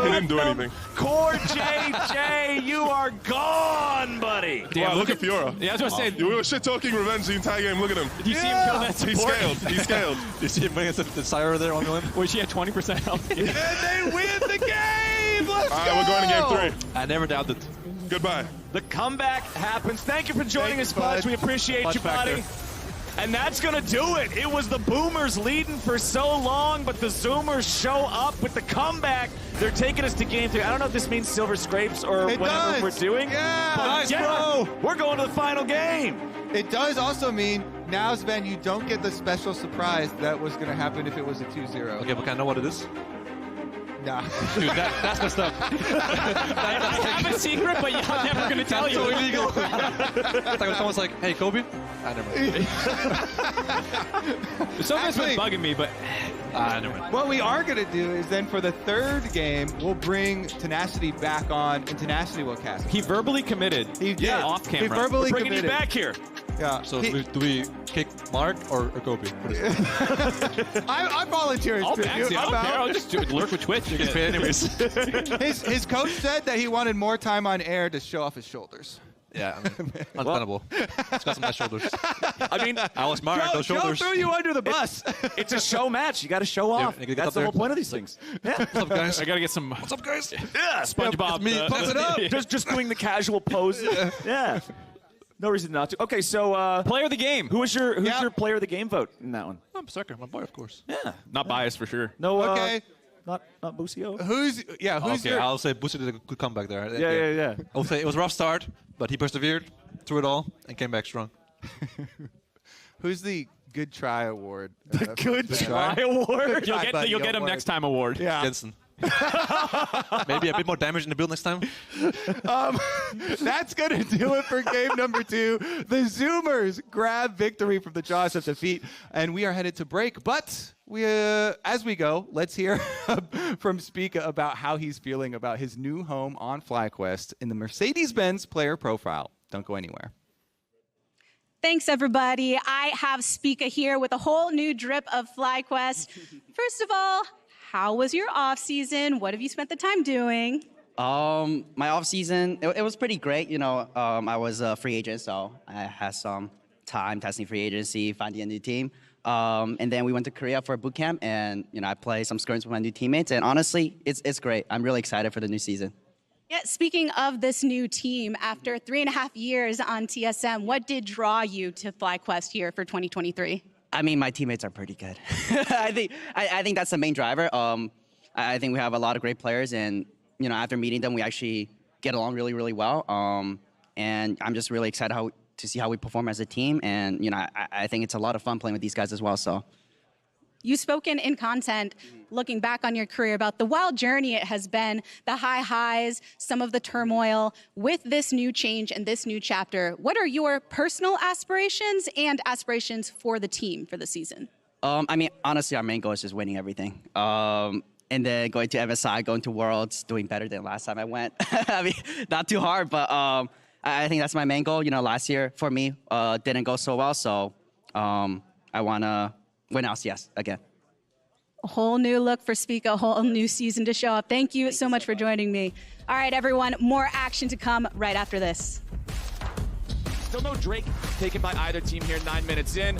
He didn't do anything. Core JJ, you are gone, buddy. Wow, look at Fiora. Yeah, I was gonna say. We were shit talking revenge the entire game. Look at him. Did you see him kill that He support? scaled. He scaled. You see him bring the Sire there on the limb? Where she had 20% health. And they win the game! Let's All go! right, we're going to game 3. I never doubted. Goodbye. The comeback happens. Thank you for joining us, Fudge. We appreciate Fudge you, buddy. factor. And that's going to do it. It was the Boomers leading for so long, but the Zoomers show up with the comeback. They're taking us to game 3. I don't know if this means Silver Scrapes or It whatever does. we're doing. Yeah. But Nice, yeah, we're going to the final game. It does also mean now, Sven, you don't get the special surprise that was going to happen if it was a 2-0. Okay, but can I know what it is? Nah. Dude, that's messed up. I have a secret, but I'm never going to tell That's you. so illegal. It's like when someone's like, hey, Kobe? I never mind. Something's been bugging me, but Never mind. What we are going to do is then for the third game, we'll bring Tenacity back on, and Tenacity will cast. he verbally committed. He did. Off camera. He verbally Bringing committed. you back here. Yeah. So He- do we kick Mark or Kobe? What is it? I'm volunteering. I'll to back you. you. I'm out. I'll just lurk with Twitch. You get paid anyways. His coach said that he wanted more time on air to show off his shoulders. Yeah, I mean, understandable. It's got some nice shoulders. I mean, I was smart, those shoulders. threw you under the bus. it's a show match. You got to show off. you get That's up the there. whole point of these things. Yeah. What's up, guys? I got to get some What's up, guys? Yeah. SpongeBob. It's me. Pump it up. just doing the casual pose. Yeah. No reason not to. Okay, so player of the game. who's your player of the game vote in that one? I'm Berserker, my boy, of course. Yeah. Not biased for sure. No. Okay. Not Busio. Who's Okay, your I'll say Busi did a good comeback there. Yeah. I'll say it was a rough start, but he persevered through it all and came back strong. who's the good try award? Good try award. You'll get him next time award. Yeah. Jensen. Maybe a bit more damage in the build next time. That's going to do it for game number 2. The Zoomers grab victory from the jaws of defeat, and we are headed to break. But we, as we go, let's hear from Speaka about how he's feeling about his new home on FlyQuest in the Mercedes-Benz player profile. Don't go anywhere. Thanks, everybody. I have Speaka here with a whole new drip of FlyQuest. First of all, how was your off season? What have you spent the time doing? My off season, it was pretty great. You know, I was a free agent, so I had some time testing free agency, finding a new team. And then we went to Korea for a boot camp, and I played some scrims with my new teammates. And honestly, it's great. I'm really excited for the new season. Yeah, speaking of this new team, after 3.5 years on TSM, what did draw you to FlyQuest here for 2023? I mean, my teammates are pretty good. I think that's the main driver. I think we have a lot of great players, and after meeting them, we actually get along really, really well. and I'm just really excited to see how we perform as a team. And you know, I think it's a lot of fun playing with these guys as well. So. You've spoken in content, looking back on your career, about the wild journey it has been, the high highs, some of the turmoil. With this new change and this new chapter, what are your personal aspirations and aspirations for the team for the season? I mean, honestly, our main goal is just winning everything. And then going to MSI, going to Worlds, doing better than last time I went. I mean, not too hard, but I think that's my main goal. You know, last year for me didn't go so well, so I want to win LCS again. A whole new look for Spica, a whole new season to show up. Thank you so much for joining me. All right, everyone, more action to come right after this. Still no Drake taken by either team here 9 minutes in.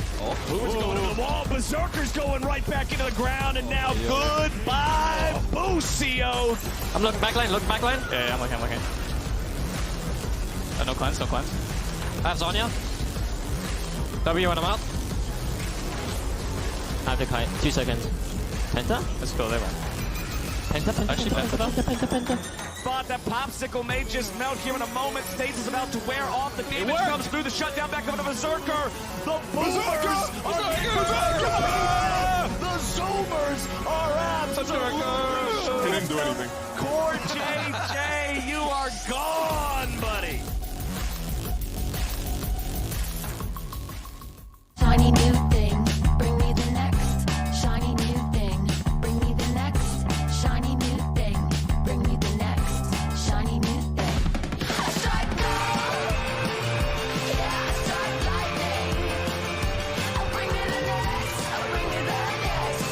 Who's going to the wall? Berserker's going right back into the ground, and now goodbye, Busio. I'm looking backline, Yeah, I'm looking. No cleanse. I have Zonya. W when I'm out. I have to kite. 2 seconds. Penta? Let's go there, man. Penta. Actually, Penta. But that popsicle may just melt here in a moment. Stage is about to wear off. The damage comes through. The shutdown back over to Berserker. The Boomers The Zoomers are absolutely. He didn't do anything. Core JJ, you are gone, buddy. Shiny new thing, bring me the next. Shiny new thing, bring me the next. Shiny new thing, bring me the next. Shiny new thing. I strike gold, yeah, I strike lightning. Oh, bring me the next, oh, bring me the next.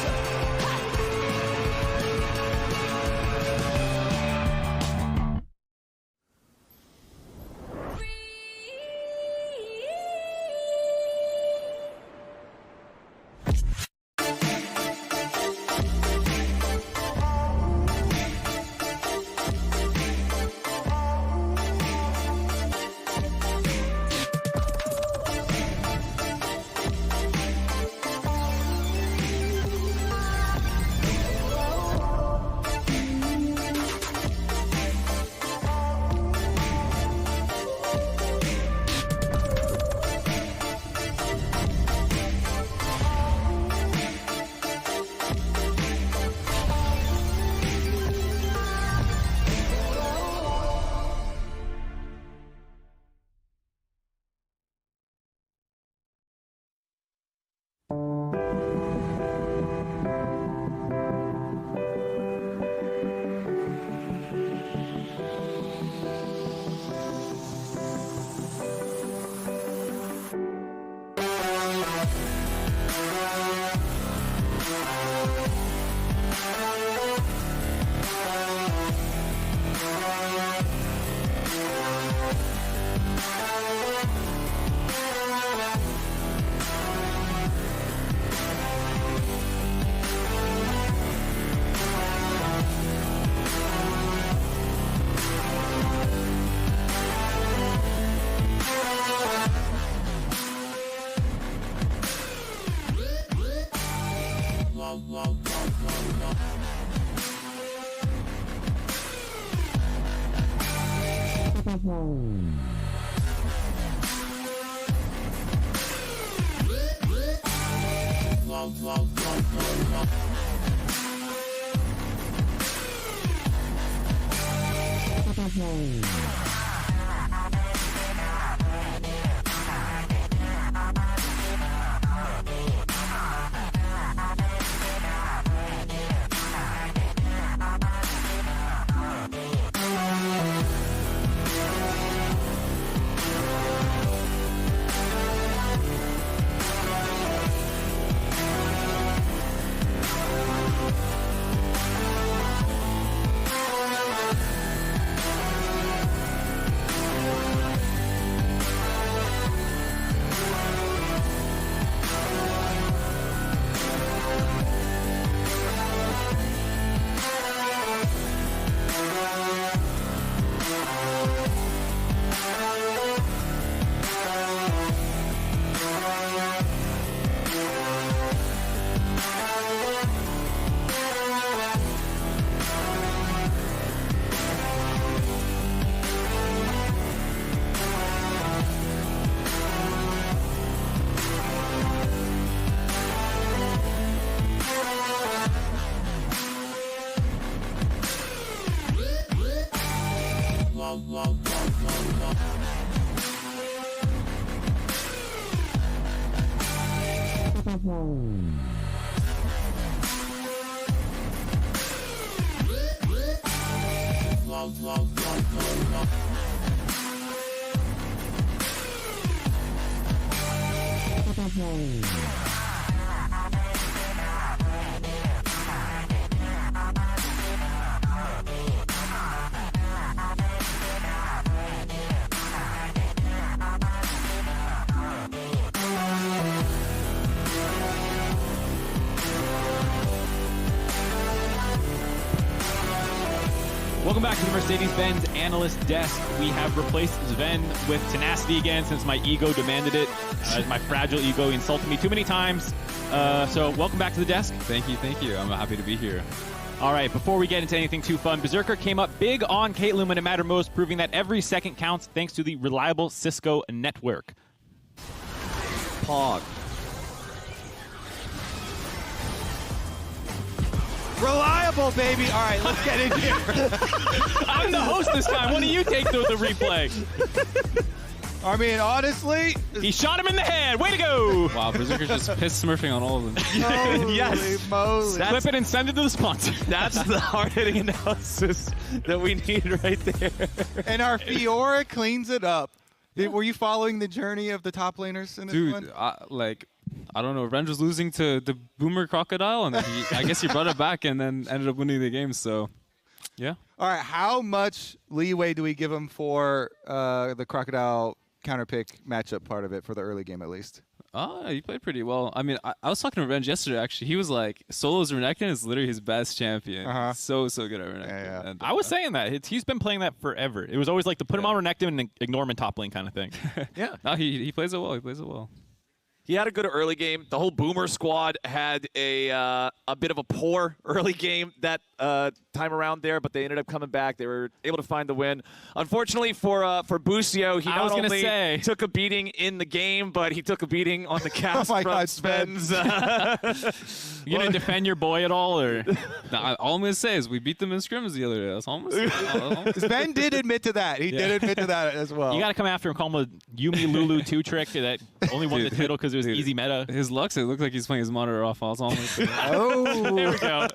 Welcome back to the Mercedes-Benz Analyst Desk. We have replaced Sven with tenacity again since my ego demanded it. As my fragile ego insulted me too many times. So welcome back to the desk. Thank you. I'm happy to be here. All right, before we get into anything too fun, Berserker came up big on Caitlyn when it mattered most, proving that every second counts thanks to the reliable Cisco network. Pog. Reliable, baby. All right, let's get in here. I'm the host this time. What do you take through the replay? I mean, honestly, he shot him in the head. Way to go! Wow, Berserker's just piss smurfing on all of them. Yes. Moly. Clip it and send it to the sponsor. That's the hard-hitting analysis that we need right there. And our Fiora cleans it up. Were you following the journey of the top laners in this one? Dude, I don't know. Renge was losing to the Boomer Crocodile, and then I guess he brought it back and then ended up winning the game. So, yeah. All right, how much leeway do we give him for the Crocodile counterpick matchup part of it for the early game at least? He played pretty well. I mean, I was talking to Renge yesterday, actually. He was like, Solo's Renekton is literally his best champion. So good at Renekton. Yeah. And, I was saying that. He's been playing that forever. It was always like to put him on Renekton and ignore him in top lane kind of thing. Yeah. No, he plays it well. He plays it well. He had a good early game. The whole Boomer squad had a bit of a poor early game that time around there, but they ended up coming back. They were able to find the win. Unfortunately for Busio, he not only took a beating in the game, but he took a beating on the cast from Sven's. You gonna defend your boy at all, or? No, all I'm gonna say is we beat them in scrims the other day. That's all I'm gonna say. Sven did admit to that. He did admit to that as well. You gotta come after him, call him a Yumi Lulu 2 trick that only won the title because it was easy meta. His Lux, it looked like he's playing his monitor off. That's all I'm gonna say. Oh, there we go.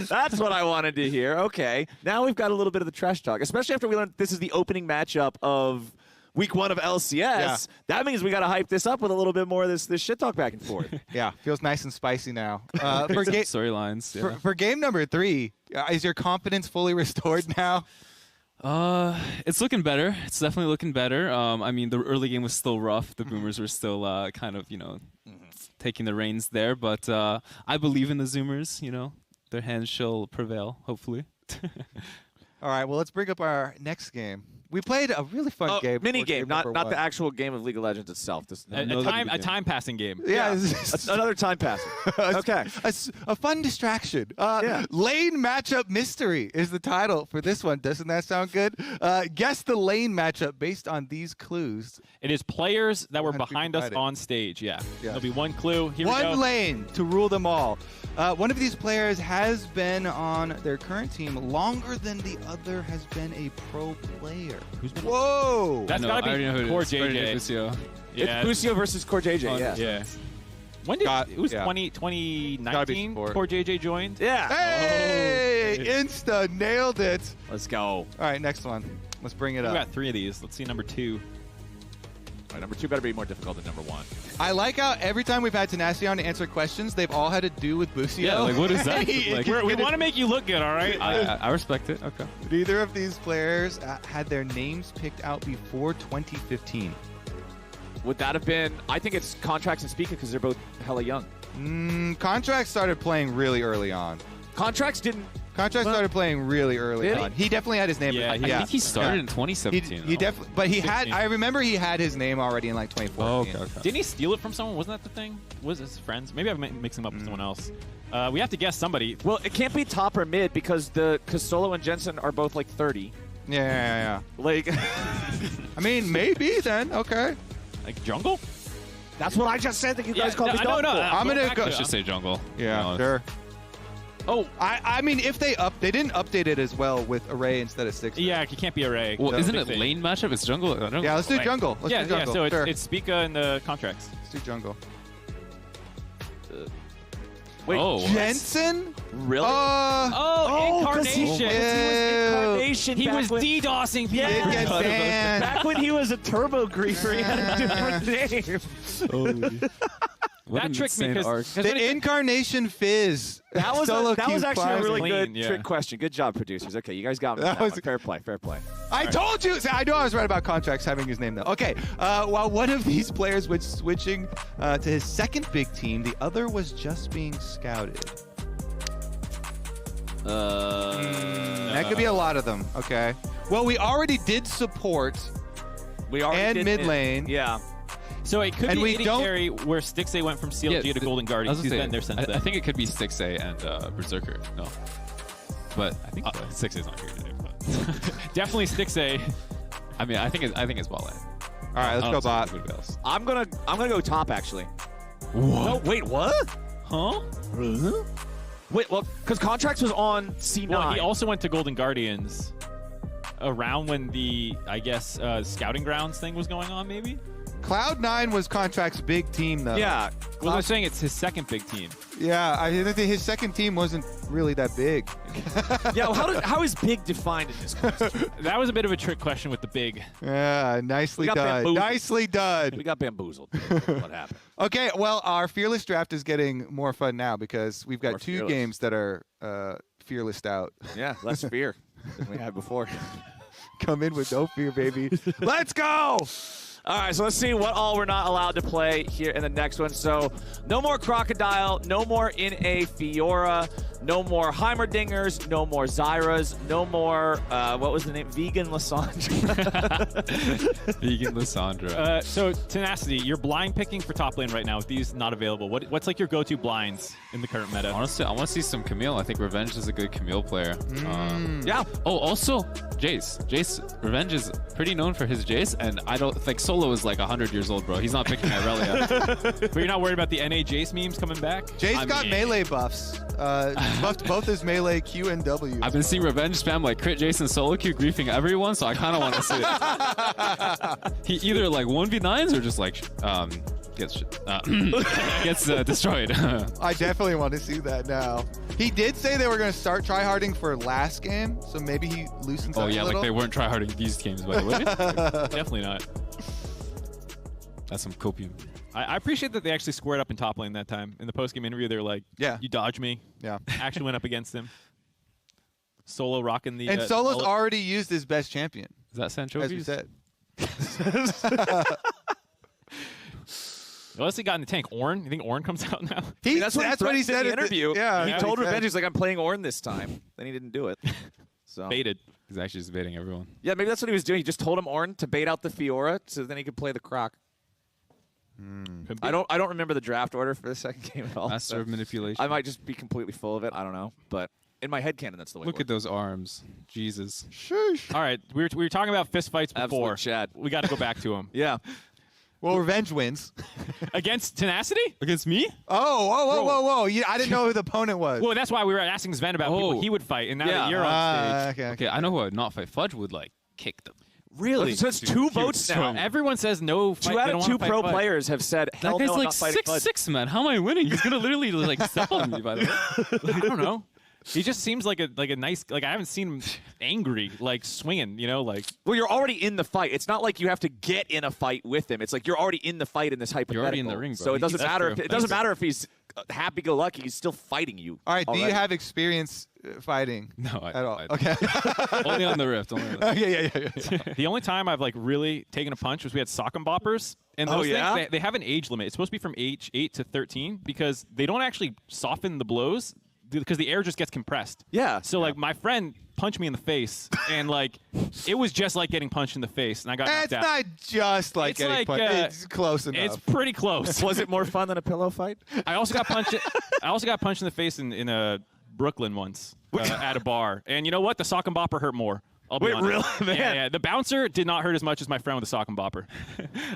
That's what I wanted to hear. Okay, now we've got a little bit of the trash talk, especially after we learned this is the opening matchup of Week 1 of LCS. Yeah. That means we got to hype this up with a little bit more of this shit talk back and forth. Yeah, feels nice and spicy now. For storylines. Yeah. For game number 3, is your confidence fully restored now? It's looking better. It's definitely looking better. I mean, the early game was still rough. The Boomers were still kind of, taking the reins there. But I believe in the Zoomers. Their hands shall prevail, hopefully. All right, well, let's bring up our next game. We played a really fun game. Mini game, not the actual game of League of Legends itself. A time passing game. Yeah, another time passing. Okay. A fun distraction. Lane matchup mystery is the title for this one. Doesn't that sound good? Guess the lane matchup based on these clues. It is players that were behind us on stage. Yeah. There'll be one clue. Here we go. One lane to rule them all. One of these players has been on their current team longer than the other has been a pro player. Who's been? Whoa! That's got to be Core JJ. Busio. Yeah. It's Busio versus Core JJ. Yeah. When did it was 2019 Core JJ joined? Yeah. Hey! Insta nailed it. Let's go. All right, next one. Let's bring it up. We got 3 of these. Let's see number 2. All right, number 2 better be more difficult than number 1. I like how every time we've had Tenacity on to answer questions, they've all had to do with Busio. Yeah, like what is that? We want to make you look good, all right? I respect it. Okay. Neither of these players had their names picked out before 2015. Would that have been? I think it's Contracts and Speaker because they're both hella young. Contracts started playing really early on. Contracts started playing really early on. He definitely had his name. Yeah, I think he started in 2017. He definitely, but he had. I remember he had his name already in like 2014. Okay. Didn't he steal it from someone? Wasn't that the thing? Was it his friends? Maybe I'm mixing him up with someone else. We have to guess somebody. Well, it can't be top or mid because Solo and Jensen are both like 30. Yeah. Like, I mean, maybe then. Okay. Like Jungle? That's what I just said that you guys called me. No. I'm gonna go. Let's just say Jungle. Yeah, sure. Oh, I mean, if they didn't update it as well with Array instead of 6. Yeah, it can't be Array. Well, No, isn't big it thing. lane matchup? It's jungle. Yeah, let's do jungle. Let's do jungle. So Sure. it's Spica in the contracts. Let's do jungle. Wait, Jensen? Really? Incarnation. Incarnation. He was DDoSing people. Yeah. Get banned. Back when he was a turbo griefer, he had a different name. That tricked me because The Incarnation Fizz. That was Solo that was queue actually a really clean, good trick question. Good job, producers. Okay, you guys got me. That was- Fair play. Fair play. I told you. See, I know I was right about contracts having his name though. Okay. While one of these players was switching to his second big team, the other was just being scouted. That could be a lot of them. Okay. Well, we already did support. We already and did mid it. lane. Yeah. So it could And be we AD don't- carry where Stixay went from CLG to Golden Guardians. He's been there since then. I think it could be Stixay and Berserker. No. But I think Stixay's not here today. But Definitely Stixay. I mean, I think it's bot lane. All right, let's go bot. I'm gonna go top actually. What? No, wait, what? Huh? Wait, well, because contracts was on C9. Well, he also went to Golden Guardians around when the, I guess, scouting grounds thing was going on, maybe? Cloud9 was Contract's big team though. Yeah. Well, they're saying it's his second big team. Yeah, I think his second team wasn't really that big. Yeah, well, how is big defined in this question? That was a bit of a trick question with the big. Yeah, nicely We got done. bamboozled. Nicely done. We got bamboozled. What happened? Okay, well, our Fearless draft is getting more fun now because we've got More two fearless. games that are fearless out. Yeah, less fear than we had before. Come in with no fear, baby. Let's go! All right, so let's see what all we're not allowed to play here in the next one. So no more Crocodile, no more in a Fiora, no more Heimerdingers, no more Zyras, no more, what was the name? Vegan Lysandra. Vegan Lysandra. So, Tenacity, you're blind picking for top lane right now with these not available. What's like your go-to blinds in the current meta? Honestly, I want to see some Camille. I think Revenge is a good Camille player. Yeah. Oh, also Jace. Revenge is pretty known for his Jace, and I don't think Solo is like 100 years old, bro. He's not picking Irelia. But you're not worried about the NA Jace memes coming back? Jace got melee buffs. Buffed both his melee Q and W. I've been seeing Revenge spam like crit Jason solo queue griefing everyone, so I kind of want to see it. He either like 1v9s or just like gets destroyed. I definitely want to see that now. He did say they were going to start tryharding for last game, so maybe he loosens up Oh a yeah, little. like they weren't tryharding these games, by the way. Definitely not. That's some copium. I appreciate that they actually squared up in top lane that time. In the post-game interview, they were like, yeah, you dodged me. Yeah. Actually went up against him. Solo rocking the... And Solo's already used his best champion. Is that Sancho? As we said. Unless he got in the tank. Ornn? You think Ornn comes out now? That's what he said in the interview. yeah, he yeah, told he said. Revenge, he's like, I'm playing Ornn this time. Then he didn't do it. So Baited. He's actually just baiting everyone. Yeah, maybe that's what he was doing. He just told him Ornn to bait out the Fiora so then he could play the Croc. I don't remember the draft order for the second game at all. Master of manipulation. I might just be completely full of it. I don't know. But in my headcanon, that's the way Look it at those arms. Jesus. Sheesh. All right, we were talking about fist fights before. Absolute Chad. We got to go back to him. Yeah. Well, Revenge wins. Against Tenacity? Against me? Oh, whoa. I didn't know who the opponent was. Well, that's why we were asking Sven about people he would fight, and now that you're on stage. Okay. I know who would not fight. Fudge would like kick them. Really? So it's two votes now. Everyone says no fight. Two out they of don't two wanna pro fight Fudge. players have said, hell That guy's no, I'm like not fighting Fudge. 6'6", man. How am I winning? He's gonna literally like step on me, by the way. I don't know. He just seems like a nice, like I haven't seen him angry, like swinging, you know, like. Well, you're already in the fight. It's not like you have to get in a fight with him. It's like you're already in the fight in this hypothetical. You're already in the ring, bro. So it doesn't That's matter. true. It doesn't matter if he's happy-go-lucky. He's still fighting you. All right, do you already. have experience fighting? No, at all. I Okay. only on the Rift. Only on the Rift. Yeah. The only time I've like really taken a punch was we had sock and boppers, and those things they have an age limit. It's supposed to be from age 8 to 13 because they don't actually soften the blows because the air just gets compressed. Yeah. So like my friend punched me in the face, and like it was just like getting punched in the face, and I got knocked It's out. not just like It's getting like, punched. It's close enough. It's pretty close. Was it more fun than a pillow fight? I also got punched. I also got punched in the face in Brooklyn once at a bar, and you know what? The sock and bopper hurt more. I'll be Wait, honest. really, man? Yeah. The bouncer did not hurt as much as my friend with the sock and bopper.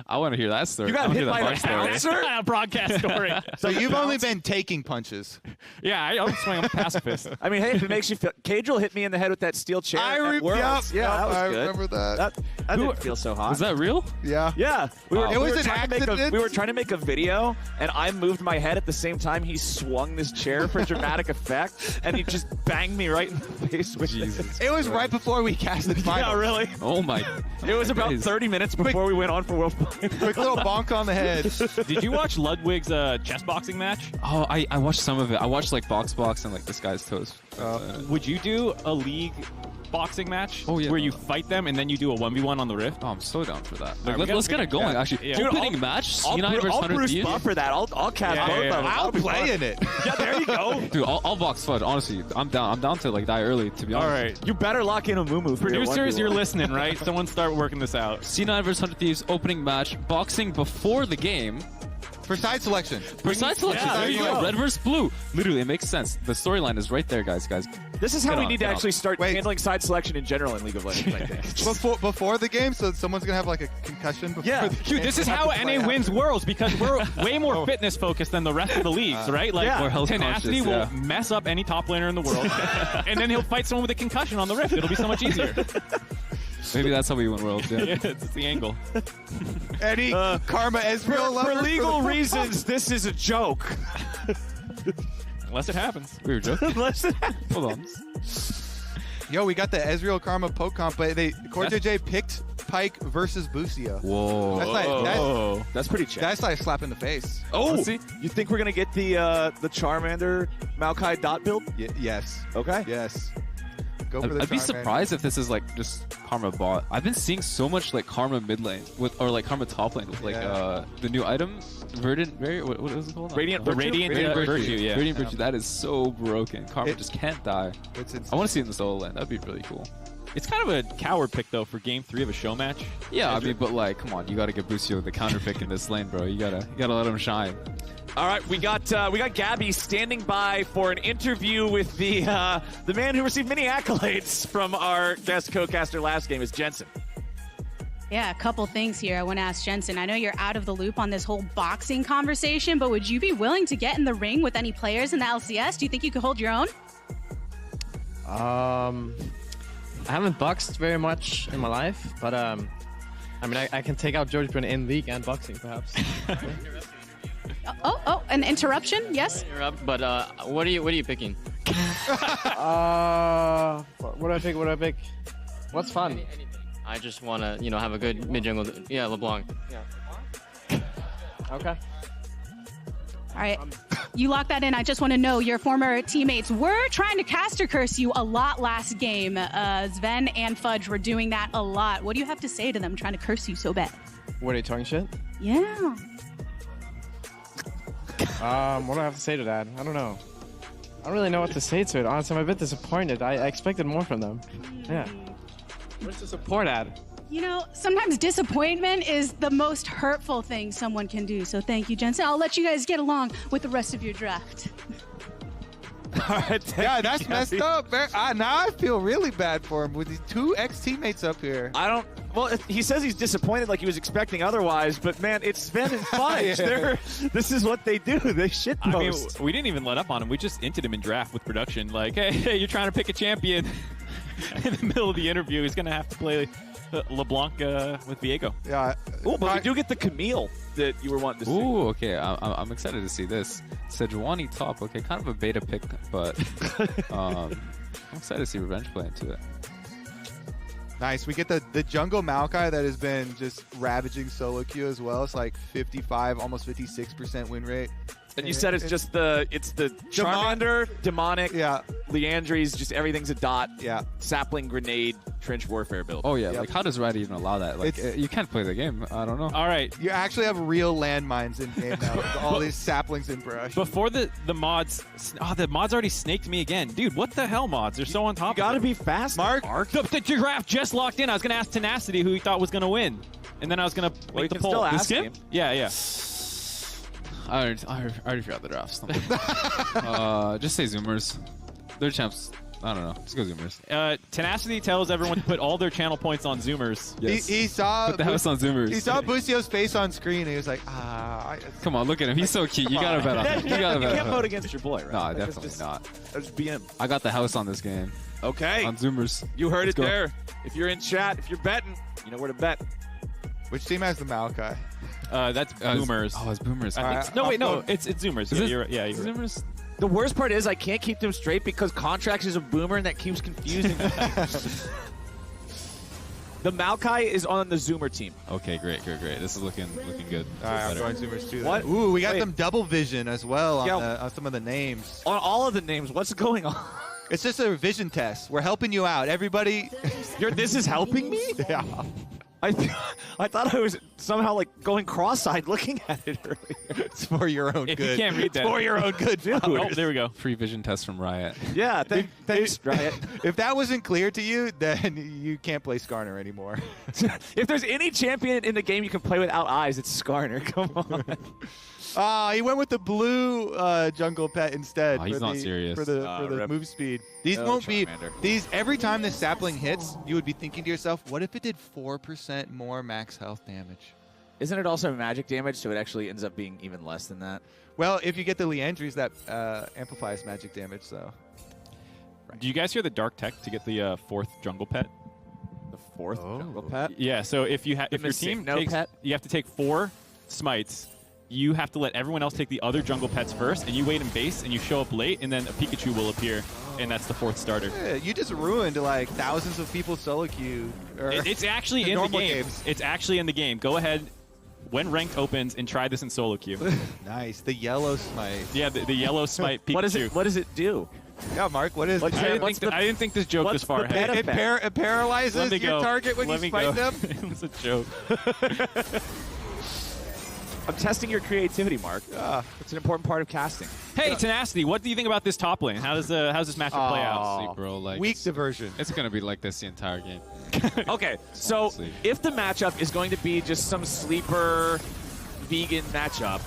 I want to hear that story. You got hit by the bouncer? A broadcast story. So you've only been taking punches. Yeah, I don't swing. I'm a pacifist. I mean, hey, if it makes you feel... Cadril hit me in the head with that steel chair at Worlds. Yeah, that was I good. remember that. That didn't feel so hot. Was that real? Yeah. Yeah. We were trying to make accident. we were trying to make a video, and I moved my head at the same time he swung this chair for dramatic effect, and he just banged me right in the face with Jesus. It was right before we casted final. Yeah, really. Oh my. It was about 30 minutes before we went on for World Finals. Quick little bonk on the head. Did you watch Ludwig's chess boxing match? Oh, I watched some of it. I watched like box and like this guy's toes. Would you do a league boxing match where you fight them and then you do a 1v1 on the Rift? Oh, I'm so down for that. All right, Let's get it going. Actually, Dude, opening match. I'll United versus I'll 100 Bruce Thieves. Buffer that. I'll cast both of them. I'll play in it. Yeah, there you go. Dude, I'll box Fudge. Honestly, I'm down. I'm down to like die early. To be honest. All right. You better lock in a moo for your Producers, 1v1. you're listening, right? Someone start working this out. C9 versus 100 Thieves opening match. Boxing before the game. For side selection. For side selection. Yeah, there you go. Red versus blue. Literally, it makes sense. The storyline is right there, guys. This is how we need to get on. actually start handling side selection in general in League of Legends, I think. Before the game, so someone's gonna have like a concussion before the game. Dude, this is how NA wins Worlds because we're way more fitness focused than the rest of the leagues, right? Like, More health Tenacity conscious, will mess up any top laner in the world, and then he'll fight someone with a concussion on the Rift. It'll be so much easier. Maybe that's how we win Worlds. Yeah. Yeah, it's the angle. Any Karma Ezreal lover For legal the- reasons, this is a joke. Unless it happens. We were joking. Unless it Hold on. Yo, we got the Ezreal Karma poke comp, but CoreJJ picked Pyke versus Bucio. Whoa. That's pretty chill. That's like a slap in the face. Oh, Let's see. you think we're gonna get the Charmander Maokai dot build? Yes. Okay. Yes. Go for the I'd be Charmander. surprised if this is like just Karma bot. I've been seeing so much like Karma mid lane or like Karma top lane with like the new item, Verdant. What is it called? Radiant Virtue? Radiant Virtue, yeah. Radiant Virtue. That is so broken. Karma It- just can't die. It's I want to see it in the solo lane. That'd be really cool. It's kind of a coward pick though for Game 3 of a show match. Yeah, I mean, but like, come on, you gotta get Bucio the counter pick in this lane, bro. You gotta let him shine. All right, we got Gabby standing by for an interview with the man who received many accolades from our guest co-caster last game, is Jensen. Yeah, a couple things here. I want to ask Jensen. I know you're out of the loop on this whole boxing conversation, but would you be willing to get in the ring with any players in the LCS? Do you think you could hold your own? I haven't boxed very much in my life, but I mean, I can take out George Brunn in league and boxing, perhaps. Oh, an interruption? Yes? But what are you picking? What do I pick? What's fun? I just want to, have a good mid jungle. Yeah, LeBlanc. Yeah. Okay. All right. You lock that in. I just want to know, your former teammates were trying to caster curse you a lot last game. Sven and Fudge were doing that a lot. What do you have to say to them trying to curse you so bad? What are you talking shit? Yeah. What do I have to say to that? I don't know. I don't really know what to say to it. Honestly, I'm a bit disappointed. I expected more from them. Yeah. Where's the support at? You know, sometimes disappointment is the most hurtful thing someone can do. So thank you, Jensen. I'll let you guys get along with the rest of your draft. All right, Yeah, that's messed up. Now I feel really bad for him with these two ex-teammates up here. Well, he says he's disappointed like he was expecting otherwise, but man, it's Sven and Fudge. This is what they do. They shit I mean, post. we didn't even let up on him. We just inted him in draft with production. Like, hey, you're trying to pick a champion. In the middle of the interview, he's going to have to play LeBlanc with Viego. Yeah. Oh, but we do get the Camille that you were wanting to see. Ooh, okay. I'm excited to see this. Sejuani top. Okay, kind of a beta pick, but I'm excited to see Revenge play into it. Nice. We get the jungle Maokai that has been just ravaging solo queue as well. It's like 55, almost 56% win rate. And you said it's the Charmander, Demonic, Leandry's, just everything's a dot. Yeah. Sapling, Grenade, Trench Warfare build. Oh yeah, like how does Riot even allow that? Like you can't play the game. I don't know. All right. You actually have real landmines in game now. With all these saplings in brush. Before the mods, the mods already snaked me again. Dude, what the hell mods? They're so on top You gotta of it. be fast, Mark. The draft just locked in. I was going to ask Tenacity who he thought was going to win. And then I was going to Well, make you the can poll. still ask This him. Yeah. I already forgot the drafts. Just say Zoomers. They're champs. I don't know. Let's go Zoomers. Tenacity tells everyone to put all their channel points on Zoomers. Yes. He saw Put the house on Zoomers. He saw Busio's face on screen, and he was like, Come on, look at him. He's so cute. You gotta bet on him. You gotta bet on can't him. vote against your boy, right? No, Like, it's definitely just- not. Just be him. I got the house on this game. Okay. On Zoomers. You heard Let's it go. there. If you're in chat, if you're betting, you know where to bet. Which team has the Maokai? That's Boomers. Oh, it's Boomers. I think no, wait, no. It's Zoomers. Is Yeah, it- you're right. Yeah, you're right. Zoomers. The worst part is I can't keep them straight because Contracts is a boomer and that keeps confusing me. The Maokai is on the Zoomer team. Okay, great. This is looking good. All right, I'm Better. going Zoomers too. What? Ooh, we got Wait. them double vision as well on, Yeah. on some of the names. On all of the names, what's going on? It's just a vision test. We're helping you out. Everybody. This is helping me? Yeah. I thought I was somehow like going cross-eyed looking at it earlier. It's for your own If good. you can't read that, It's for your own good. Dude. Oh, there we go. Free vision test from Riot. Yeah, thanks, Riot. If that wasn't clear to you, then you can't play Skarner anymore. If there's any champion in the game you can play without eyes, it's Skarner. Come on. He went with the blue jungle pet instead. Oh, he's for not the, serious. For the Rip. move speed. These No, won't Charmander. be. These every time this sapling hits, you would be thinking to yourself, what if it did 4% more max health damage? Isn't it also magic damage, so it actually ends up being even less than that? Well, if you get the Leandries, that amplifies magic damage. So. Do you guys hear the dark tech to get the fourth jungle pet? The fourth jungle pet? Yeah. So if you if your team takes, you have to take 4 smites. You have to let everyone else take the other jungle pets first, and you wait in base, and you show up late, and then a Pikachu will appear, and that's the 4th starter. Yeah, you just ruined like thousands of people's solo queue. It's actually in the normal game. games. It's actually in the game. Go ahead when ranked opens and try this in solo queue. Nice, the yellow smite. Yeah, the yellow smite Pikachu. What does it do? Yeah, Mark, what is What's it? I didn't think this joke what's this far the ahead. beta It paralyzes Let me your go. target when Let you me fight go. them. It was a joke. I'm testing your creativity, Mark. It's an important part of casting. Hey, Tenacity, what do you think about this top lane? How does this matchup play out? See, bro, like Weak diversion. It's gonna be like this the entire game. Okay, so Honestly. if the matchup is going to be just some sleeper vegan matchup,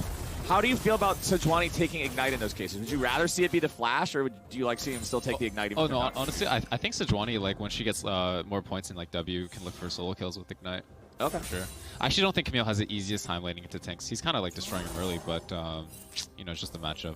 how do you feel about Sejuani taking Ignite in those cases? Would you rather see it be the Flash, or do you like seeing him still take the Ignite? even Oh if no, they're not? honestly, I think Sejuani, like when she gets more points in like W, can look for solo kills with Ignite. Okay. For sure. I actually don't think Camille has the easiest time laning into tanks. He's kind of like destroying him early, but you know, it's just a matchup.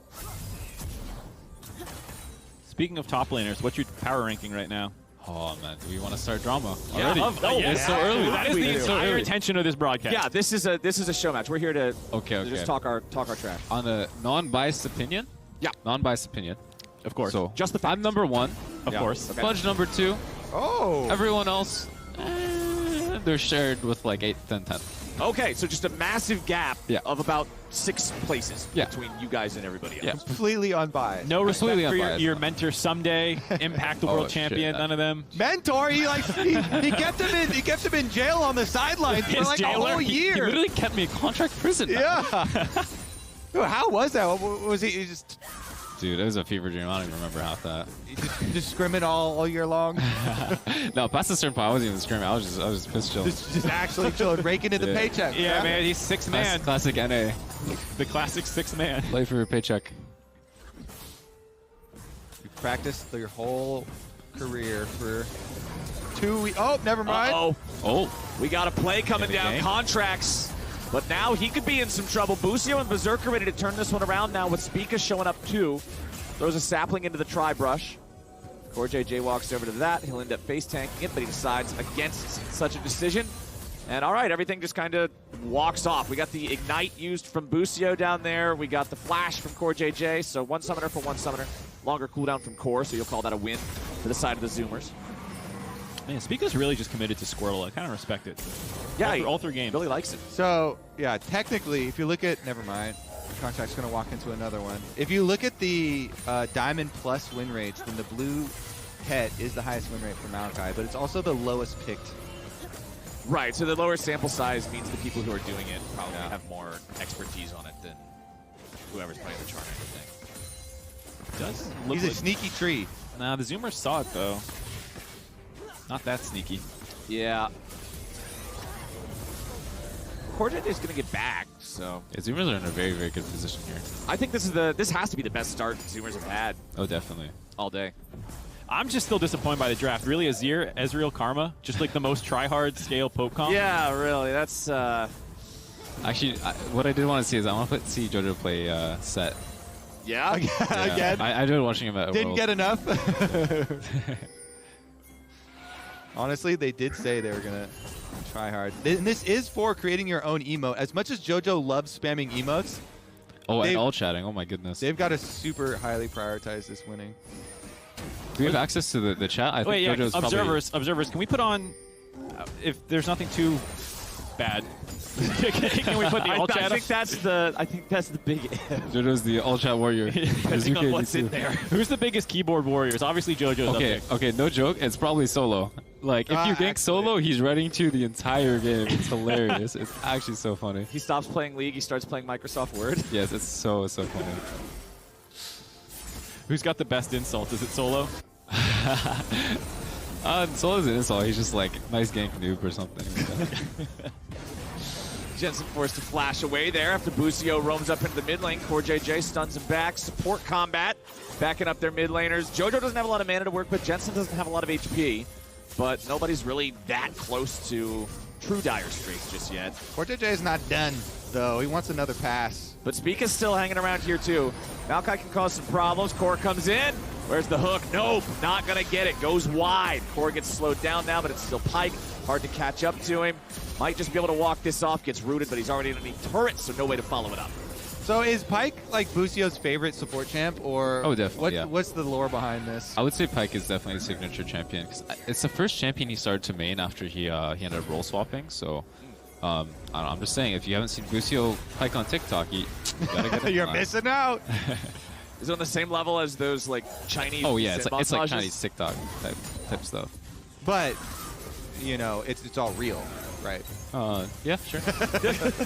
Speaking of top laners, what's your power ranking right now? Oh man, do we want to start drama Yeah, already? yeah. It's so early. That is the entire intention of this broadcast. Yeah, this is a show match. We're here to Okay. just talk our trash. On a non-biased opinion. Yeah. Non-biased opinion. Of course. So Just the I'm number 1. Of course. Okay. Fudge number 2. Oh. Everyone else, they're shared with like 8, 10, 10. Okay, so just a massive gap Yeah. of about 6 places Yeah. between you guys and everybody else. Yeah. Completely unbiased. No respect Completely for unbiased. your mentor someday, Impact the Oh, World shit. Champion, none of them. Mentor, he kept him in jail on the sidelines for His like a jailer, whole he year. literally kept me in contract prison. man. Yeah. Dude, how was that? Was he just Dude, it was a fever dream. I don't even remember half that. discriminate all year long? No, past a certain point, I wasn't even screaming. I was just piss chilling. just actually chilling, raking in the Yeah. paycheck. Yeah, man, he's 6 man. Classic NA. The classic 6 man. Play for your paycheck. You practiced your whole career for 2 weeks. Oh, never mind. Oh, we got a play coming down. game. Contracts. But now he could be in some trouble. Busio and Berserker ready to turn this one around now with Spica showing up too. Throws a sapling into the tri-brush. CoreJJ walks over to that. He'll end up face tanking it, but he decides against such a decision. And all right, everything just kind of walks off. We got the Ignite used from Busio down there. We got the Flash from CoreJJ. So 1 summoner for 1 summoner. Longer cooldown from Core, so you'll call that a win for the side of the Zoomers. Man, Spica's really just committed to Squirtle. I kind of respect it. Yeah, all through games. Really likes it. So, yeah, technically, if you look at... Never mind. Contract's going to walk into another one. If you look at the Diamond Plus win rates, then the blue pet is the highest win rate for Maokai, but it's also the lowest picked. Right, so the lower sample size means the people who are doing it probably have more expertise on it than whoever's playing the chart, I think. Does look He's a like- sneaky tree. Nah, the Zoomers saw it, though. Not that sneaky. Yeah. CoreJJ is going to get back, so... Yeah, Zoomers are in a very, very good position here. I think this has to be the best start Zoomers have had Oh, definitely. all day. I'm just still disappointed by the draft. Really, Azir, Ezreal, Karma, just like the most try-hard scale poke comp. Yeah, really. That's Actually, what I did want to see is I want to see JoJo play Set. Yeah? Again? I enjoyed watching him at Didn't Worlds. get enough. Honestly, they did say they were going to try hard. And this is for creating your own emote. As much as JoJo loves spamming emotes. Oh, and all chatting. Oh, my goodness. They've got to super highly prioritize this winning. Do we have access to the chat? I think JoJo's observers, can we put on, if there's nothing too bad, can we put the all chat? I think that's the big JoJo's the all chat warrior. Depending on what's in there. Who's the biggest keyboard warriors? Obviously JoJo's up there. Okay, no joke. It's probably Solo. Like, if you gank Solo, he's running to the entire game. It's hilarious. It's actually so funny. He stops playing League. He starts playing Microsoft Word. Yes, it's so funny. Who's got the best insult? Is it Solo? Solo's an insult. He's just like, nice gank noob or something. Jensen forced to flash away there after Busio roams up into the mid lane. Core JJ stuns him back. Support combat, backing up their mid laners. JoJo doesn't have a lot of mana to work with. Jensen doesn't have a lot of HP, but nobody's really that close to true dire straits just yet. Core JJ is not done, though. He wants another pass. But Spica's still hanging around here, too. Maokai can cause some problems. Core comes in. Where's the hook? Nope, not going to get it. Goes wide. Core gets slowed down now, but it's still Pyke. Hard to catch up to him. Might just be able to walk this off. Gets rooted, but he's already underneath turret, so no way to follow it up. So is Pyke like Busio's favorite support champ, or definitely, what's the lore behind this? I would say Pyke is definitely a signature champion because it's the first champion he started to main after he ended up role swapping. So I don't know, I'm just saying, if you haven't seen Busio Pyke on TikTok, you gotta get it. You're missing out. Is it on the same level as those like Chinese? Oh yeah, it's like montages? Chinese TikTok type stuff. But you know, it's all real, right? Yeah, sure.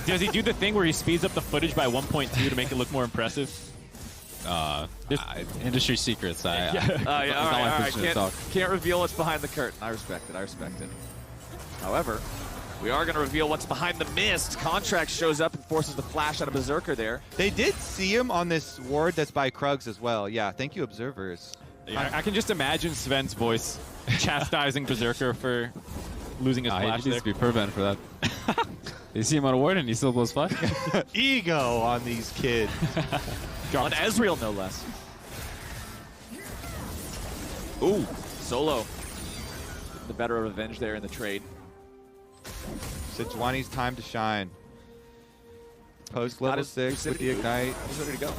Does he do the thing where he speeds up the footage by 1.2 to make it look more impressive? Industry secrets. All right. Can't reveal what's behind the curtain. I respect it. However, we are going to reveal what's behind the mist. Contract shows up and forces the flash out of Berserker there. They did see him on this ward that's by Krugs as well. Yeah, thank you, observers. Yeah. I can just imagine Sven's voice chastising Berserker for losing his flash he needs to be per banned for that. You see him on a ward and he still blows flash? Ego on these kids. On Ezreal, no less. Ooh, Solo. The better of revenge there in the trade. Sejuani's time to shine. Post level 6 with the Ignite. He's ready to go.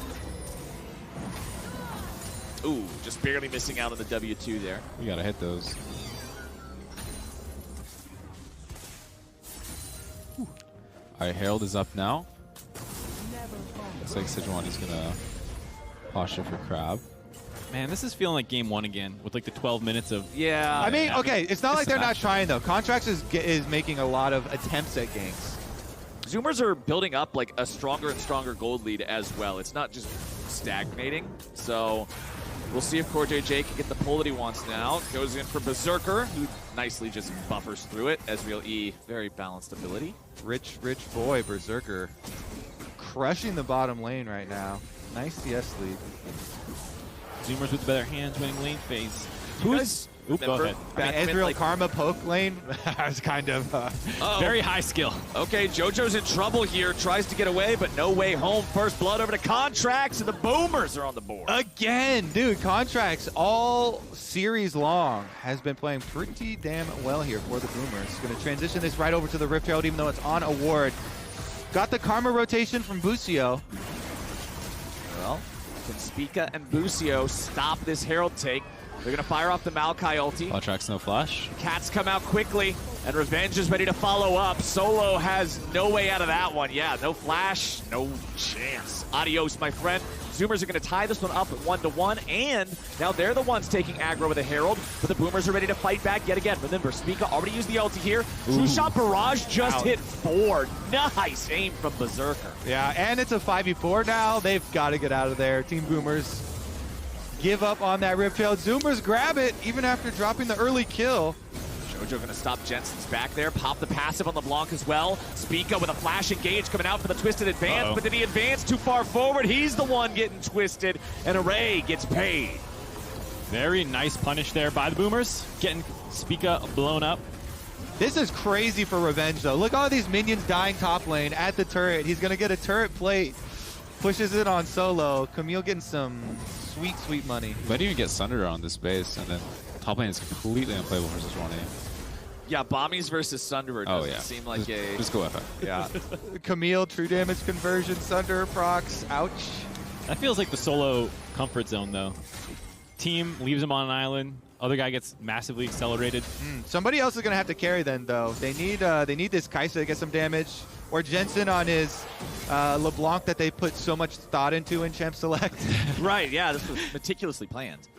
Ooh, just barely missing out on the W2 there. We gotta hit those. Alright, Herald is up now. Looks like Sejuani's gonna posture for Crab. Man, this is feeling like game 1 again with like the 12 minutes of... Yeah. I mean, okay, it's not like they're not trying, though. Contracts is making a lot of attempts at ganks. Zoomers are building up like a stronger and stronger gold lead as well. It's not just stagnating. So we'll see if Core JJ can get the pull that he wants now. Goes in for Berserker, who nicely just buffers through it. Ezreal E, very balanced ability. Rich boy, Berserker. Crushing the bottom lane right now. Nice CS lead. Zoomers with the better hands winning lane phase. Who's... Oop, go ahead. Ezreal Karma poke lane was kind of... Very high skill. Okay, JoJo's in trouble here. Tries to get away, but no way home. First blood over to Contracts, and the Boomers are on the board. Again, dude, Contracts all series long has been playing pretty damn well here for the Boomers. Going to transition this right over to the Rift Herald, even though it's on a ward. Got the Karma rotation from Busio. Well, can Spica and Busio stop this Herald take? They're going to fire off the Maokai ulti. Contracts no flash. Cats come out quickly, and Revenge is ready to follow up. Solo has no way out of that one. Yeah, no flash, no chance. Adios, my friend. Zoomers are going to tie this one up at 1-1, and now they're the ones taking aggro with a Herald, but the Boomers are ready to fight back yet again. Remember, Spica already used the ulti here. Two-shot barrage just hit 4. Nice aim from Berserker. Yeah, and it's a 5v4 now. They've got to get out of there. Team Boomers give up on that Rift Herald. Zoomers grab it even after dropping the early kill. JoJo gonna stop Jensen's back there, pop the passive on LeBlanc as well. Spica with a flash engage coming out for the twisted advance, but did he advance too far forward? He's the one getting twisted, and Array gets paid. Very nice punish there by the Boomers. Getting Spica blown up. This is crazy for Revenge, though. Look, all these minions dying top lane at the turret. He's going to get a turret plate. Pushes it on solo. Camille getting some sweet, sweet money. Might even get Sunderer on this base, and then top lane is completely unplayable versus 1A. Yeah, Bommies versus Sunderer doesn't seem like just go FF. Yeah. Camille, true damage conversion, Sunderer procs. Ouch. That feels like the solo comfort zone, though. Team leaves him on an island. Other guy gets massively accelerated. Somebody else is going to have to carry then, though. They need this Kai'Sa to get some damage. Or Jensen on his LeBlanc that they put so much thought into in Champ Select. Right, yeah, this was meticulously planned.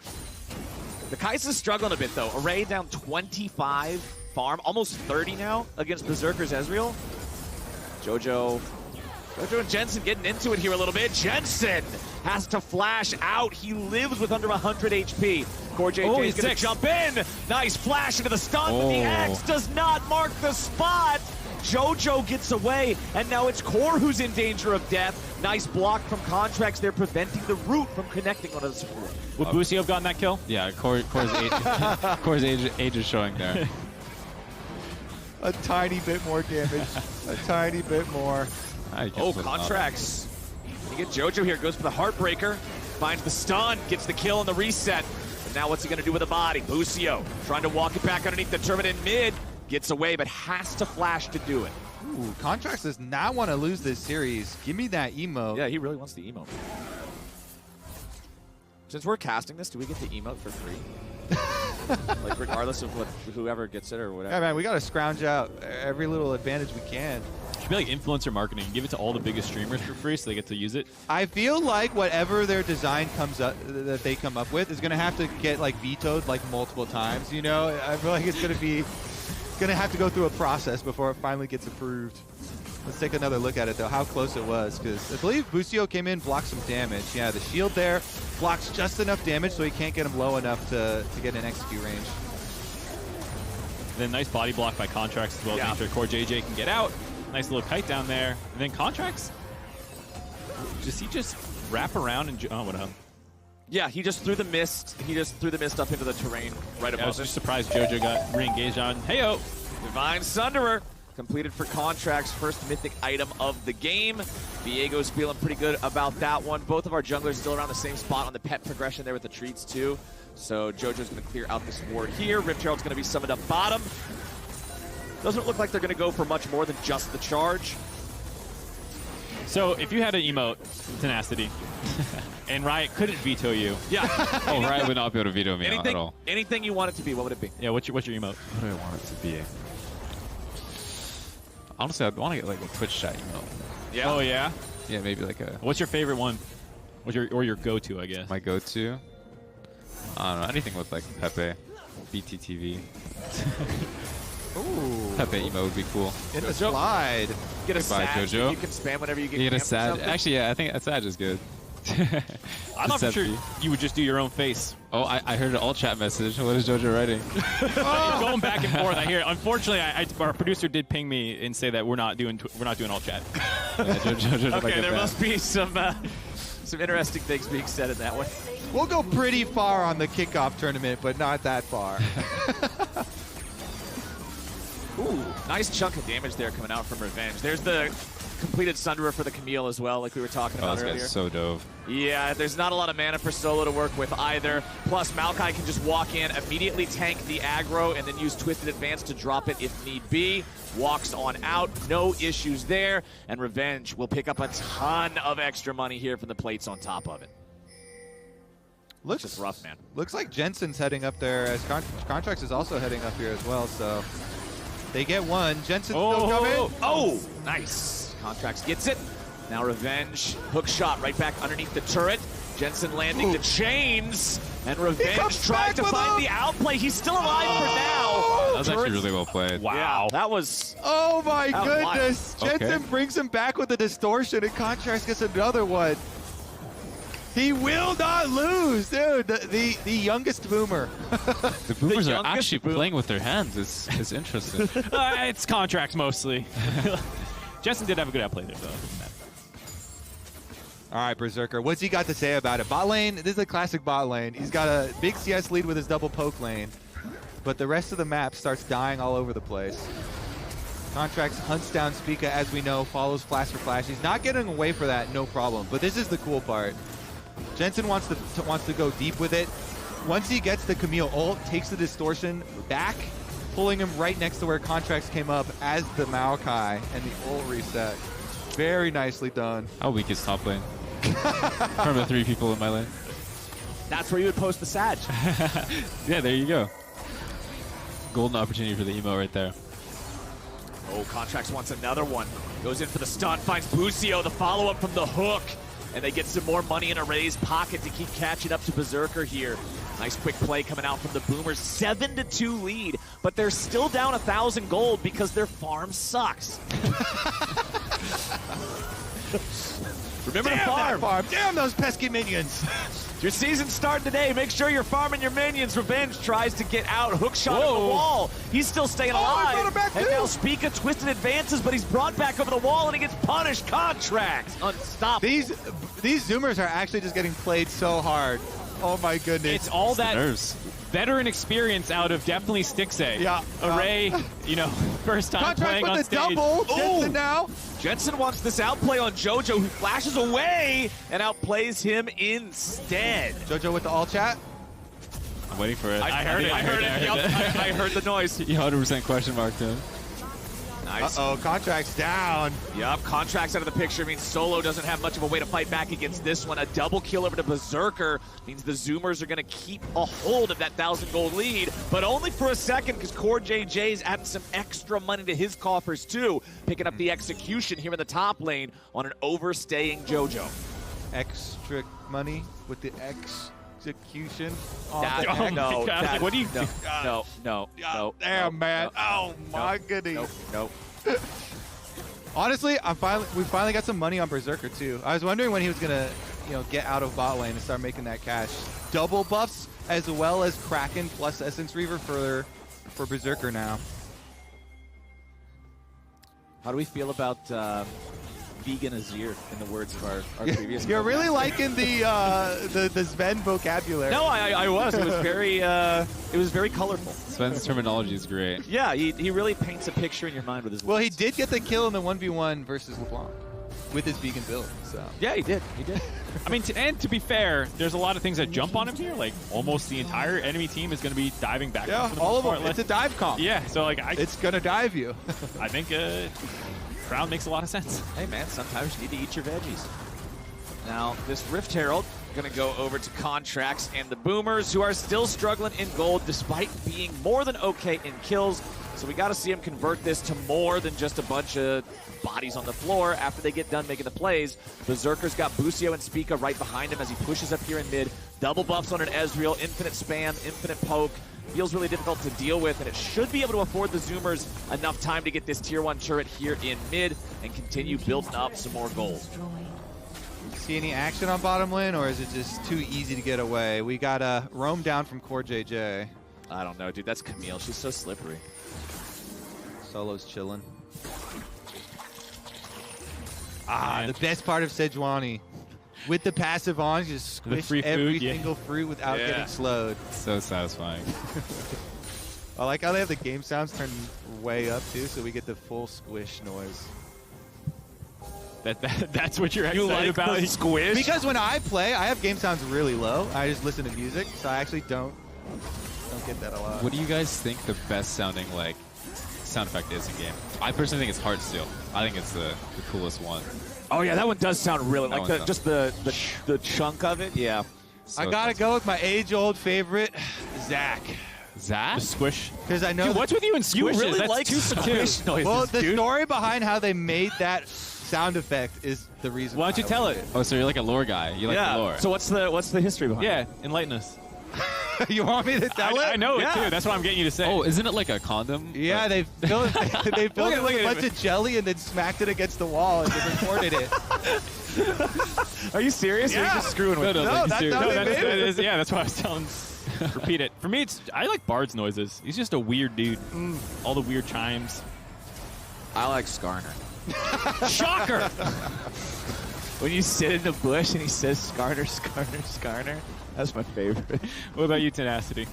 The Kai'Sa's struggling a bit, though. Array down 25 farm, almost 30 now against Berserker's Ezreal. Jojo and Jensen getting into it here a little bit. Jensen has to flash out. He lives with under 100 HP. Core JJ is going to jump in. Nice flash into the stun, but the X does not mark the spot. Jojo gets away, and now it's Core who's in danger of death. Nice block from Contracts there, preventing the root from connecting onto the support. Would Busio have gotten that kill? Yeah, Core's age is showing there. A tiny bit more damage. A tiny bit more. Oh, Contracts. You get Jojo here, goes for the Heartbreaker, finds the stun, gets the kill on the reset. And now what's he going to do with the body? Busio trying to walk it back underneath the turret in mid. Gets away, but has to flash to do it. Ooh, Contracts does not want to lose this series. Give me that emote. Yeah, he really wants the emote. Since we're casting this, do we get the emote for free? Like, regardless of whoever gets it or whatever. Yeah, man, we got to scrounge out every little advantage we can. It should be like influencer marketing. Give it to all the biggest streamers for free so they get to use it. I feel like whatever their design comes up that they come up with is going to have to get like vetoed like multiple times, you know? I feel like it's going to have to go through a process before it finally gets approved. Let's take another look at it, though, how close it was, because I believe Busio came in, blocked some damage. Yeah, the shield there blocks just enough damage so he can't get him low enough to get an execute range. Then nice body block by Contracts as well. To make sure Core JJ can get out. Nice little kite down there. And then Contracts, does he just wrap around and... Oh, what up? Yeah, he just threw the mist. He just threw the mist up into the terrain right above I was him. just surprised Jojo got re-engaged on. Heyo! Divine Sunderer completed for Contracts, first mythic item of the game. Viego's feeling pretty good about that one. Both of our junglers still around the same spot on the pet progression there with the treats too. So Jojo's going to clear out this ward here. Rift Herald's going to be summoned up bottom. Doesn't look like they're going to go for much more than just the charge. So if you had an emote, Tenacity, and Riot couldn't veto you. Yeah. Oh, Riot would not be able to veto me at all. Anything you want it to be, what would it be? Yeah, what's your emote? What do I want it to be? Honestly, I'd want to get like a Twitch chat emote. Yeah. Oh, yeah? Yeah, maybe like a... What's your favorite one? Or your go-to, I guess? My go-to? I don't know, anything with like Pepe, BTTV. Ooh. Pepe emote would be cool. In the slide. Get a Goodbye, sad Jojo. you can spam whenever you get You get a camped or sad. something. Actually, yeah, I think a sad is good. I'm not for sure you would just do your own face. Oh, I heard an alt chat message. What is Jojo writing? Going back and forth. I hear it. Unfortunately, our producer did ping me and say that we're not doing alt chat. Okay, there must be some interesting things being said in that one. We'll go pretty far on the kickoff tournament, but not that far. Ooh, nice chunk of damage there coming out from Revenge. There's the completed Sunderer for the Camille as well, like we were talking about this earlier. guy's so dove. Yeah, there's not a lot of mana for solo to work with either. Plus, Maokai can just walk in, immediately tank the aggro, and then use Twisted Advance to drop it if need be. Walks on out, no issues there. And Revenge will pick up a ton of extra money here from the plates on top of it. Looks just rough, man. Looks like Jensen's heading up there, as Contracts is also heading up here as well, so they get one. Jensen's still coming. Oh, nice. Contracts gets it. Now Revenge, hook shot right back underneath the turret. Jensen landing the chains, and Revenge tries to find the outplay. He's still alive for now. That was actually really well played. Wow. Yeah, that was... Oh my that was goodness. wild. Jensen brings him back with a distortion, and Contracts gets another one. He will not lose, dude. The youngest boomer. The boomers are actually playing with their hands. It's interesting. It's Contracts mostly. Jensen did have a good outplay there, though. All right, Berserker. What's he got to say about it? Bot lane, this is a classic bot lane. He's got a big CS lead with his double poke lane, but the rest of the map starts dying all over the place. Contracts hunts down Spica, as we know, follows Flash for Flash. He's not getting away for that, no problem. But this is the cool part. Jensen wants to go deep with it. Once he gets the Camille ult, takes the distortion back, pulling him right next to where Contracts came up as the Maokai and the ult reset. Very nicely done. How weak is top lane? From the 3 people in my lane. That's where you would post the Sag. Yeah, there you go. Golden opportunity for the emo right there. Oh, Contracts wants another one. Goes in for the stun, finds Busio, the follow-up from the hook. And they get some more money in Array's pocket to keep catching up to Berserker here. Nice quick play coming out from the Boomers. 7-2 lead, but they're still down 1,000 gold because their farm sucks. Remember to farm. Damn those pesky minions. Your season starting today. Make sure you're farming your minions. Revenge tries to get out. Hook shot at the wall. He's still staying alive. He brought him back and too. now Spica twisted advances, but he's brought back over the wall and he gets punished. Contracts unstoppable. These Zoomers are actually just getting played so hard. Oh my goodness. It's all that veteran experience out of definitely Stixay. Yeah. Array, you know, first time Contracts playing with on the stage. double. Jensen now. Jensen wants this outplay on JoJo, who flashes away and outplays him instead. JoJo with the all chat. I'm waiting for it. I heard it. Yep, I heard the noise. You 100% question marked him. Nice. Uh-oh, Contracts down. Yup, Contracts out of the picture means Solo doesn't have much of a way to fight back against this one. A double kill over to Berserker means the Zoomers are going to keep a hold of that 1,000 gold lead, but only for a second because Core JJ's adding some extra money to his coffers too, picking up the execution here in the top lane on an overstaying JoJo. Extra money with the execution. No. What do you? No. Damn, man. Oh my goodness. Nope. Honestly, we finally got some money on Berserker too. I was wondering when he was gonna, get out of bot lane and start making that cash. Double buffs as well as Kraken plus Essence Reaver for Berserker now. How do we feel about vegan Azir, in the words of our previous? You're really liking the Sven vocabulary. No, I was. It was very colorful. Sven's terminology is great. Yeah, he really paints a picture in your mind with his. Well, he did get the kill in the 1v1 versus LeBlanc with his vegan build. So yeah, he did. I mean, and to be fair, there's a lot of things that jump on him here. Like almost the entire enemy team is going to be diving back. Yeah, all of them. It's a dive comp. Yeah, so it's going to dive you. I think Crown makes a lot of sense. Hey man, sometimes you need to eat your veggies. Now this Rift Herald going to go over to Contracts and the Boomers, who are still struggling in gold despite being more than okay in kills. So we got to see him convert this to more than just a bunch of bodies on the floor after they get done making the plays. Berserker's got Busio and Spica right behind him as he pushes up here in mid. Double buffs on an Ezreal, infinite spam, infinite poke. Feels really difficult to deal with, and it should be able to afford the Zoomers enough time to get this tier 1 turret here in mid and continue building up some more gold. See any action on bottom lane, or is it just too easy to get away? We got a roam down from Core JJ. I don't know, dude. That's Camille. She's so slippery. Solo's chilling. The best part of Sejuani. With the passive on, you just squish every single fruit without getting slowed. So satisfying. I like how they have the game sounds turned way up too, so we get the full squish noise. That's what you're excited about? The squish? Because when I play, I have game sounds really low. I just listen to music, so I actually don't get that a lot. What do you guys think the best sounding sound effect is in game? I personally think it's Heartsteel. I think it's the coolest one. Oh yeah, that one does sound really just the chunk of it. Yeah. So I gotta go with my age-old favorite, Zach. Zach? The squish? Because I know. Dude, what's with you and squishes? You really That's like squish noises. Well, the story behind how they made that sound effect is the reason. Why don't you tell it? Oh, so you're like a lore guy. You like the lore. So what's the history behind it? Yeah, enlighten us. You want me to tell it? I know it too. That's what I'm getting you to say. Oh, isn't it like a condom? Yeah, they built it with a bunch of jelly and then smacked it against the wall and then recorded it. Are you serious? Yeah. Or are you just screwing with me? No, that's how they made it. Yeah, that's what I was telling. Repeat it. For me, I like Bard's noises. He's just a weird dude. All the weird chimes. I like Skarner. Shocker! When you sit in the bush and he says Skarner, Skarner, Skarner. That's my favorite. What about you, Tenacity?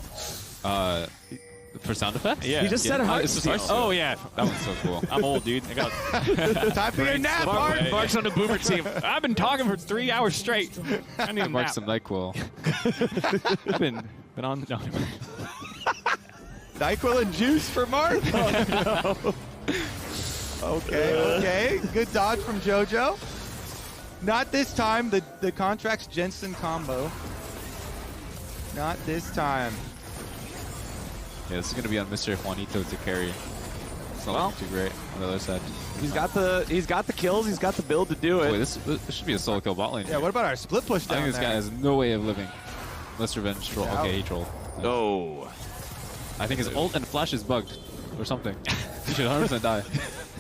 For sound effects? Yeah. He just said heart it's just steel. heart steel. Oh, yeah. That one's so cool. I'm old, dude. I got Time for your nap, Mark. Mark's on the boomer team. I've been talking for 3 hours straight. I need a Mark nap. some NyQuil. I've been on. No. NyQuil and juice for Mark. Okay. Good dodge from JoJo. Not this time. The Contracts Jensen combo. Not this time. Yeah, this is going to be on Mr. Juanito to carry. It's not looking too great on the other side. He's got the kills. He's got the build to do it. Wait, this should be a solo kill bot lane. Yeah, what about our split push I down think this there? guy has no way of living. Unless Revenge troll. Yeah. Okay, he trolled. No. I think his ult and flash is bugged or something. He should 100% die.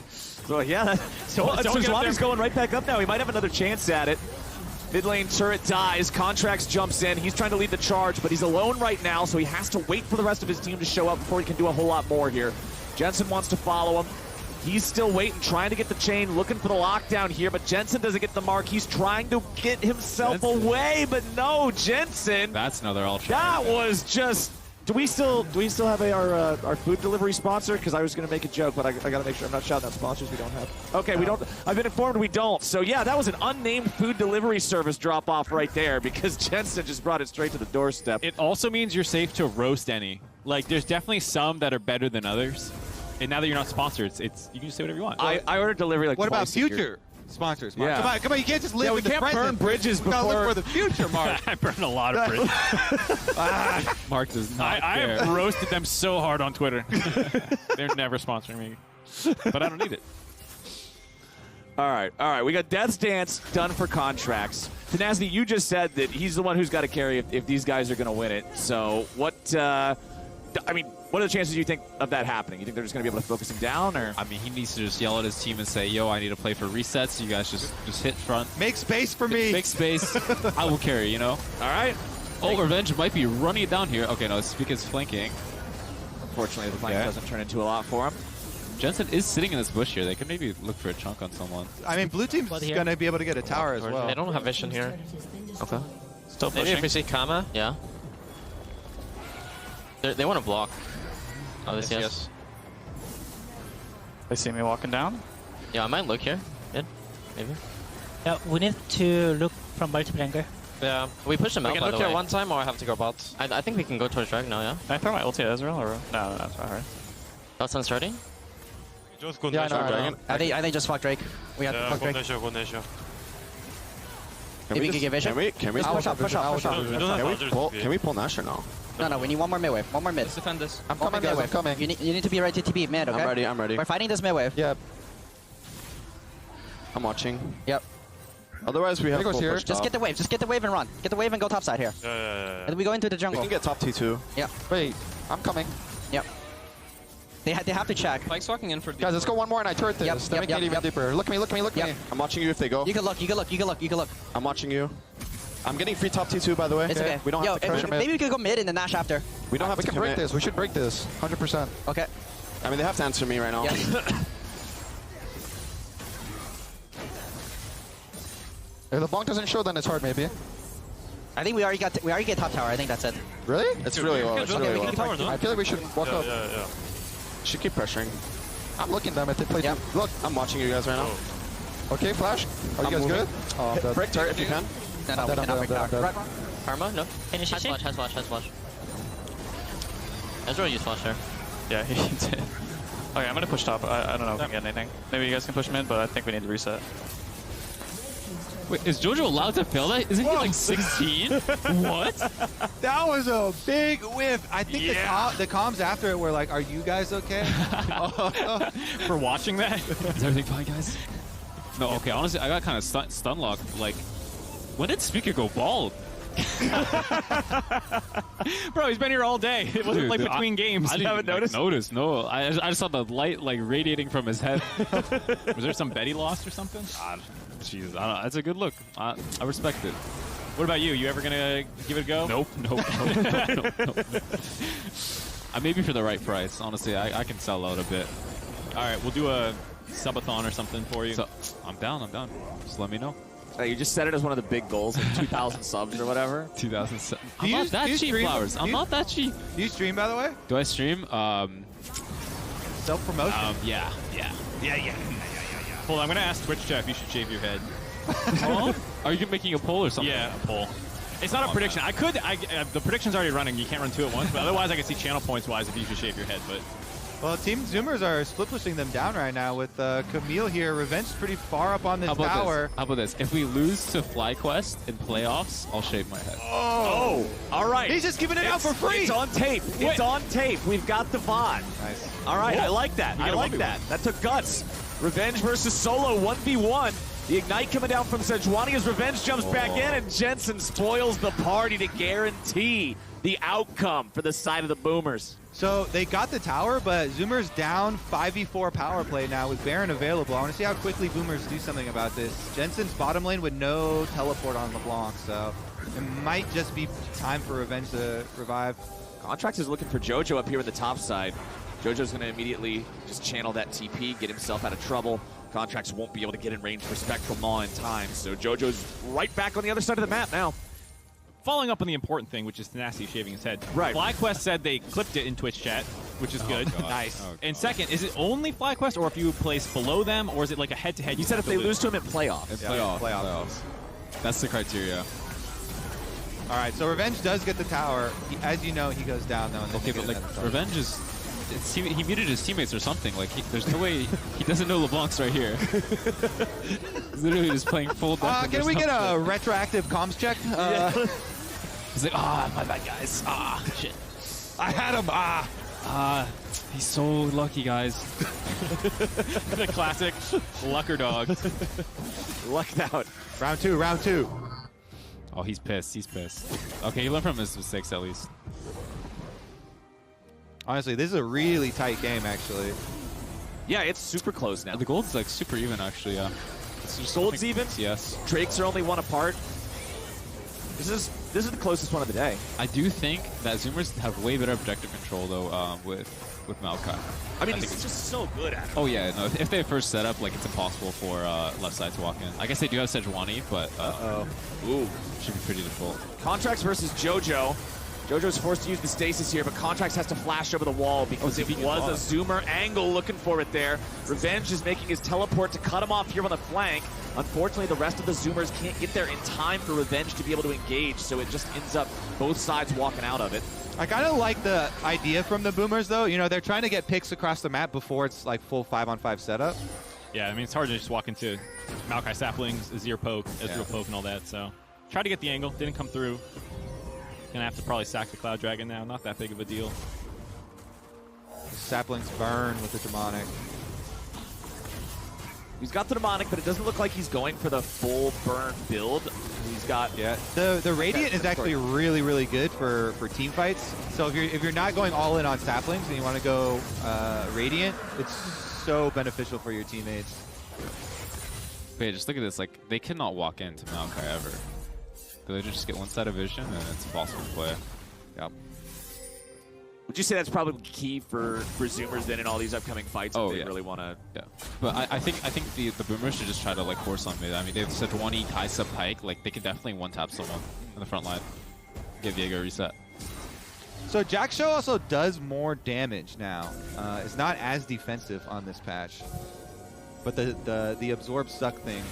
So yeah, so Don't get up Solani's there. going right back up now. He might have another chance at it. Mid lane turret dies. Contracts jumps in. He's trying to lead the charge, but he's alone right now, so he has to wait for the rest of his team to show up before he can do a whole lot more here. Jensen wants to follow him. He's still waiting, trying to get the chain, looking for the lockdown here, but Jensen doesn't get the mark. He's trying to get himself away, but no, Jensen. That's another ultra. That was just. Do we still have our food delivery sponsor? Because I was going to make a joke, but I got to make sure I'm not shouting out sponsors we don't have. Okay, we don't. I've been informed we don't. So yeah, that was an unnamed food delivery service drop off right there because Jensen just brought it straight to the doorstep. It also means you're safe to roast any. Like, there's definitely some that are better than others. And now that you're not sponsored, it's you can just say whatever you want. I ordered delivery like What about twice a year. future sponsors? Mark? Yeah. Come on, you can't just live Yeah, we in the can't present. burn bridges We gotta before. look for the future, Mark. I burned a lot of bridges. Mark does not I care. have roasted them so hard on Twitter. They're never sponsoring me. But I don't need it. All right. We got Death's Dance done for Contracts. Tenacity, you just said that he's the one who's got to carry if these guys are going to win it. So what are the chances you think of that happening? You think they're just going to be able to focus him down? Or I mean, he needs to just yell at his team and say, yo, I need to play for resets. You guys just hit front. Make space for me. Make space. I will carry, you know? All right. Oh, Revenge might be running it down here. Okay, no, it's because flanking. Unfortunately, the flank doesn't turn into a lot for him. Jensen is sitting in this bush here. They could maybe look for a chunk on someone. I mean, blue team's going to be able to get a tower as well. They don't have vision here. Okay. Still pushing. Maybe if we see Kama, yeah. They want to block. LCS. They see me walking down? Yeah, I might look here. Mid, maybe. Yeah, we need to look from multiple angle. Yeah, we push them out. We can by look the here way. one time, or I have to go bot. I think we can go towards Drag now. Yeah. Can I throw my ulti at Ezreal or no? That's not right. That's not starting. Yeah, I know. I think just fuck Drake. We have to fuck Drake. Maybe we can get vision. Can we push up? Can we pull Nash or no? No, we need one more mid wave. One more mid. Let's defend this. I'm coming, guys. I'm coming. You need to be ready to TP mid, okay? I'm ready. We're fighting this mid wave. Yep. I'm watching. Yep. Otherwise, we have full push Just top. get the wave. Just get the wave and run. Get the wave and go top side here. Yeah. And we go into the We jungle. can get top T2. Yeah. Wait, I'm coming. Yep. They have to check. Mike's walking in for. Guys, let's go one more and I turret this. Yep, Then we get even deeper. Look at me. I'm watching you if they go. You can look. I'm watching you. I'm getting free top T2, by the way. It's okay. We don't have to pressure mid. Maybe we could go mid and then Nash after. We don't have We to can break commit. this. We should break this. 100%. Okay. I mean, they have to answer me right now. Yeah. If the bonk doesn't show, then it's hard, maybe. I think we already get top tower. I think that's it. Really? It's really low. It's really low. I feel like we should walk up. Yeah. Should keep pressuring. I'm looking them if they play. Yep. Look. I'm watching you guys right now. Okay, flash. Are you guys good? Oh, I'm dead. Break turret if you can. No, we cannot break tower. Karma, no. Can you Has flash. Ezreal used flash there. Yeah, he did. Okay, I'm gonna push top. I don't know if we can get anything. Maybe you guys can push mid, but I think we need to reset. Wait, is JoJo allowed to fail that? Isn't he like 16? What? That was a big whiff. I think the comms after it were like, "Are you guys okay?" For watching that? Is everything fine, guys? No, okay, honestly, I got kind of stun locked. Like, when did Speaker go bald? Bro, he's been here all day. It wasn't Dude, like between games. I You didn't haven't even, noticed? notice, no. I just saw the light like radiating from his head. Was there some Betty lost or something? God, jeez, I don't know. That's a good look. I respect it. What about you? You ever gonna give it a go? Nope. Maybe for the right price. Honestly, I can sell out a bit. All right, we'll do a subathon or something for you. So, I'm down. Just let me know. You just said it as one of the big goals, like 2,000 subs or whatever. 2,000 subs. I'm Do not you that cheap, stream? Flowers. I'm not that cheap. Do you stream, by the way? Do I stream? Self-promotion? Yeah. Hold on, I'm gonna ask Twitch chat if you should shave your head. Huh? Are you making a poll or something? Yeah, a poll. It's not a prediction. The prediction's already running. You can't run two at once, but otherwise I can see channel points wise if you should shave your head. But Well, Team Zoomers are split pushing them down right now with Camille here. Revenge is pretty far up on this tower. How about this? If we lose to FlyQuest in playoffs, I'll shave my head. Oh, all right. He's just giving it out for free. It's on tape. It's on tape. We've got the VOD. Nice. All right, I like that. You I got a like 1v1. that. That took guts. Revenge versus Solo, 1v1. The Ignite coming down from Sejuani as Revenge jumps back in, and Jensen spoils the party to guarantee the outcome for the side of the Boomers. So they got the tower, but Zoomers down 5v4 power play now with Baron available. I want to see how quickly Boomers do something about this. Jensen's bottom lane with no teleport on LeBlanc, so it might just be time for Revenge to revive. Contracts is looking for JoJo up here in the top side. JoJo's going to immediately just channel that TP, get himself out of trouble. Contracts won't be able to get in range for Spectral Maw in time, so JoJo's right back on the other side of the map now. following up on the important thing, which is Tenacity shaving his head. Right. FlyQuest said they clipped it in Twitch chat, which is good. Nice. And second, is it only FlyQuest, or if you place below them, or is it like a head-to-head? You said if they lose to him in playoffs. In playoffs. That's the criteria. All right, so Revenge does get the tower. As you know, he goes down though. Okay, but like Revenge is, he muted his teammates or something. Like there's no way he doesn't know LeBlanc's right here. He's literally just playing full death. Can we get a retroactive comms check? He's like, my bad guys. Shit. I had him. He's so lucky, guys. The classic lucker dog. Lucked out. Round two. Oh, he's pissed. He's pissed. Okay, he learned from his mistakes at least. Honestly, this is a really tight game, actually. Yeah, it's super close now. The gold's like super even, actually. Yeah. Gold's even. Yes. Drakes are only one apart. This is the closest one of the day. I do think that Zoomers have way better objective control though with Maokai. I mean, he's just so good at it. Oh yeah, no. If they first set up, like it's impossible for left side to walk in. I guess they do have Sejuani, but ooh, should be pretty difficult. Contracts versus JoJo. JoJo's forced to use the stasis here, but Contracts has to flash over the wall because it was a Zoomer angle looking for it there. Revenge is making his teleport to cut him off here on the flank. Unfortunately, the rest of the Zoomers can't get there in time for Revenge to be able to engage, so it just ends up both sides walking out of it. I kind of like the idea from the Boomers, though. You know, they're trying to get picks across the map before it's like full 5-on-5 setup. Yeah, I mean, it's hard to just walk into Maokai saplings, Azir poke, Ezreal poke, and all that, so. Tried to get the angle, didn't come through. Gonna have to probably sack the Cloud Dragon now, not that big of a deal. Saplings burn with the Demonic. He's got the Demonic, but it doesn't look like he's going for the full burn build. He's got the Radiant is actually really, really good for team fights. So if you're not going all in on Saplings and you want to go Radiant, it's so beneficial for your teammates. But yeah, just look at this. Like they cannot walk into Maokai ever. They just get one side of vision and it's impossible to play. Yep. Would you say that's probably key for Zoomers then in all these upcoming fights if they really want to? Yeah. But I think the Boomers should just try to like force on mid. I mean, they have Sejuani, Kaisa, Pike. Like they could definitely one-tap someone in the front line. Give Viego a reset. So Jack Show also does more damage now. It's not as defensive on this patch. But the absorb suck thing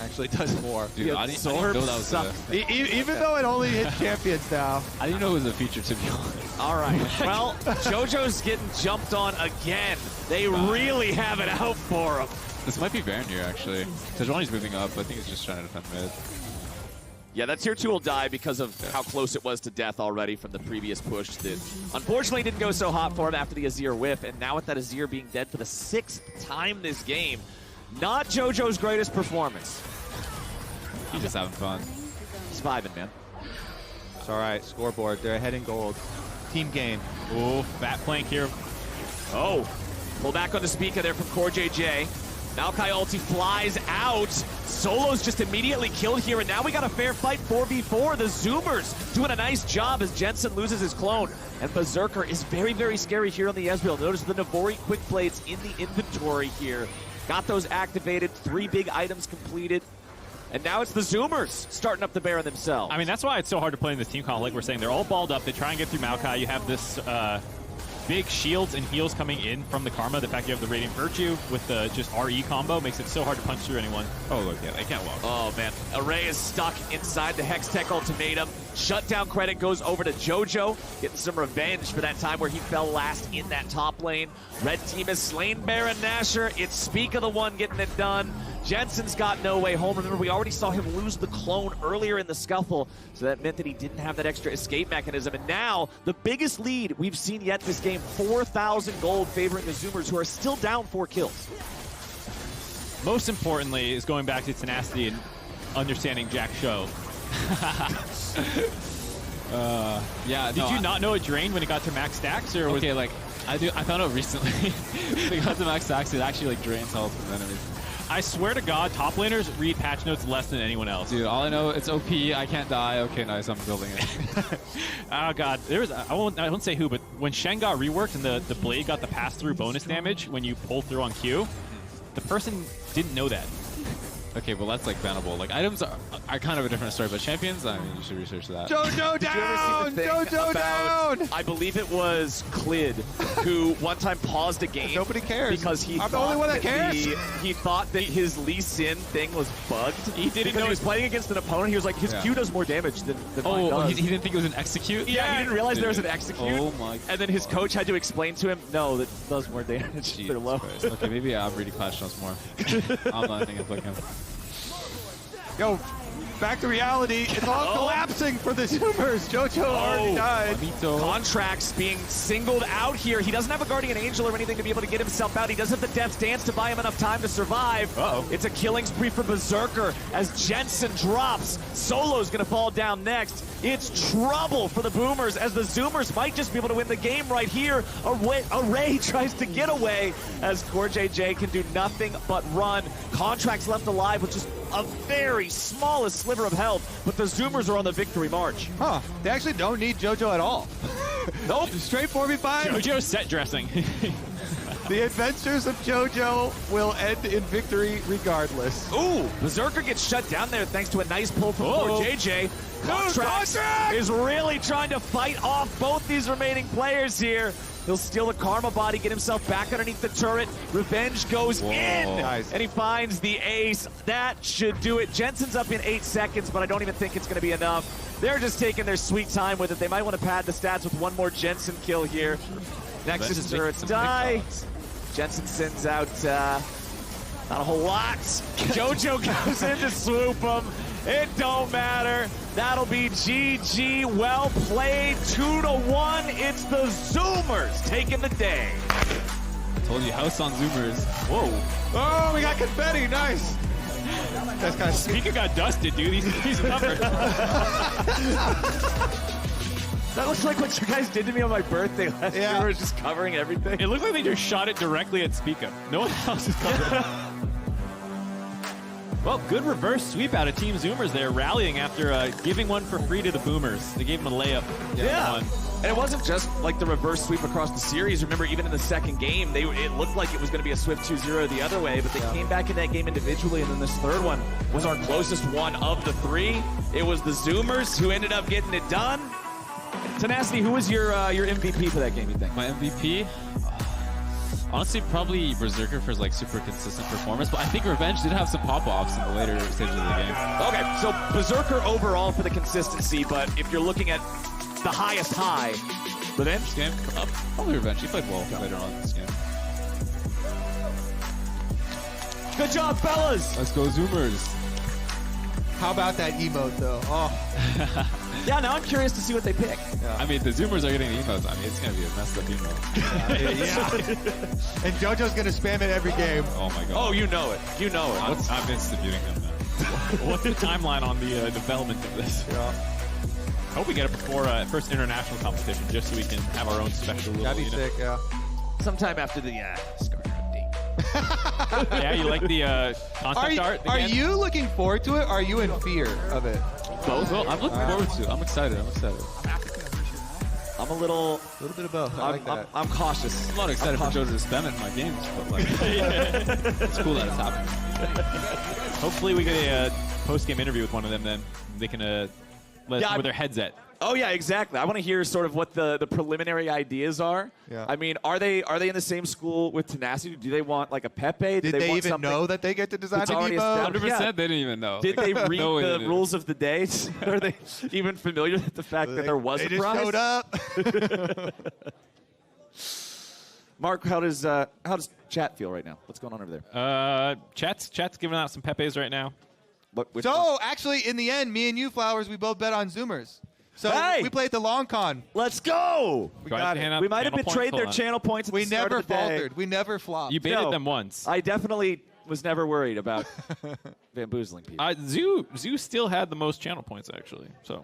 actually does more. Dude, I didn't know that was suck. Even though it only hits champions now. I didn't know it was a feature, to be honest. All right. Well, JoJo's getting jumped on again. They really have it out for him. This might be Baron here, actually. Sejuani's moving up. I think he's just trying to defend mid. Yeah, that tier 2 will die because of how close it was to death already from the previous push that unfortunately didn't go so hot for him after the Azir whiff, and now with that Azir being dead for the 6th time this game, not JoJo's greatest performance. He's just having fun. He's vibing, man. It's all right, scoreboard. They're ahead in gold. Team game. Ooh, fat plank here. Oh, pull back on the speaker there from Core JJ. Maokai ulti flies out. Solo's just immediately killed here, and now we got a fair fight 4v4. The Zoomers doing a nice job as Jensen loses his clone. And Berserker is very, very scary here on the Ezreal. Notice the Navori quick blades in the inventory here. Got those activated, 3 big items completed. And now it's the Zoomers starting up the Baron themselves. I mean, that's why it's so hard to play in this team comp. Like we're saying, they're all balled up. They try and get through Maokai. You have this big shields and heals coming in from the Karma. The fact you have the Radiant Virtue with the just RE combo makes it so hard to punch through anyone. Oh, look, yeah, they can't walk. Oh, man. Array is stuck inside the Hextech ultimatum. Shutdown credit goes over to JoJo, getting some revenge for that time where he fell last in that top lane. Red team has slain Baron Nashor. It's Speak of the One getting it done. Jensen's got no way home. Remember, we already saw him lose the clone earlier in the scuffle, so that meant that he didn't have that extra escape mechanism. And now, the biggest lead we've seen yet this game, 4,000 gold favoring the Zoomers, who are still down 4 kills. Most importantly is going back to tenacity and understanding Jack Show. Yeah. Did you not know it drained when it got to max stacks, or was Okay, like I found out recently. When it got to max stacks, it actually like drains health from enemies. I swear to God, top laners read patch notes less than anyone else. Dude, all I know, it's OP. I can't die. Okay, nice. I'm building it. Oh God, there was I won't say who, but when Shen got reworked and the blade got the pass-through bonus damage when you pull through on Q, the person didn't know that. Okay, well that's like bannable. Like items are kind of a different story, but champions, I mean, you should research that. JoJo Did you ever see the thing JoJo about, down! I believe it was Clid who one time paused a game. Nobody cares. Because he I'm the thought only one that cares. he thought that his Lee Sin thing was bugged. He didn't know he was playing against an opponent. He was like, his Q does more damage than mine does. He didn't think it was an execute? Yeah, he didn't realize there was an execute. Oh my. And then his coach had to explain to him, no, that does more damage. They're low. Christ. Okay, maybe I'm reading patch notes more. I'm not thinking like him. Yo, back to reality. It's all collapsing for the Zoomers. JoJo already died. Contracts being singled out here. He doesn't have a Guardian Angel or anything to be able to get himself out. He doesn't have the Death's Dance to buy him enough time to survive. It's a killing spree for Berserker as Jensen drops. Solo's going to fall down next. It's trouble for the Boomers as the Zoomers might just be able to win the game right here. Array tries to get away as Core JJ can do nothing but run. Contracts left alive with just a very smallest sliver of health, but the Zoomers are on the victory march. Huh. They actually don't need JoJo at all. Nope. Straight 4v5. JoJo's set dressing. The adventures of JoJo will end in victory regardless. Ooh, Berserker gets shut down there thanks to a nice pull from Core JJ. Contract is really trying to fight off both these remaining players here. He'll steal the Karma body, get himself back underneath the turret. Revenge goes in, and he finds the ace. That should do it. Jensen's up in 8 seconds, but I don't even think it's going to be enough. They're just taking their sweet time with it. They might want to pad the stats with one more Jensen kill here. Nexus turrets die. Jensen sends out not a whole lot. JoJo goes in to swoop him. It don't matter. That'll be GG. Well played. 2-1. It's the Zoomers taking the day. Told you, house on Zoomers. Whoa. Oh, we got confetti. Nice. That's kind of Speaker got dusted, dude. He's covered. That looks like what you guys did to me on my birthday last year. We were just covering everything. It looked like they just shot it directly at Speaka. No one else is covered. Well, good reverse sweep out of Team Zoomers there, rallying after giving one for free to the Boomers. They gave them a layup. Yeah. And it wasn't just like the reverse sweep across the series. Remember, even in the second game, it looked like it was going to be a swift 2-0 the other way, but they came back in that game individually, and then this third one was our closest one of the 3. It was the Zoomers who ended up getting it done. Tenacity, who was your MVP for that game, you think? My MVP? Honestly, probably Berserker for his like super consistent performance, but I think Revenge did have some pop-offs in the later stages of the game. Okay, so Berserker overall for the consistency, but if you're looking at the highest high, Revenge? This game? Probably Revenge. He played well later on in this game. Good job, fellas! Let's go Zoomers. How about that emote, though? Oh. Yeah, now I'm curious to see what they pick. Yeah. I mean, the Zoomers are getting the emotes. I mean, it's going to be a messed up emote. Yeah. And JoJo's going to spam it every game. Oh, my God. Oh, you know it. You know it. I'm instituting him now. What's the timeline on the development of this? Yeah. I hope we get it before first international competition, just so we can have our own special little. That'd be sick, yeah. Sometime after the StarCraft date. Yeah, you like the concept art? Are again? you looking forward to it, or are you in fear of it? Both. Well, I'm looking forward to it. I'm excited. I'm a little bit of both. I like that. I'm cautious. I'm not excited for JoJo to spam in my games, but like, it's cool that it's happening. Hopefully we get a post-game interview with one of them, then they can let us know where their head's at. Oh yeah, exactly. I want to hear sort of what the preliminary ideas are. Yeah. I mean, are they in the same school with Tenacity? Do they want like a Pepe? Did they want even something know that they get to design that's the already amiibo? established? 100% Yeah. they didn't even know. Did they read No way they the didn't. rules of the day? Are they even familiar with the fact that there was They a just prize? showed up. Mark, how does chat feel right now? What's going on over there? Chat's giving out some Pepes right now. So actually, in the end, me and you, Flowers, we both bet on Zoomers. So Hey! we played the long con. Let's go. We got it. We might have betrayed their channel points. At We the start never of the day. faltered. We never flopped. You baited them once. I definitely was never worried about bamboozling people. Zoo still had the most channel points, actually. So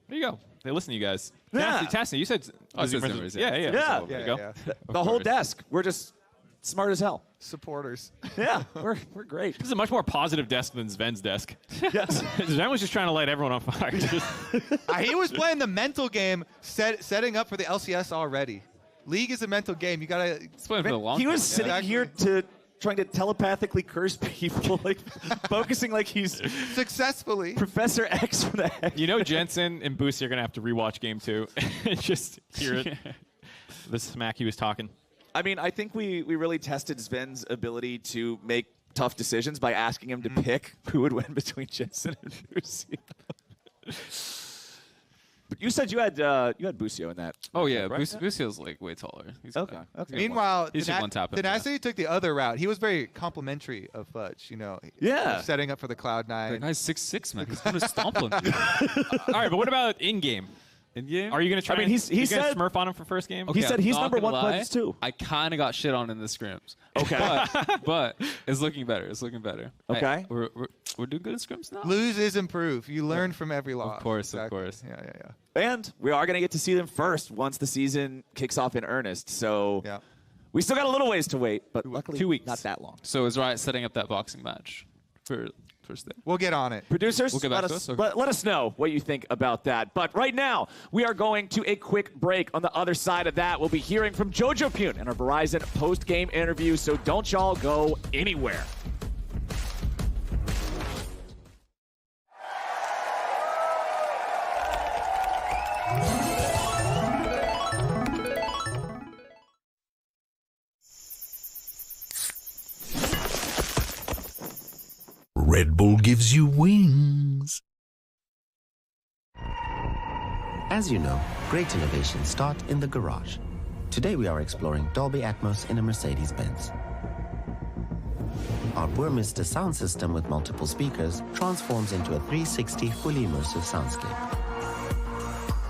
there you go. They listen to you guys. Yeah. Tassie, you said I said Zoomers. Zoomers, Yeah. Yeah. So there you go. The whole desk. We're just smart as hell. Supporters. Yeah, we're great. This is a much more positive desk than Sven's desk. Yes. Sven was just trying to light everyone on fire. He was playing the mental game, setting up for the LCS already. League is a mental game. You gotta. He was sitting here trying to telepathically curse people, like focusing like he's successfully Professor X from the X. You know, Jensen and Boosie are gonna have to rewatch Game 2 and just hear it. The smack he was talking. I mean, I think we really tested Sven's ability to make tough decisions by asking him to pick who would win between Jensen and Busio. But you said you had Busio in that. Oh yeah, right? Busio's like way taller. He's Okay. Meanwhile, he's just one tap of Tenacity took the other route. He was very complimentary of Fudge. You know. Yeah. Setting up for the Cloud9. That guy's 6'6", man. He's gonna stomp on you. All right, but what about in-game? In-game? Are you gonna try? I mean, he he said Smurf on him for first game. He said he's I'm not number gonna one lie, pledges too. I kind of got shit on in the scrims. Okay. But it's looking better. It's looking better. Okay. We're doing good in scrims now. Lose is improve. You learn from every loss. Of course, Exactly. of course. Yeah. And we are going to get to see them first once the season kicks off in earnest. So we still got a little ways to wait, but luckily 2 weeks. not that long. So is Riot setting up that boxing match for first day? We'll get on it. Producers, We'll get back to us? Okay. let us know what you think about that. But right now, we are going to a quick break. On the other side of that, we'll be hearing from Jojo Pune in our Verizon post-game interview, so don't y'all go anywhere. Red Bull gives you wings. As you know, great innovations start in the garage. Today we are exploring Dolby Atmos in a Mercedes-Benz. Our Burmester sound system with multiple speakers transforms into a 360 fully immersive soundscape.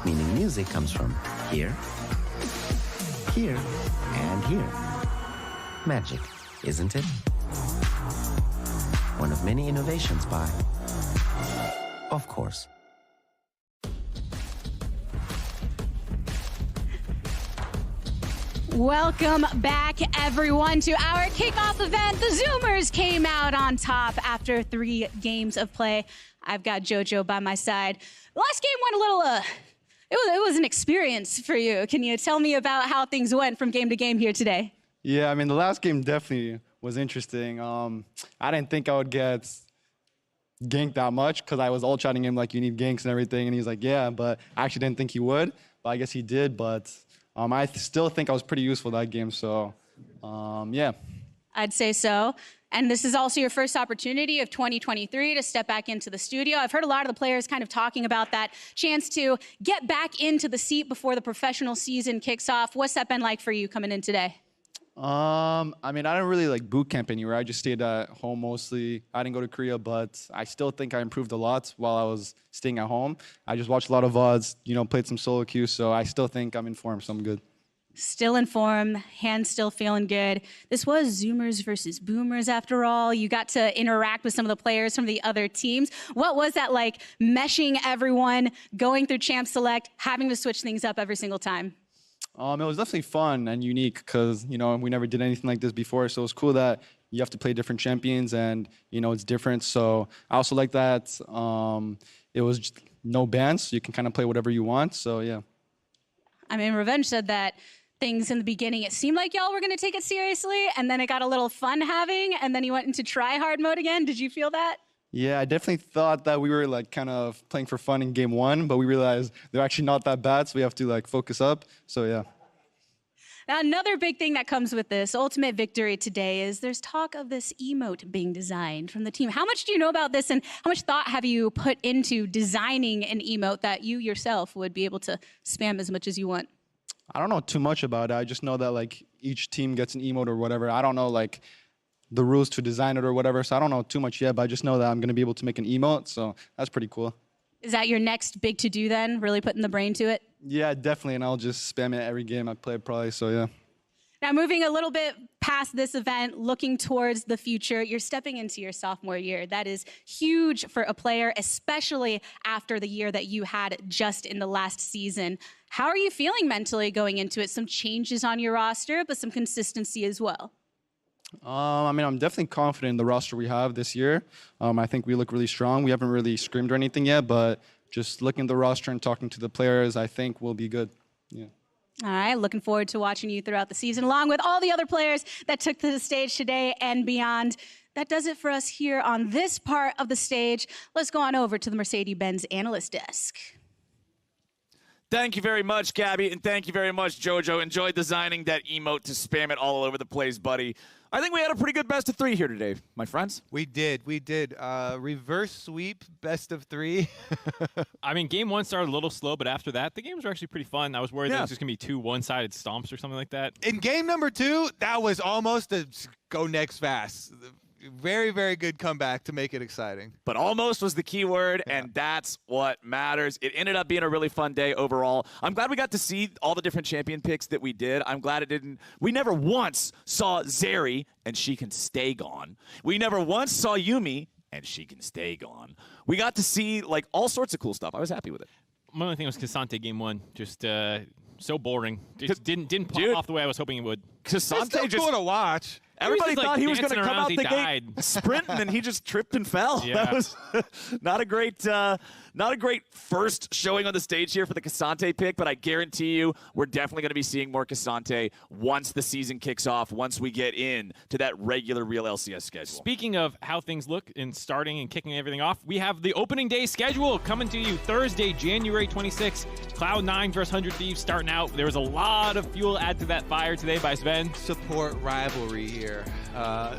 Meaning music comes from here, here, and here. Magic, isn't it? One of many innovations by, of course, Welcome back, everyone, to our kickoff event. The Zoomers came out on top after 3 games of play. I've got JoJo by my side. The last game went a little, it was an experience for you. Can you tell me about how things went from game to game here today? Yeah, I mean, the last game definitely was interesting. I didn't think I would get ganked that much because I was all chatting him like, you need ganks and everything. And he's like, yeah, but I actually didn't think he would. But I guess he did. But I still think I was pretty useful that game. So, yeah. I'd say so. And this is also your first opportunity of 2023 to step back into the studio. I've heard a lot of the players kind of talking about that chance to get back into the seat before the professional season kicks off. What's that been like for you coming in today? I mean, I didn't really like boot camp anywhere. I just stayed at home mostly. I didn't go to Korea, but I still think I improved a lot while I was staying at home. I just watched a lot of VODs, played some solo queues, so I still think I'm in form, so I'm good. Still in form, hands still feeling good. This was Zoomers versus Boomers after all. You got to interact with some of the players from the other teams. What was that like, meshing everyone, going through Champ Select, having to switch things up every single time? It was definitely fun and unique because, we never did anything like this before. So it's cool that you have to play different champions and, it's different. So I also like that it was just no bans. So you can kind of play whatever you want. So, yeah. I mean, Revenge said that things in the beginning, it seemed like y'all were going to take it seriously. And then it got a little fun having. And then you went into try hard mode again. Did you feel that? Yeah, I definitely thought that we were like kind of playing for fun in game 1, but we realized they're actually not that bad, so we have to like focus up. So yeah. Now, another big thing that comes with this ultimate victory today is there's talk of this emote being designed from the team. How much do you know about this, and how much thought have you put into designing an emote that you yourself would be able to spam as much as you want? I don't know too much about it. I just know that like each team gets an emote or whatever. I don't know like the rules to design it or whatever, so I don't know too much yet, but I just know that I'm going to be able to make an emote, so that's pretty cool. Is that your next big to-do then, really putting the brain to it? Yeah, definitely, and I'll just spam it every game I play probably, so yeah. Now, moving a little bit past this event, looking towards the future, you're stepping into your sophomore year. That is huge for a player, especially after the year that you had just in the last season. How are you feeling mentally going into it? Some changes on your roster, but some consistency as well. I mean, I'm definitely confident in the roster we have this year. I think we look really strong. We haven't really scrimmed or anything yet, but just looking at the roster and talking to the players, I think we'll be good. Yeah. All right, looking forward to watching you throughout the season, along with all the other players that took to the stage today and beyond. That does it for us here on this part of the stage. Let's go on over to the Mercedes-Benz analyst desk. Thank you very much, Gabby, and thank you very much, JoJo. Enjoyed designing that emote to spam it all over the place, buddy. I think we had a pretty good best of 3 here today, my friends. We did. Reverse sweep, best of 3. I mean, game 1 started a little slow, but after that, the games were actually pretty fun. I was worried that it was just going to be 2 one-sided stomps or something like that. In game number 2, that was almost a go next fast. Very, very good comeback to make it exciting. But almost was the key word, and that's what matters. It ended up being a really fun day overall. I'm glad we got to see all the different champion picks that we did. I'm glad it didn't. We never once saw Zeri, and she can stay gone. We never once saw Yumi, and she can stay gone. We got to see like all sorts of cool stuff. I was happy with it. My only thing was Cassante game 1. Just so boring. Just didn't pop off the way I was hoping it would. Cassante just cool to watch. Everybody thought he was going to come out the gate sprinting, and he just tripped and fell. Yeah. That was not a great first showing on the stage here for the Cassante pick, but I guarantee you we're definitely going to be seeing more Cassante once the season kicks off, once we get in to that regular real LCS schedule. Speaking of how things look in starting and kicking everything off, we have the opening day schedule coming to you Thursday, January 26th. Cloud9 versus 100 Thieves starting out. There was a lot of fuel added to that fire today by Sven. Support rivalry here.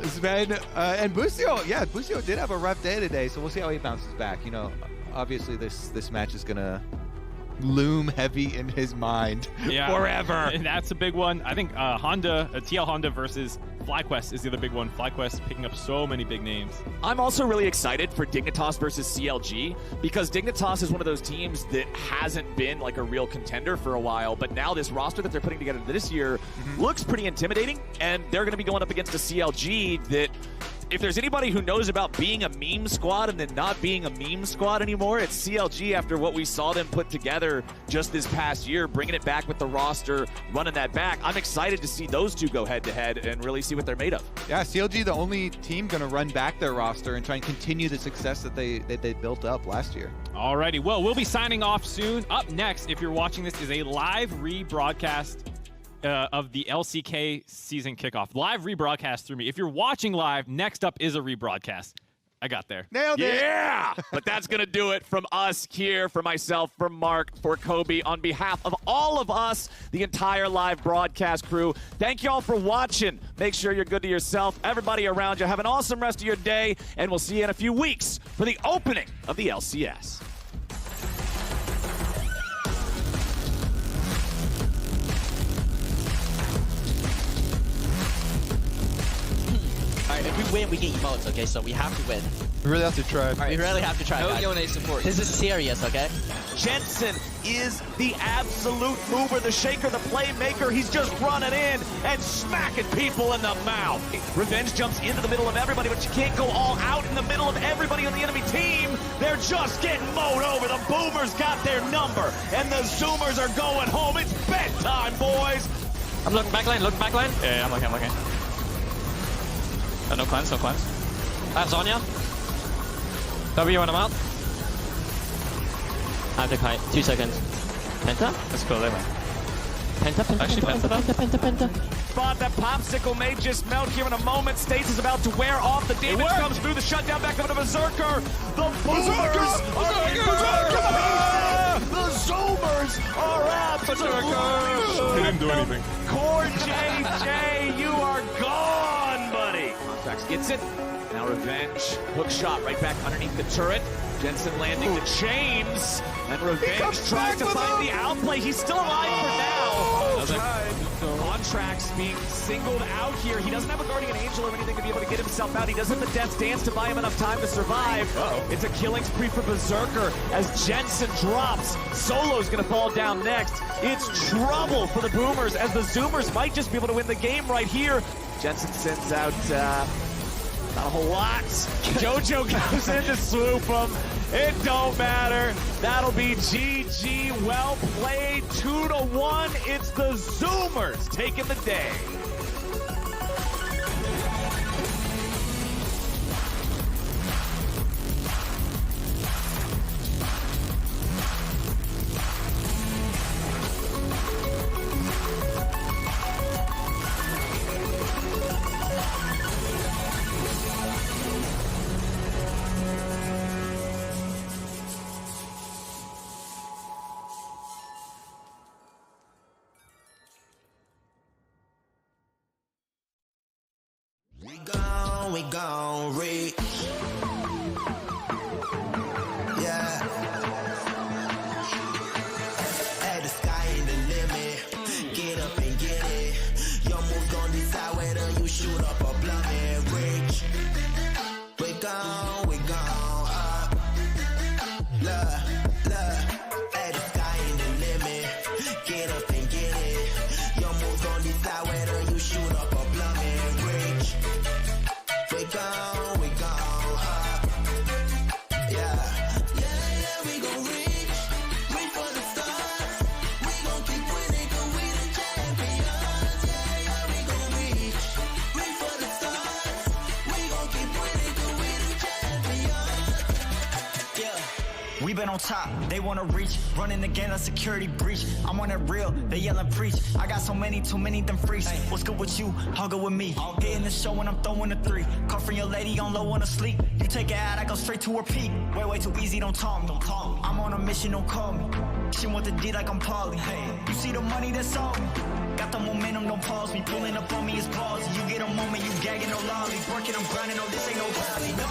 Sven and Busio, Busio did have a rough day today, so we'll see how he bounces back. You know, obviously this match is gonna loom heavy in his mind forever. And that's a big one. I think TL Honda versus FlyQuest is the other big one. FlyQuest picking up so many big names. I'm also really excited for Dignitas versus CLG because Dignitas is one of those teams that hasn't been like a real contender for a while, but now this roster that they're putting together this year looks pretty intimidating, and they're going to be going up against a CLG that, if there's anybody who knows about being a meme squad and then not being a meme squad anymore, it's CLG after what we saw them put together just this past year, bringing it back with the roster, running that back. I'm excited to see those two go head-to-head and really see what they're made of. Yeah, CLG, the only team going to run back their roster and try and continue the success that they built up last year. Alrighty, well, we'll be signing off soon. Up next, if you're watching this, is a live rebroadcast of the LCK season kickoff. Live rebroadcast through me. If you're watching live, next up is a rebroadcast. I got there. Nailed it. Yeah! But that's going to do it from us here, for myself, for Mark, for Kobe. On behalf of all of us, the entire live broadcast crew, thank you all for watching. Make sure you're good to yourself. Everybody around you, have an awesome rest of your day, and we'll see you in a few weeks for the opening of the LCS. Alright, if we win, we get emotes, okay? So we have to win. We really have to try. Alright, we really have to try. No guys. Yone support. This is serious, okay? Jensen is the absolute mover, the shaker, the playmaker. He's just running in and smacking people in the mouth. Revenge jumps into the middle of everybody, but you can't go all out in the middle of everybody on the enemy team. They're just getting mowed over. The Boomers got their number, and the Zoomers are going home. It's bedtime, boys. I'm looking backline, Yeah, I'm looking. No cleanse. I have Zonya. W when I'm out. I have to kite. 2 seconds. Penta? That's cool, they win. Penta. Actually, Penta. spot. That popsicle may just melt here in a moment. Stace is about to wear off. The damage comes through. The shutdown back up to Berserker. The Boomers are in Berserker! The Zoomers are at Berserker! He didn't do anything. Core JJ, you are gone, buddy. Contracts gets it. Now Revenge. Hook shot right back underneath the turret. Jensen landing the chains. And Revenge tries to find the outplay. He's still alive for now. Contracts being singled out here. He doesn't have a Guardian Angel or anything to be able to get himself out. He doesn't have the Death's Dance to buy him enough time to survive. It's a killing spree for Berserker as Jensen drops. Solo's going to fall down next. It's trouble for the Boomers as the Zoomers might just be able to win the game right here. Jensen sends out not a whole lot. Jojo goes in to swoop him. It don't matter. That'll be GG. Well played. 2-1. It's the Zoomers taking the day. We gon' reach. Yeah. Hey, the sky ain't the limit. Get up and get it. Your moves gon' decide whether you shoot up or bluff and reach. We gon' up. Look. Hey, the sky ain't the limit. Get up and get it. Your moves gon' decide whether you shoot up or bluff and reach. We gon' up. Yeah, we gon' reach for the stars. We gon' keep winning 'cause we the champions. Yeah, we gon' reach for the stars. We gon' keep winning 'cause we the champions. Yeah, we been on top, they wanna reach. Running the game, a security breach. I'm on it real, they yelling preach. I got so many, too many them freaks. What's good with you? How good with me? Hitting the show when I'm throwing a 3. Call from your lady on low on a sleep. You take it out, I go straight to her peak. Way too easy, don't talk me. I'm on a mission, don't call me. She want the D like I'm Paulie. You see the money that's on me. Got the momentum, don't pause me. Pulling up on me is pause. You get a moment, you gagging, no lollies. Working, I'm grinding, no, this ain't no rally. No.